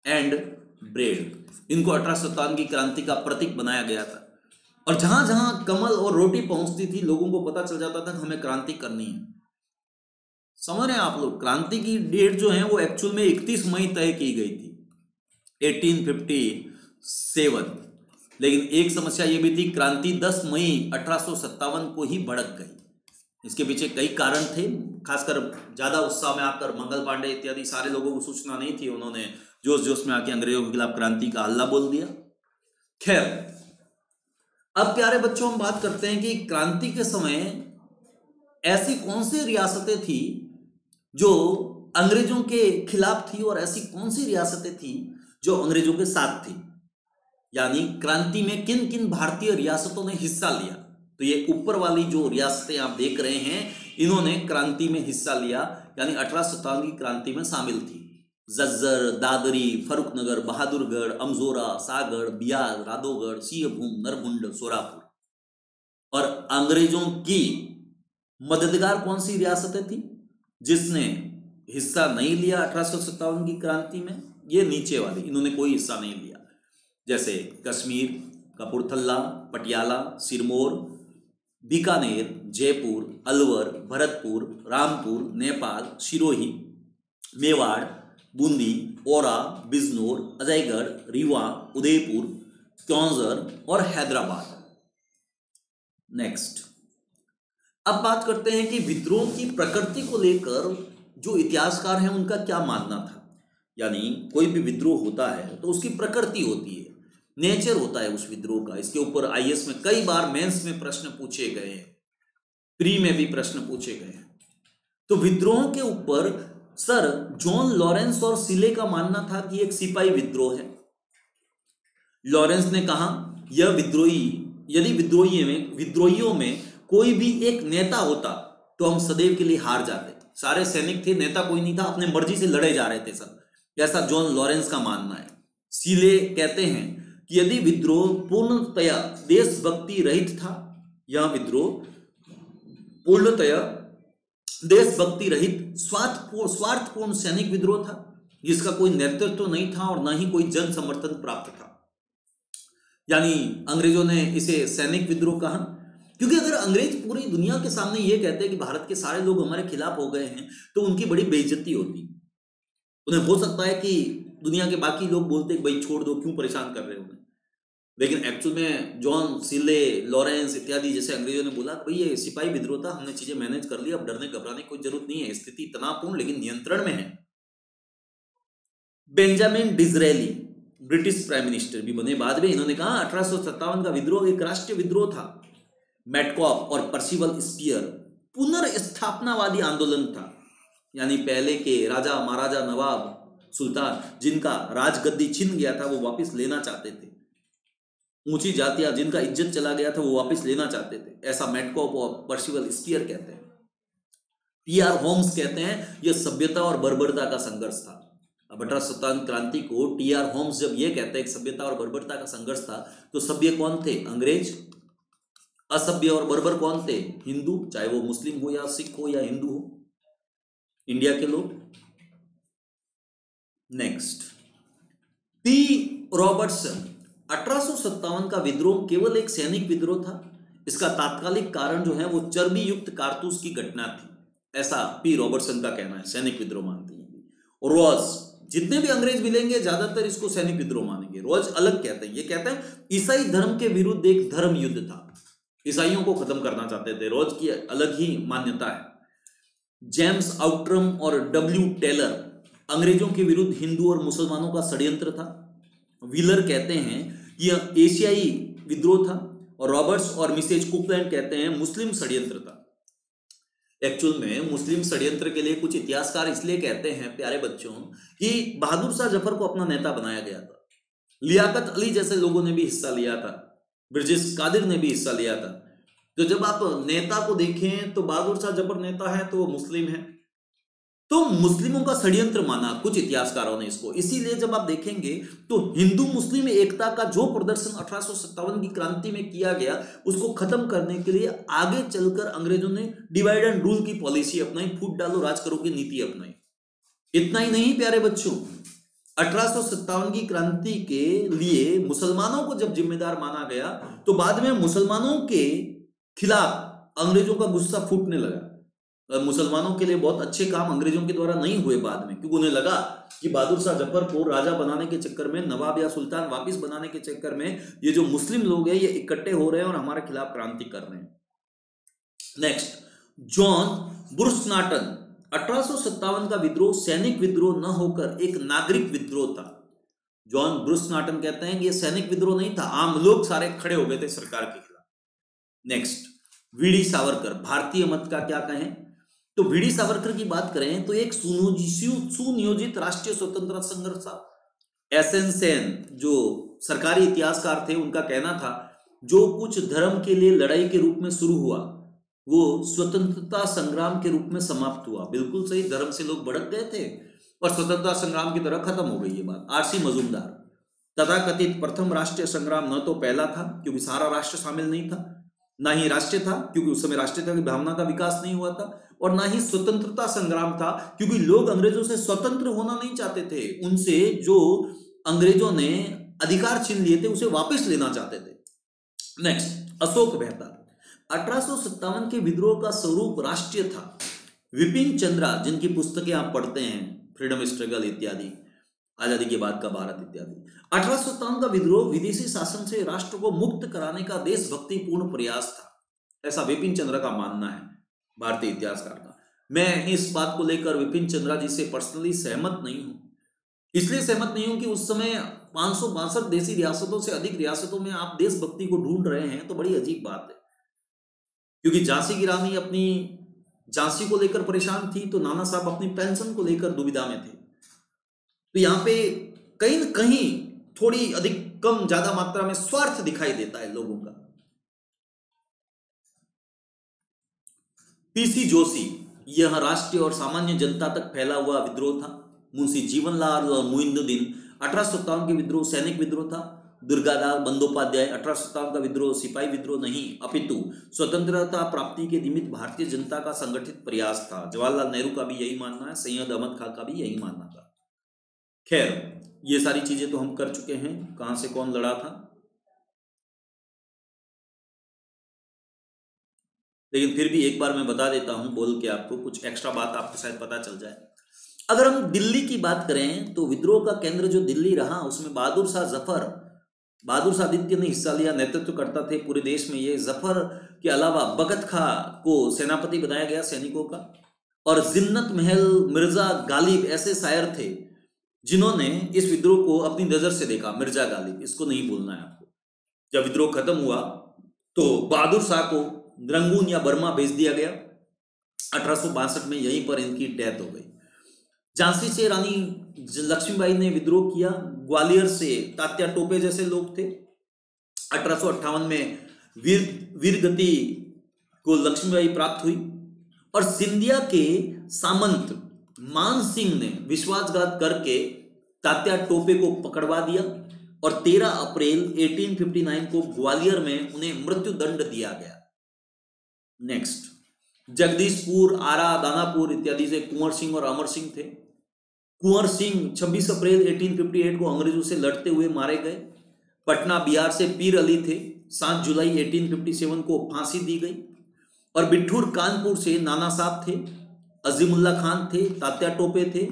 एंड ब्रेड। इनको 1857 की क्रांति का प्रतीक बनाया गया था। और जहां जहां कमल और रोटी पहुंचती थी, लोगों को पता चल जाता था कि हमें क्रांति करनी है। समझ रहे हैं आप लोग? क्रांति की डेट जो है वो एक्चुअल में 31 मई तय की गई थी 1857। लेकिन एक समस्या ये भी थी, क्रांति 10 मई 1857 को ही भड़क गई। इसके पीछे कई कारण थे, खासकर ज्यादा उत्साह में आकर मंगल पांडे इत्यादि सारे लोगों को सूचना नहीं थी, उन्होंने जोश जोश में आके अंग्रेजों के खिलाफ क्रांति का हल्ला बोल दिया। खैर, अब प्यारे बच्चों हम बात करते हैं कि क्रांति के समय ऐसी कौन सी रियासतें थी जो अंग्रेजों के खिलाफ थी और ऐसी कौन सी रियासतें थी जो अंग्रेजों के साथ थी। यानी क्रांति में किन किन भारतीय रियासतों ने हिस्सा लिया। तो ये ऊपर वाली जो रियासतें आप देख रहे हैं, इन्होंने क्रांति में हिस्सा लिया, यानी 1857 की क्रांति में शामिल थी। जज्जर, दादरी, फरुखनगर, बहादुरगढ़, अमजोरा, सागढ़, बियार, रादोगढ़, सिंहभूम, नरगुंड, सोरापुर। और अंग्रेजों की मददगार कौन सी रियासतें थी जिसने हिस्सा नहीं लिया 1857 की क्रांति में? ये नीचे वाली, इन्होंने कोई हिस्सा नहीं लिया, जैसे कश्मीर, कपूरथला, पटियाला, सिरमौर, बीकानेर, जयपुर, अलवर, भरतपुर, रामपुर, नेपाल, सिरोही, मेवाड़, बूंदी, ओरा, बिजनौर, अजयगढ़, रीवा, उदयपुर, क्योंझर और हैदराबाद। नेक्स्ट, अब बात करते हैं कि विद्रोह की प्रकृति को लेकर जो इतिहासकार हैं उनका क्या मानना था। यानी कोई भी विद्रोह होता है तो उसकी प्रकृति होती है, नेचर होता है उस विद्रोह का। इसके ऊपर आईएएस में कई बार, मेंस में प्रश्न पूछे गए हैं, प्री में भी प्रश्न पूछे गए हैं। तो विद्रोह के ऊपर सर जॉन लॉरेंस और सिले का मानना था कि एक सिपाही विद्रोह है। लॉरेंस ने कहा यह विद्रोही, यदि विद्रोहियों में कोई भी एक नेता होता तो हम सदैव के लिए हार जाते। सारे सैनिक थे, नेता कोई नहीं था, अपने मर्जी से लड़े जा रहे थे सब, ऐसा जॉन लॉरेंस का मानना है। सीले कहते हैं कि यदि विद्रोह पूर्णतया देशभक्ति रहित था, यह विद्रोह पूर्णतया देशभक्ति रहित स्वार्थपूर्ण सैनिक विद्रोह था, जिसका कोई नेतृत्व नहीं था और न ही कोई जन समर्थन प्राप्त था। यानी अंग्रेजों ने इसे सैनिक विद्रोह कहा, क्योंकि अगर अंग्रेज पूरी दुनिया के सामने ये कहते हैं कि भारत के सारे लोग हमारे खिलाफ हो गए हैं, तो उनकी बड़ी बेइज्जती होती। उन्हें हो सकता है कि दुनिया के बाकी लोग बोलते भाई छोड़ दो, क्यों परेशान कर रहे हो उन्हें। लेकिन एक्चुअल में जॉन सिले, लॉरेंस इत्यादि जैसे अंग्रेजों ने बोला भाई ये सिपाही विद्रोह था, हमने चीजें मैनेज कर ली, अब डरने घबराने की कोई जरूरत नहीं है, स्थिति तनावपूर्ण लेकिन नियंत्रण में है। बेंजामिन डिज़रेली ब्रिटिश प्राइम मिनिस्टर भी बने बाद में, इन्होंने कहा 1857 का विद्रोह एक राष्ट्रीय विद्रोह था। मेटकॉफ और पर्सिवल स्पीयर पुनर्स्थापनावादी आंदोलन था। यानी पहले के राजा महाराजा नवाब सुल्तान जिनका राजगद्दी छिन गया था वो वापस लेना चाहते थे, ऊंची जातियां जिनका इज्जत चला गया था वो वापस लेना चाहते थे, ऐसा मेटकॉफ और पर्सिवल स्पीयर कहते हैं। टी.आर. होम्स कहते हैं यह सभ्यता और बर्बरता का संघर्ष था। अब 1857 क्रांति को टी.आर. होम्स जब ये कहते हैं कि सभ्यता और बर्बरता का संघर्ष था, तो सभ्य कौन थे? अंग्रेज। असभ्य और बर्बर कौन थे? हिंदू, चाहे वो मुस्लिम हो या सिख हो या हिंदू हो, इंडिया के लोग। Next, P Robertson. 1857 का विद्रोह केवल एक सैनिक विद्रोह था। इसका तात्कालिक कारण जो है वो चर्बी युक्त कारतूस की घटना थी, ऐसा पी रॉबर्टसन का कहना है। सैनिक विद्रोह मानते हैं। और रोज, जितने भी अंग्रेज मिलेंगे ज्यादातर इसको सैनिक विद्रोह मानेंगे। रोज अलग कहते हैं, ये कहते हैं ईसाई धर्म के विरुद्ध एक धर्म युद्ध था, ईसाइयों को खत्म करना चाहते थे। रोज की अलग ही मान्यता है। जेम्स आउट्रम और डब्ल्यू टेलर अंग्रेजों के विरुद्ध हिंदू और मुसलमानों का षड्यंत्र था। व्हीलर कहते हैं यह एशियाई विद्रोह था, और रॉबर्ट्स और मिसेज कुकलैंड कहते हैं मुस्लिम षड्यंत्र था। एक्चुअल में मुस्लिम षड्यंत्र के लिए कुछ इतिहासकार इसलिए कहते हैं प्यारे बच्चों कि बहादुर शाह जफर को अपना नेता बनाया गया था, लियाकत अली जैसे लोगों ने भी हिस्सा लिया था, ब्रिजेश कादिर ने भी हिस्सा लिया था। तो जब आप नेता को देखें तो बहादुर शाह जफर नेता है तो वो मुस्लिम है, तो मुस्लिमों का षड्यंत्र माना कुछ इतिहासकारों ने इसको। इसीलिए जब आप देखेंगे तो हिंदू मुस्लिम एकता का जो प्रदर्शन 1857 की क्रांति में किया गया उसको खत्म करने के लिए आगे चलकर अंग्रेजों ने डिवाइड एंड रूल की पॉलिसी अपनाई, फूट डालो राज करो की नीति अपनाई। इतना ही नहीं प्यारे बच्चों, 1857 की क्रांति के लिए मुसलमानों को जब जिम्मेदार माना गया तो बाद में मुसलमानों के खिलाफ अंग्रेजों का गुस्सा फूटने लगा। मुसलमानों के लिए बहुत अच्छे काम अंग्रेजों के द्वारा नहीं हुए बाद में, क्योंकि उन्हें लगा कि बहादुर शाह जफर को राजा बनाने के चक्कर में, नवाब या सुल्तान वापिस बनाने के चक्कर में ये जो मुस्लिम लोग हैं ये इकट्ठे हो रहे हैं और हमारे खिलाफ क्रांति कर रहे हैं। Next, John बुर्सनाटन। 1857 का विद्रोह सैनिक विद्रोह न होकर एक नागरिक विद्रोह था। जॉन बुर्सनाटन कहते हैं कि ये सैनिक विद्रोह नहीं था, आम लोग सारे खड़े हो गए थे सरकार के खिलाफ। Next, VD Savarkar. भारतीय मत का क्या कहें, तो वीडी सावरकर की बात करें तो एक सुनियोजित राष्ट्रीय स्वतंत्रता संघर्ष था। एसएन सेन जो सरकारी इतिहासकार थे उनका कहना था जो कुछ धर्म के लिए लड़ाई के रूप में शुरू हुआ वो स्वतंत्रता संग्राम के रूप में समाप्त हुआ। बिल्कुल सही, धर्म से लोग भड़क गए थे और स्वतंत्रता संग्राम की तरह खत्म हो गई ये बात। आरसी मजूमदार। तथाकथित प्रथम राष्ट्रीय संग्राम न तो पहला था क्योंकि सारा राष्ट्र शामिल नहीं था, ना ही राष्ट्रीय था क्योंकि उस समय राष्ट्रीयता की भावना का विकास नहीं हुआ था, और ना ही स्वतंत्रता संग्राम था क्योंकि लोग अंग्रेजों से स्वतंत्र होना नहीं चाहते थे, उनसे जो अंग्रेजों ने अधिकार छीन लिए थे उसे वापस लेना चाहते थे। नेक्स्ट, अशोक मेहता। 1857 के विद्रोह का स्वरूप राष्ट्रीय था। विपिन चंद्रा जिनकी पुस्तकें आप पढ़ते हैं, फ्रीडम स्ट्रगल इत्यादि, आजादी के बाद का भारत इत्यादि। 1857 का विद्रोह विदेशी शासन से राष्ट्र को मुक्त कराने का देशभक्तिपूर्ण प्रयास था, ऐसा विपिन चंद्रा का मानना है, भारतीय इतिहासकार का। मैं इस बात को लेकर विपिन चंद्रा जी से पर्सनली सहमत नहीं हूं। इसलिए सहमत नहीं हूं कि उस समय 562 देशी रियासतों से अधिक रियासतों में आप देशभक्ति को ढूंढ रहे हैं तो बड़ी अजीब बात है, क्योंकि झांसी की रानी अपनी झांसी को लेकर परेशान थी तो नाना साहब अपनी पेंशन को लेकर दुविधा में थे। तो यहां पे कहीं न कहीं थोड़ी अधिक कम ज्यादा मात्रा में स्वार्थ दिखाई देता है लोगों का। पीसी जोशी, यह राष्ट्रीय और सामान्य जनता तक फैला हुआ विद्रोह था। मुंशी जीवनलाल और मुइनुद्दीन। 1857 के विद्रोह सैनिक विद्रोह था। दुर्गादास बंदोपाध्याय। 1857 का विद्रोह सिपाही विद्रोह नहीं अपितु स्वतंत्रता प्राप्ति के निमित्त भारतीय जनता का संगठित प्रयास था। जवाहरलाल नेहरू का भी यही मानना है, सैयद अहमद खान का भी यही मानना था। खैर, ये सारी चीजें तो हम कर चुके हैं, कहां से कौन लड़ा था, लेकिन फिर भी एक बार मैं बता देता हूं बोल के, आपको कुछ एक्स्ट्रा बात आपको शायद पता चल जाए। अगर हम दिल्ली की बात करें तो विद्रोह का केंद्र जो दिल्ली रहा उसमें बहादुर शाह जफर, बहादुर शाह आदित्य ने हिस्सा लिया, नेतृत्व करता थे पूरे देश में। ये जफर के अलावा बगत खां को सेनापति बनाया गया सैनिकों का, और जिन्नत महल, मिर्जा गालिब ऐसे शायर थे जिन्होंने इस विद्रोह को अपनी नजर से देखा। मिर्जा गालिब, इसको नहीं भूलना है आपको। जब विद्रोह खत्म हुआ तो बहादुर शाह को रंगून या बर्मा भेज दिया गया। 1862 में यहीं पर इनकी डेथ हो गई। झांसी से रानी लक्ष्मीबाई ने विद्रोह किया। ग्वालियर से तात्या टोपे जैसे लोग थे। 1858 में वीरगति को लक्ष्मीबाई प्राप्त हुई, और सिंधिया के सामंत मान सिंह ने विश्वासघात करके तात्या टोपे को पकड़वा दिया, और 13 अप्रैल 1859 को ग्वालियर में उन्हें मृत्यु दंड दिया गया। नेक्स्ट, जगदीशपुर, आरा, दानापुर इत्यादि से कुंवर सिंह और अमर सिंह थे। कुंवर सिंह 26 अप्रैल 1858 को अंग्रेजों से लड़ते हुए मारे गए। पटना बिहार से पीर अली थे। 7 जुलाई 1857 को फांसी दी गई। और बिठूर कानपुर से नाना साहब थे, अजीमुल्ला खान थे, तात्या टोपे थे।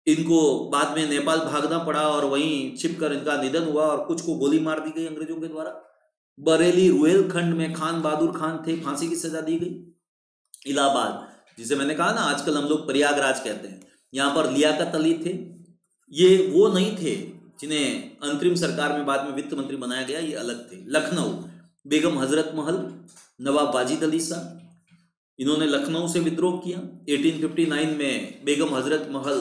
इनको बाद में नेपाल भागना पड़ा और वहीं छिपकर इनका निधन हुआ, और कुछ को गोली मार दी गई अंग्रेजों के द्वारा। बरेली रुहेलखंड में खान बहादुर खान थे, फांसी की सजा दी गई। इलाहाबाद, जिसे मैंने कहा ना आजकल हम लोग प्रयागराज कहते हैं, यहां पर लियाकत अली थे। ये वो नहीं थे जिन्हें अंतरिम सरकार में बाद में वित्त मंत्री बनाया गया, ये अलग थे। लखनऊ, बेगम हजरत महल, नवाब वाजिद अली शाह। इन्होंने लखनऊ से विद्रोह किया। 1859 में बेगम हजरत महल,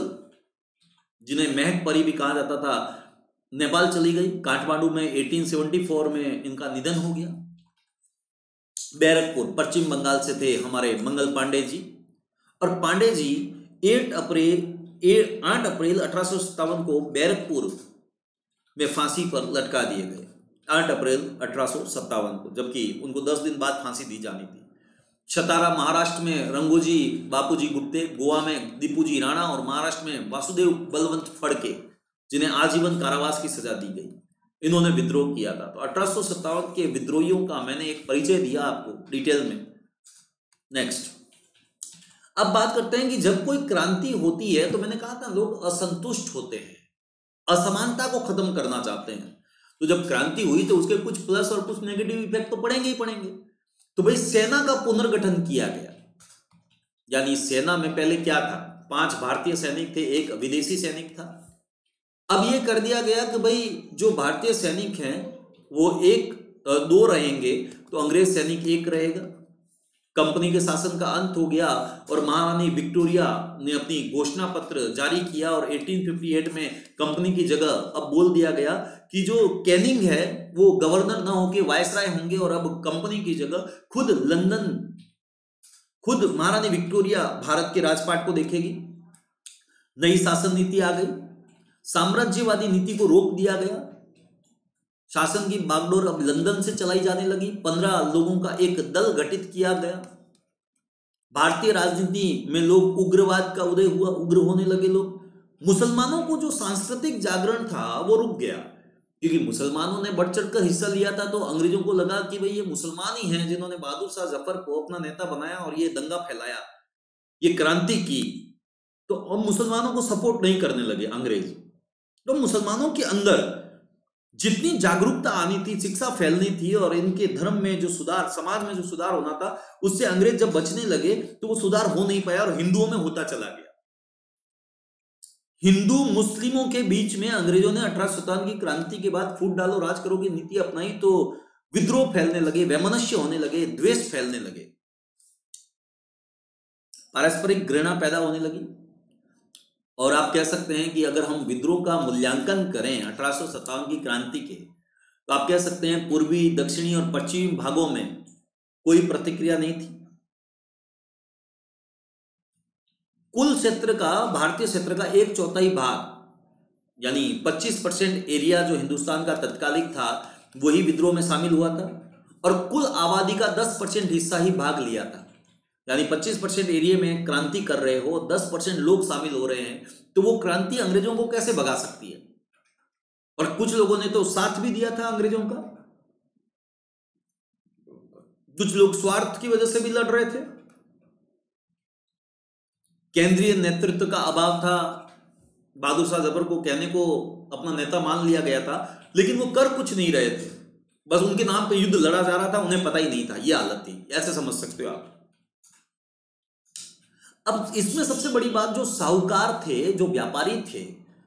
जिन्हें महक परी भी कहा जाता था, नेपाल चली गई। काठमांडू में 1874 में इनका निधन हो गया। बैरकपुर पश्चिम बंगाल से थे हमारे मंगल पांडे जी, और पांडे जी 8 अप्रैल 1857 को बैरकपुर में फांसी पर लटका दिए गए। 8 अप्रैल 1857 को, जबकि उनको 10 दिन बाद फांसी दी जानी थी। सतारा महाराष्ट्र में रंगोजी बापूजी गुप्ते, गोवा में दीपूजी राणा, और महाराष्ट्र में वासुदेव बलवंत फड़के, जिन्हें आजीवन कारावास की सजा दी गई, इन्होंने विद्रोह किया था। तो 1857 के विद्रोहियों का मैंने एक परिचय दिया आपको डिटेल में। नेक्स्ट, अब बात करते हैं कि जब कोई क्रांति होती है तो मैंने कहा था लोग असंतुष्ट होते हैं, असमानता को खत्म करना चाहते हैं। तो जब क्रांति हुई तो उसके कुछ प्लस और कुछ नेगेटिव इफेक्ट तो पड़ेंगे ही पड़ेंगे। तो भाई सेना का पुनर्गठन किया गया, यानी सेना में पहले क्या था, 5 भारतीय सैनिक थे, 1 विदेशी सैनिक था। अब यह कर दिया गया कि भाई जो भारतीय सैनिक हैं वो 2 रहेंगे, तो अंग्रेज सैनिक 1 रहेगा। कंपनी के शासन का अंत हो गया और महारानी विक्टोरिया ने अपनी घोषणा पत्र जारी किया, और 1858 में कंपनी की जगह अब बोल दिया गया कि जो कैनिंग है वो गवर्नर ना होके वायसराय होंगे, और अब कंपनी की जगह खुद महारानी विक्टोरिया भारत के राजपाट को देखेगी। नई शासन नीति आ गई, साम्राज्यवादी नीति को रोक दिया गया, शासन की बागडोर अब लंदन से चलाई जाने लगी। 15 लोगों का एक दल गठित किया गया। भारतीय राजनीति में लोग उग्रवाद का उदय हुआ, उग्र होने लगे लोग। मुसलमानों को जो सांस्कृतिक जागरण था वो रुक गया, क्योंकि मुसलमानों ने बढ़ चढ़कर हिस्सा लिया था। तो अंग्रेजों को लगा कि भाई ये मुसलमान ही हैं जिन्होंने बहादुर शाह जफर को अपना नेता बनाया और ये दंगा फैलाया, ये क्रांति की। तो अब मुसलमानों को सपोर्ट नहीं करने लगे अंग्रेज। तो मुसलमानों के अंदर जितनी जागरूकता आनी थी, शिक्षा फैलनी थी, और इनके धर्म में जो सुधार, समाज में जो सुधार होना था, उससे अंग्रेज जब बचने लगे तो वो सुधार हो नहीं पाया और हिंदुओं में होता चला गया। हिंदू मुस्लिमों के बीच में अंग्रेजों ने 1857 की क्रांति के बाद फूट डालो राज करो की नीति अपनाई, तो विद्रोह फैलने लगे, वैमनस्य होने लगे, द्वेष फैलने लगे, पारस्परिक घृणा पैदा होने लगी। और आप कह सकते हैं कि अगर हम विद्रोह का मूल्यांकन करें 1857 की क्रांति के, तो आप कह सकते हैं पूर्वी, दक्षिणी और पश्चिमी भागों में कोई प्रतिक्रिया नहीं थी। कुल क्षेत्र का, भारतीय क्षेत्र का 1/4 भाग, यानी 25% एरिया जो हिंदुस्तान का तत्कालिक था वही विद्रोह में शामिल हुआ था, और कुल आबादी का 10% हिस्सा ही भाग लिया था। यानी 25% एरिया में क्रांति कर रहे हो, 10% लोग शामिल हो रहे हैं, तो वो क्रांति अंग्रेजों को कैसे भगा सकती है। और कुछ लोगों ने तो साथ भी दिया था अंग्रेजों का, कुछ लोग स्वार्थ की वजह से भी लड़ रहे थे। केंद्रीय नेतृत्व का अभाव था, बहादुर शाह जफर को कहने को अपना नेता मान लिया गया था, लेकिन वो कर कुछ नहीं रहे थे, बस उनके नाम पे युद्ध लड़ा जा रहा था, उन्हें पता ही नहीं था, ये हालत थी, ऐसे समझ सकते हो आप। अब इसमें सबसे बड़ी बात, जो साहूकार थे, जो व्यापारी थे,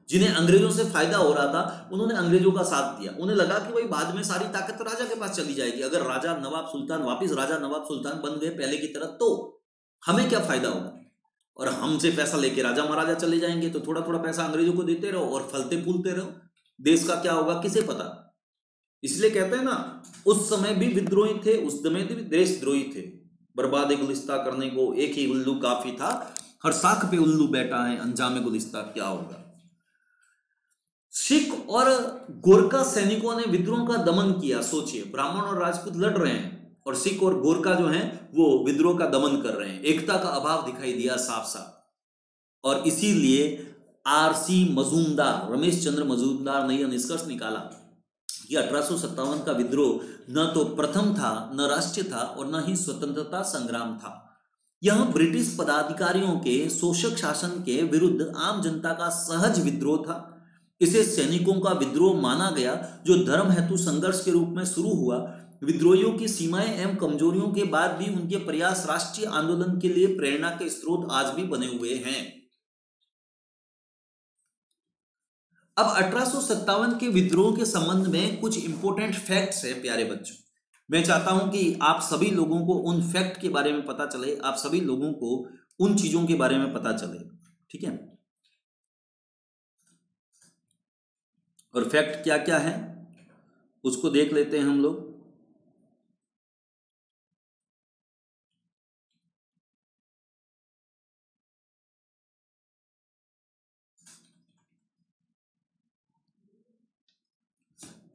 जिन्हें अंग्रेजों से फायदा हो रहा था, उन्होंने अंग्रेजों का साथ दिया। उन्हें लगा कि भाई बाद में सारी ताकत राजा के पास चली जाएगी, अगर राजा नवाब सुल्तान वापिस राजा नवाब सुल्तान बन गए पहले की तरह, तो हमें क्या फायदा होगा, और हमसे पैसा लेके राजा महाराजा चले जाएंगे, तो थोड़ा थोड़ा पैसा अंग्रेजों को देते रहो और फलते फूलते रहो, देश का क्या होगा किसे पता। इसलिए कहते हैं ना, उस समय भी विद्रोही थे, उस समय भी देशद्रोही थे। बर्बाद गुलिस्ता करने को एक ही उल्लू काफी था, हर साख पे उल्लू बैठा है, अंजाम गुलिस्ता क्या होगा। सिख और गोरखा सैनिकों ने विद्रोह का दमन किया। सोचिए, ब्राह्मण और राजपूत लड़ रहे हैं और सिख और गोरखा जो हैं वो विद्रोह का दमन कर रहे हैं। एकता का अभाव दिखाई दिया साफ साफ, और इसीलिए आरसी मजूमदार, रमेश चंद्र मजूमदार ने यह निष्कर्ष निकाला कि 1857 का विद्रोह न तो प्रथम था, न राष्ट्रीय था, और न ही स्वतंत्रता संग्राम था। यह ब्रिटिश पदाधिकारियों के शोषक शासन के विरुद्ध आम जनता का सहज विद्रोह था। इसे सैनिकों का विद्रोह माना गया, जो धर्म हेतु संघर्ष के रूप में शुरू हुआ। विद्रोहियों की सीमाएं एवं कमजोरियों के बाद भी उनके प्रयास राष्ट्रीय आंदोलन के लिए प्रेरणा के स्रोत आज भी बने हुए हैं। अब 1857 के विद्रोह के संबंध में कुछ इंपॉर्टेंट फैक्ट्स हैं प्यारे बच्चों। मैं चाहता हूं कि आप सभी लोगों को उन फैक्ट के बारे में पता चले, आप सभी लोगों को उन चीजों के बारे में पता चले, ठीक है। और फैक्ट क्या क्या है उसको देख लेते हैं हम लोग।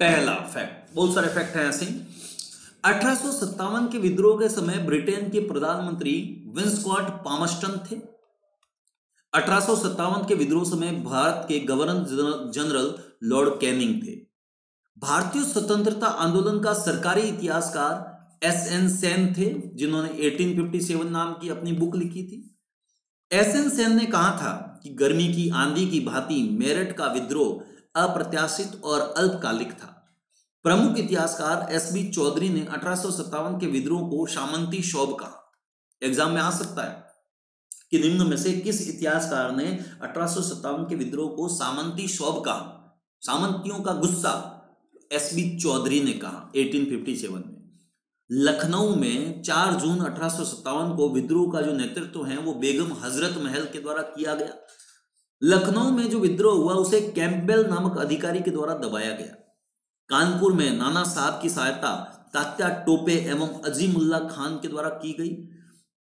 पहला फैक्ट, बहुत सारे फैक्ट हैं ऐसे। 1857 के विद्रोह के समय ब्रिटेन के प्रधानमंत्री विंसकॉट पामस्टन थे। 1857 के विद्रोह समय भारत के गवर्नर जनरल लॉर्ड कैनिंग थे। भारतीय स्वतंत्रता आंदोलन का सरकारी इतिहासकार एस.एन. सेन थे, जिन्होंने 1857 नाम की अपनी बुक लिखी थी। एस.एन. सेन ने कहा था कि गर्मी की आंधी की भांति मेरठ का विद्रोह अप्रत्याशित और अल्पकालिक था। प्रमुख इतिहासकार एस.बी. चौधरी ने 1857 के विद्रोह को सामंती शोभ कहा। एग्जाम में आ सकता है कि निम्न में से किस इतिहासकार ने 1857 के विद्रोह को सामंती शोभ कहा? सामंतियों का गुस्सा एस.बी. चौधरी ने कहा 1857 में। लखनऊ में 4 जून 1857 को विद्रोह का जो नेतृत्व है वो बेगम हजरत महल के द्वारा किया गया। लखनऊ में जो विद्रोह हुआ उसे कैंपबेल नामक अधिकारी के द्वारा दबाया गया। कानपुर में नाना साहब की सहायता तात्या टोपे एवं अजीमुल्ला खान के द्वारा की गई।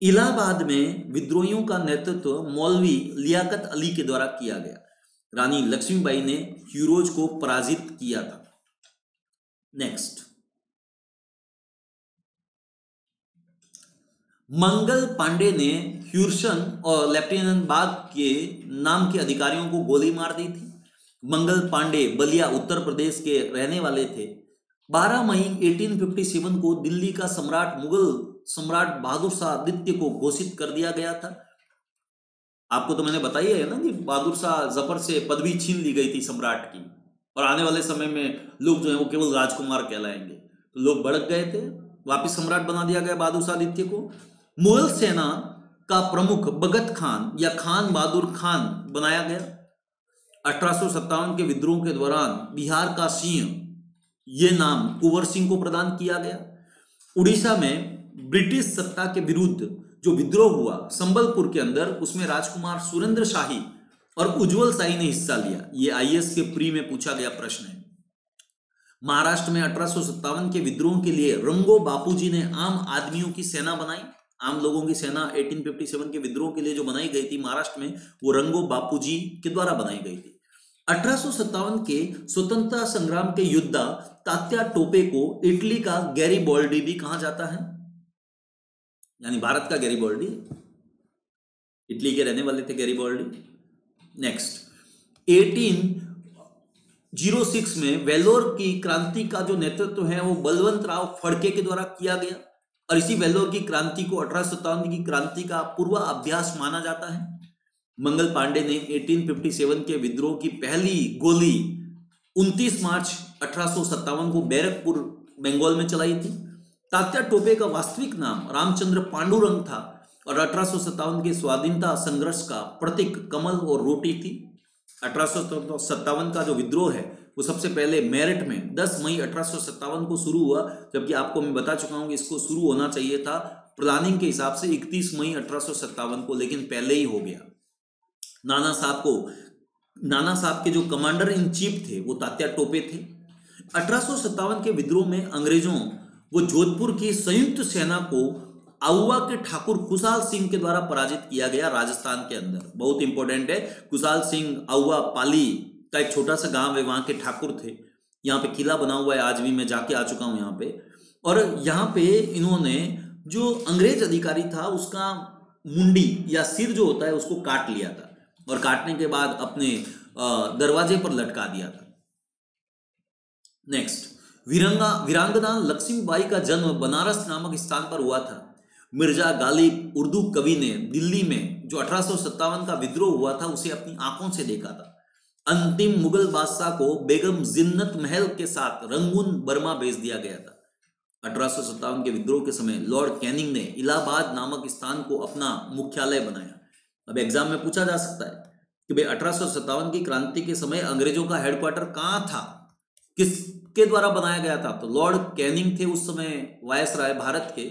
इलाहाबाद में विद्रोहियों का नेतृत्व मौलवी लियाकत अली के द्वारा किया गया। रानी लक्ष्मीबाई ने ह्यूरोज को पराजित किया था। नेक्स्ट, मंगल पांडे ने ह्यूरसन और लेफ्टिनेंट बाग के नाम के अधिकारियों को गोली मार दी थी। मंगल पांडे बलिया उत्तर प्रदेश के रहने वाले थे। 12 मई 1857 को दिल्ली का सम्राट मुगल सम्राट बहादुर शाह द्वितीय को घोषित कर दिया गया था। आपको तो मैंने बताया है ना कि बहादुर शाह जफर से पदवी छीन ली गई थी सम्राट की, और आने वाले समय में लोग जो है वो केवल राजकुमार कहलाएंगे। तो लोग भड़क गए थे, वापिस सम्राट बना दिया गया बहादुर शाह द्वितीय को। मुगल सेना का प्रमुख भगत खान या खान बहादुर खान बनाया गया। 1857 के विद्रोह के दौरान बिहार का सिंह ये नाम कुंवर सिंह को प्रदान किया गया। उड़ीसा में ब्रिटिश सत्ता के विरुद्ध जो विद्रोह हुआ संबलपुर के अंदर, उसमें राजकुमार सुरेंद्र शाही और उज्जवल शाही ने हिस्सा लिया। ये आईएएस के प्री में पूछा गया प्रश्न है। महाराष्ट्र में 1857 के विद्रोह के लिए रंगो बापूजी ने आम आदमियों की सेना बनाई। आम लोगों की सेना 1857 के विद्रोह के लिए जो बनाई गई थी महाराष्ट्र में, वो रंगो बापूजी के द्वारा बनाई गई थी। 1857 के स्वतंत्रता संग्राम के योद्धा तात्या टोपे को इटली का गैरीबॉल्डी भी कहा जाता है, यानी भारत का गैरीबॉल्डी, इटली के रहने वाले थे गैरीबॉल्डी। नेक्स्ट, 1806 में वेल्लोर की क्रांति का जो नेतृत्व है वो बलवंत राव फड़के के द्वारा किया गया, और इसी वेल्लोर की क्रांति को 1857 की क्रांति का पूर्वाभ्यास माना जाता है। मंगल पांडे ने 1857 के विद्रोह की पहली गोली 29 मार्च 1857 को बैरकपुर बंगाल में चलाई थी। तात्या टोपे का वास्तविक नाम रामचंद्र पांडुरंग था, और 1857 के स्वाधीनता संघर्ष का प्रतीक कमल और रोटी थी। 1857 का जो विद्रोह है वो सबसे पहले मेरठ में 10 मई 1857 को शुरू हुआ, जबकि आपको मैं बता चुका हूं कि इसको शुरू होना चाहिए था प्लानिंग के हिसाब से 31 मई 1857 को, लेकिन पहले ही हो गया। नाना साहब के जो कमांडर इन चीफ थे वो तात्या टोपे थे। 1857 के विद्रोह में अंग्रेजों वो जोधपुर की संयुक्त सेना को आउवा के ठाकुर खुशहाल सिंह के द्वारा पराजित किया गया राजस्थान के अंदर। बहुत इंपॉर्टेंट है, खुशहाल सिंह आउवा पाली का एक छोटा सा गांव है, वहां के ठाकुर थे। यहाँ पे किला बना हुआ है, आज भी मैं जाके आ चुका हूं यहाँ पे। और यहाँ पे इन्होंने जो अंग्रेज अधिकारी था उसका मुंडी या सिर जो होता है उसको काट लिया था, और काटने के बाद अपने दरवाजे पर लटका दिया था। नेक्स्ट, वीरांगना लक्ष्मीबाई का जन्म बनारस नामक स्थान पर हुआ था। मिर्जा गालिब उर्दू कवि ने दिल्ली में जो 1857 का विद्रोह हुआ था उसे अपनी आंखों से देखा था। अंतिम मुगल बादशाह को बेगम जिन्नत महल के साथ रंगून बर्मा भेज दिया गया था। 1857 के विद्रोह के समय लॉर्ड कैनिंग ने इलाहाबाद नामक स्थान को अपना मुख्यालय बनाया। अब एग्जाम में पूछा जा सकता है कि भाई 1857 की क्रांति के समय अंग्रेजों का हेडक्वार्टर कहां था, किस के द्वारा बनाया गया था। तो लॉर्ड कैनिंग थे उस समय वायसराय भारत के,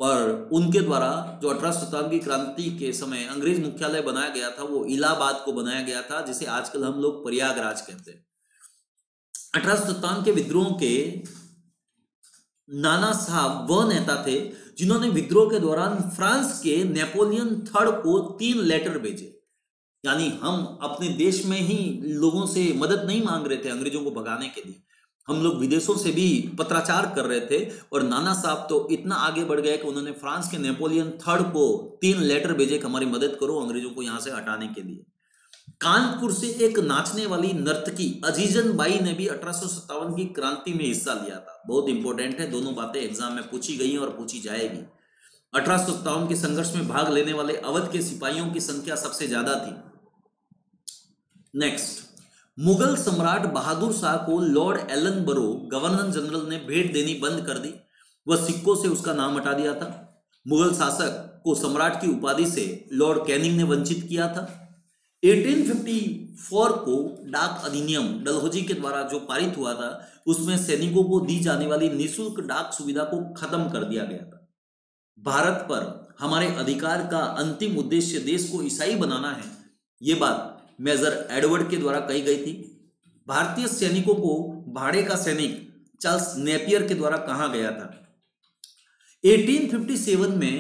और उनके द्वारा जो 1857 की क्रांति के समय अंग्रेज मुख्यालय बनाया गया था वो इलाहाबाद को बनाया गया था, जिसे आजकल हम लोग प्रयागराज कहते हैं। 1857 के विद्रोह के नाना साहब वह नेता थे जिन्होंने विद्रोह के दौरान फ्रांस के नेपोलियन थर्ड को 3 लेटर भेजे। यानी हम अपने देश में ही लोगों से मदद नहीं मांग रहे थे अंग्रेजों को भगाने के लिए, हम लोग विदेशों से भी पत्राचार कर रहे थे। और नाना साहब तो इतना आगे बढ़ गए कि उन्होंने फ्रांस के नेपोलियन थर्ड को 3 लेटर भेजे कि हमारी मदद करो अंग्रेजों को यहां से हटाने के लिए। कानपुर से एक नाचने वाली नर्तकी अजीजन बाई ने भी 1857 की क्रांति में हिस्सा लिया था। बहुत इंपॉर्टेंट है, दोनों बातें एग्जाम में पूछी गई और पूछी जाएगी। 1857 के संघर्ष में भाग लेने वाले अवध के सिपाहियों की संख्या सबसे ज्यादा थी। नेक्स्ट, मुगल सम्राट बहादुर शाह को लॉर्ड एलनबरो गवर्नर जनरल ने भेंट देनी बंद कर दी, वह सिक्कों से उसका नाम हटा दिया था। मुगल शासक को सम्राट की उपाधि से लॉर्ड कैनिंग ने वंचित किया था। 1854 को डाक अधिनियम डलहौजी के द्वारा जो पारित हुआ था उसमें सैनिकों को दी जाने वाली निःशुल्क डाक सुविधा को खत्म कर दिया गया था। भारत पर हमारे अधिकार का अंतिम उद्देश्य देश को ईसाई बनाना है, ये बात मेजर एडवर्ड के द्वारा कही गई थी। भारतीय सैनिकों को भाड़े का सैनिक चार्ल्स नेपियर के द्वारा कहा गया था। 1857 में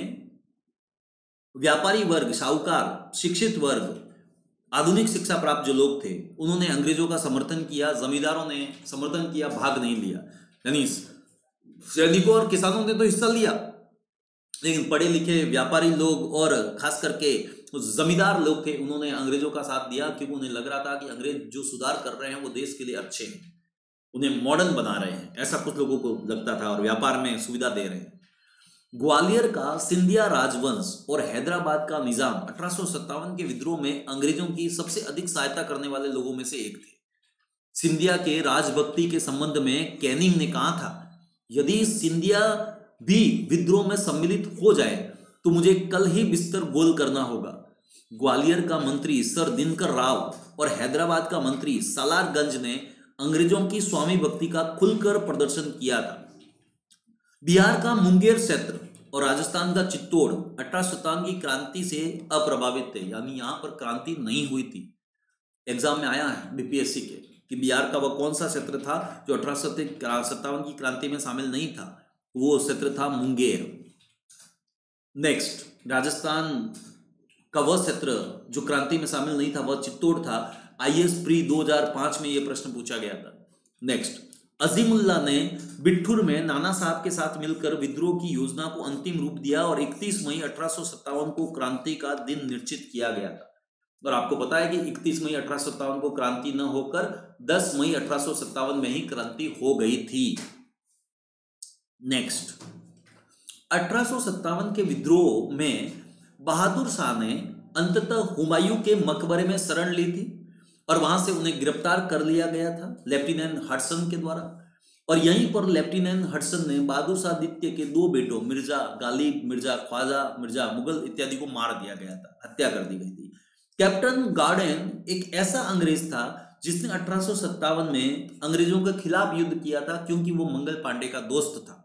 व्यापारी वर्ग, साहूकार, शिक्षित वर्ग, आधुनिक शिक्षा प्राप्त जो लोग थे उन्होंने अंग्रेजों का समर्थन किया, जमींदारों ने समर्थन किया, भाग नहीं लिया। यानी सैनिकों और किसानों ने तो हिस्सा लिया, लेकिन पढ़े लिखे व्यापारी लोग और खास करके जमींदार लोग थे उन्होंने अंग्रेजों का साथ दिया, क्योंकि उन्हें लग रहा था कि अंग्रेज जो सुधार कर रहे हैं वो देश के लिए अच्छे हैं, उन्हें मॉडर्न बना रहे हैं, ऐसा कुछ लोगों को लगता था, और व्यापार में सुविधा दे रहे हैं। ग्वालियर का सिंधिया राजवंश और हैदराबाद का निजाम 1857 के विद्रोह में अंग्रेजों की सबसे अधिक सहायता करने वाले लोगों में से एक थे। सिंधिया के राजभक्ति के संबंध में कैनिंग ने कहा था, यदि सिंधिया भी विद्रोह में सम्मिलित हो जाए तो मुझे कल ही बिस्तर गोल करना होगा। ग्वालियर का मंत्री सर दिनकर राव और हैदराबाद का मंत्री सालारगंज ने अंग्रेजों की स्वामी भक्ति का खुलकर प्रदर्शन किया था। बिहार का मुंगेर क्षेत्र और राजस्थान का चित्तौड़ 1857 की क्रांति से अप्रभावित थे, यानी यहां पर क्रांति नहीं हुई थी। एग्जाम में आया है बीपीएससी के कि बिहार का वह कौन सा क्षेत्र था जो 1857 की क्रांति में शामिल नहीं था, वो क्षेत्र था मुंगेर। नेक्स्ट, राजस्थान का वह क्षेत्र जो क्रांति में शामिल नहीं था वह चित्तौड़ था। आईएएस प्री 2005 में यह प्रश्न पूछा गया था। नेक्स्ट, अजीमुल्ला ने बिठूर में नाना साहब के साथ मिलकर विद्रोह की योजना को अंतिम रूप दिया और 31 मई 1857 को क्रांति का दिन निश्चित किया गया था। और आपको पता है कि 31 मई 1857 को क्रांति न होकर 10 मई 1857 में ही क्रांति हो गई थी। नेक्स्ट, 1857 के विद्रोह में बहादुर शाह ने अंततः हुमायूं के मकबरे में शरण ली थी और वहां से उन्हें गिरफ्तार कर लिया गया था लेफ्टिनेंट हडसन के द्वारा। और यहीं पर लेफ्टिनेंट हडसन ने बहादुर शाह द्वितीय के 2 बेटों मिर्जा गालिब, मिर्जा ख्वाजा, मिर्जा मुगल इत्यादि को मार दिया गया था, हत्या कर दी गई थी। कैप्टन गार्डन एक ऐसा अंग्रेज था जिसने 1857 में अंग्रेजों के खिलाफ युद्ध किया था, क्योंकि वो मंगल पांडे का दोस्त था।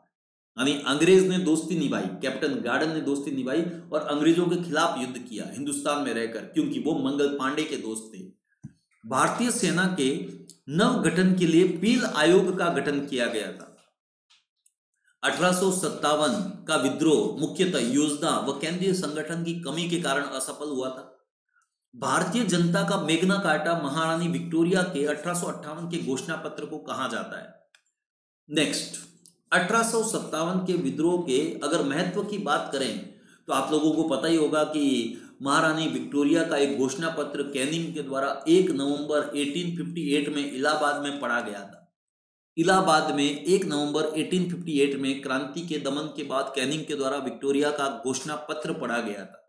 यानी अंग्रेज ने दोस्ती निभाई, कैप्टन गार्डन ने दोस्ती निभाई और अंग्रेजों के खिलाफ युद्ध किया हिंदुस्तान में रहकर, क्योंकि वो मंगल पांडे के दोस्त थे। भारतीय सेना के नव गठन के लिए पील आयोग का गठन किया गया था। 1857 का विद्रोह मुख्यतः योजना व केंद्रीय संगठन की कमी के कारण असफल हुआ था। भारतीय जनता का मेग्ना कार्टा महारानी विक्टोरिया के 1858 के घोषणा पत्र को कहा जाता है। नेक्स्ट, 1857 के विद्रोह के अगर महत्व की बात करें तो आप लोगों को पता ही होगा कि महारानी विक्टोरिया का एक घोषणा पत्र कैनिंग के द्वारा 1 नवंबर 1858 में इलाहाबाद में पढ़ा गया था। इलाहाबाद में 1 नवंबर 1858 में क्रांति के दमन के बाद कैनिंग के द्वारा विक्टोरिया का घोषणा पत्र पढ़ा गया था,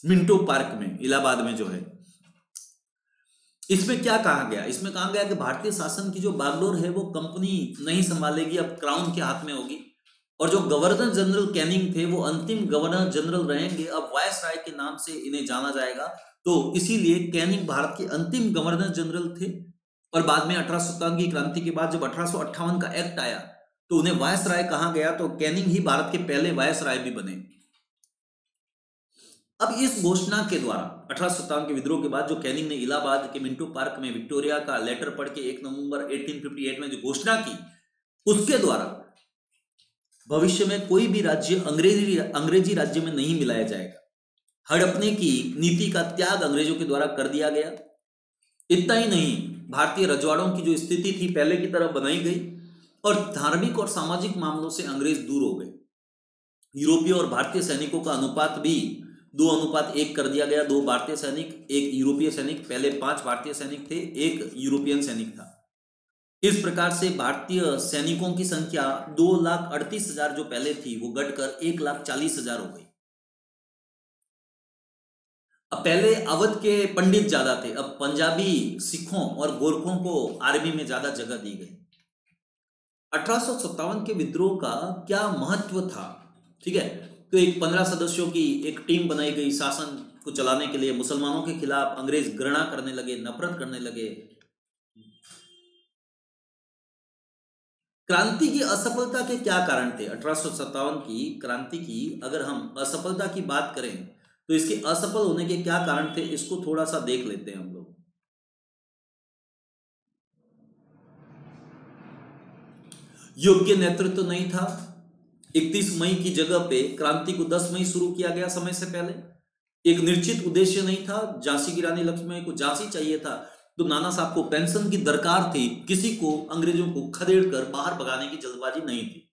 मिंटो पार्क में, इलाहाबाद में जो है। इसमें क्या कहा गया? इसमें कहा गया कि भारतीय शासन की जो बागडोर है वो कंपनी नहीं संभालेगी, अब क्राउन के हाथ में होगी, और जो गवर्नर जनरल कैनिंग थे वो अंतिम गवर्नर जनरल रहेंगे, अब वायसराय के नाम से इन्हें जाना जाएगा। तो इसीलिए कैनिंग भारत के अंतिम गवर्नर जनरल थे और बाद में 1857 की क्रांति के बाद जब 1858 का एक्ट आया तो उन्हें वायसराय कहा गया, तो कैनिंग ही भारत के पहले वायसराय भी बने। अब इस घोषणा के द्वारा 1857 के विद्रोह के बाद जो कैनिंग ने इलाहाबाद के मिंटो पार्क में विक्टोरिया का लेटर पढ़ के 1 नवंबर 1858 में जो घोषणा की, उसके द्वारा भविष्य में कोई भी राज्य अंग्रेजी राज्य में नहीं मिलाया जाएगा। हड़पने की नीति का त्याग अंग्रेजों के द्वारा कर दिया गया। इतना ही नहीं, भारतीय रजवाड़ों की जो स्थिति थी पहले की तरह बनाई गई और धार्मिक और सामाजिक मामलों से अंग्रेज दूर हो गए। यूरोपीय और भारतीय सैनिकों का अनुपात भी 2:1 कर दिया गया। 2 भारतीय सैनिक, 1 यूरोपीय सैनिक। पहले 5 भारतीय सैनिक थे, 1 यूरोपियन सैनिक था। इस प्रकार से भारतीय सैनिकों की संख्या 2,38,000 जो पहले थी वो घटकर 1,40,000 हो गई। अब पहले अवध के पंडित ज्यादा थे, अब पंजाबी सिखों और गोरखों को आर्मी में ज्यादा जगह दी गई। 1857 के विद्रोह का क्या महत्व था, ठीक है, तो एक 15 सदस्यों की एक टीम बनाई गई शासन को चलाने के लिए। मुसलमानों के खिलाफ अंग्रेज घृणा करने लगे, नफरत करने लगे। क्रांति की असफलता के क्या कारण थे? 1857 की क्रांति की अगर हम असफलता की बात करें तो इसके असफल होने के क्या कारण थे, इसको थोड़ा सा देख लेते हैं हम लोग। योग्य नेतृत्व नहीं था। 31 मई की जगह पे क्रांति को 10 मई शुरू किया गया, समय से पहले। एक निश्चित उद्देश्य नहीं था। झांसी की रानी लक्ष्मीबाई को झांसी चाहिए था, तो नाना साहब को पेंशन की दरकार थी। किसी को, अंग्रेजों को खदेड़ कर बाहर भगाने की जल्दबाजी नहीं थी।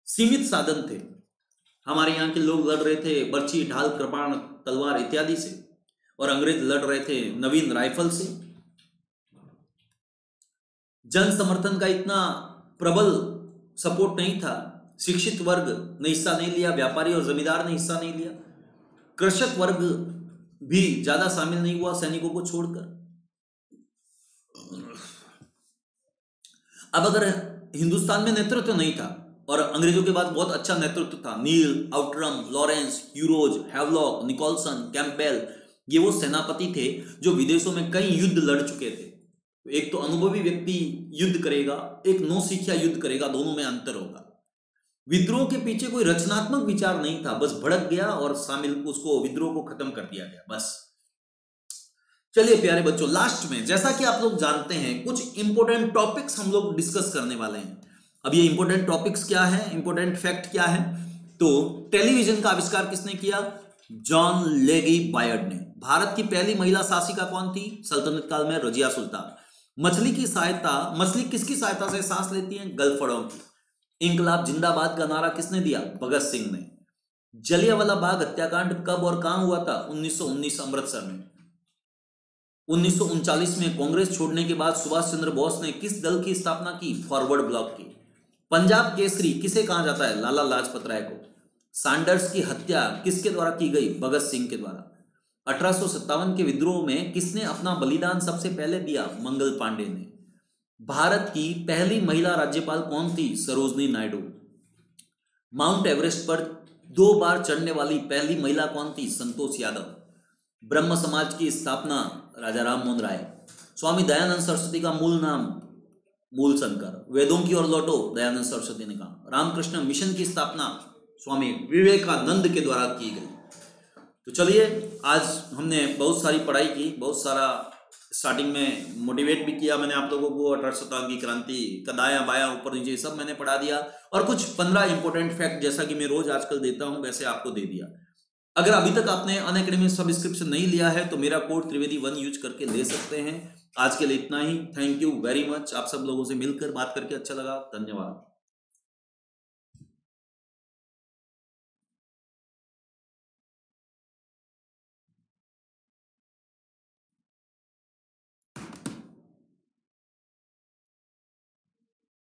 सीमित साधन थे। हमारे यहाँ के लोग लड़ रहे थे बर्छी, ढाल, कृपाण, तलवार इत्यादि से, और अंग्रेज लड़ रहे थे नवीन राइफल से। जन समर्थन का इतना प्रबल सपोर्ट नहीं था। शिक्षित वर्ग ने हिस्सा नहीं लिया, व्यापारी और जमींदार ने हिस्सा नहीं लिया, कृषक वर्ग भी ज्यादा शामिल नहीं हुआ सैनिकों को छोड़कर। अब अगर हिंदुस्तान में नेतृत्व नहीं था और अंग्रेजों के बाद बहुत अच्छा नेतृत्व था, Neill, Outram, Lawrence, Hugh Rose, Havelock, Nicholson, Campbell, ये वो सेनापति थे जो विदेशों में कई युद्ध लड़ चुके थे। एक तो अनुभवी व्यक्ति युद्ध करेगा, एक नौसिखिया युद्ध करेगा, दोनों में अंतर होगा। विद्रोह के पीछे कोई रचनात्मक विचार नहीं था, बस भड़क गया और शामिल उसको विद्रोह को खत्म कर दिया गया, बस। चलिए प्यारे बच्चों, लास्ट में जैसा कि आप लोग जानते हैं कुछ इंपॉर्टेंट टॉपिक्स हम लोग डिस्कस करने वाले हैं। अब ये इंपॉर्टेंट टॉपिक्स क्या है, इंपॉर्टेंट फैक्ट क्या है? तो टेलीविजन का आविष्कार किसने किया? जॉन लेगी बायर्ड ने। भारत की पहली महिला शासिका कौन थी सल्तनत काल में? रजिया सुल्तान। मछली किसकी सहायता से सांस लेती है? गलफड़ों की। इंकलाब जिंदाबाद का नारा किसने दिया? भगत सिंह ने। जलियांवाला बाग हत्याकांड कब और कहां हुआ था? 1919 अमृतसर में। 1939 में कांग्रेस छोड़ने के बाद सुभाष चंद्र बोस ने किस दल की स्थापना की? फॉरवर्ड ब्लॉक की। पंजाब केसरी किसे कहा जाता है? लाला लाजपत राय को। सैंडर्स की हत्या किसके द्वारा की गई? भगत सिंह के द्वारा। 1857 के विद्रोह में किसने अपना बलिदान सबसे पहले दिया? मंगल पांडे ने। भारत की पहली महिला राज्यपाल कौन थी? सरोजनी नायडू। माउंट एवरेस्ट पर 2 बार चढ़ने वाली पहली महिला कौन थी? संतोष यादव। ब्रह्म समाज की स्थापना राजा राम मोहन राय। स्वामी दयानंद सरस्वती का मूल नाम मूल शंकर। वेदों की ओर लौटो, दयानंद सरस्वती ने कहा। रामकृष्ण मिशन की स्थापना स्वामी विवेकानंद के द्वारा की गई। तो चलिए, आज हमने बहुत सारी पढ़ाई की, बहुत सारा स्टार्टिंग में मोटिवेट भी किया मैंने आप लोगों को। 1857 की क्रांति का दायां बायां ऊपर नीचे सब मैंने पढ़ा दिया, और कुछ 15 इंपॉर्टेंट फैक्ट जैसा कि मैं रोज आजकल देता हूं वैसे आपको दे दिया। अगर अभी तक आपने अनअकैडमी सब्सक्रिप्शन नहीं लिया है तो मेरा कोड त्रिवेदी1 यूज करके ले सकते हैं। आज के लिए इतना ही। Thank you very much. आप सब लोगों से मिलकर बात करके अच्छा लगा। धन्यवाद।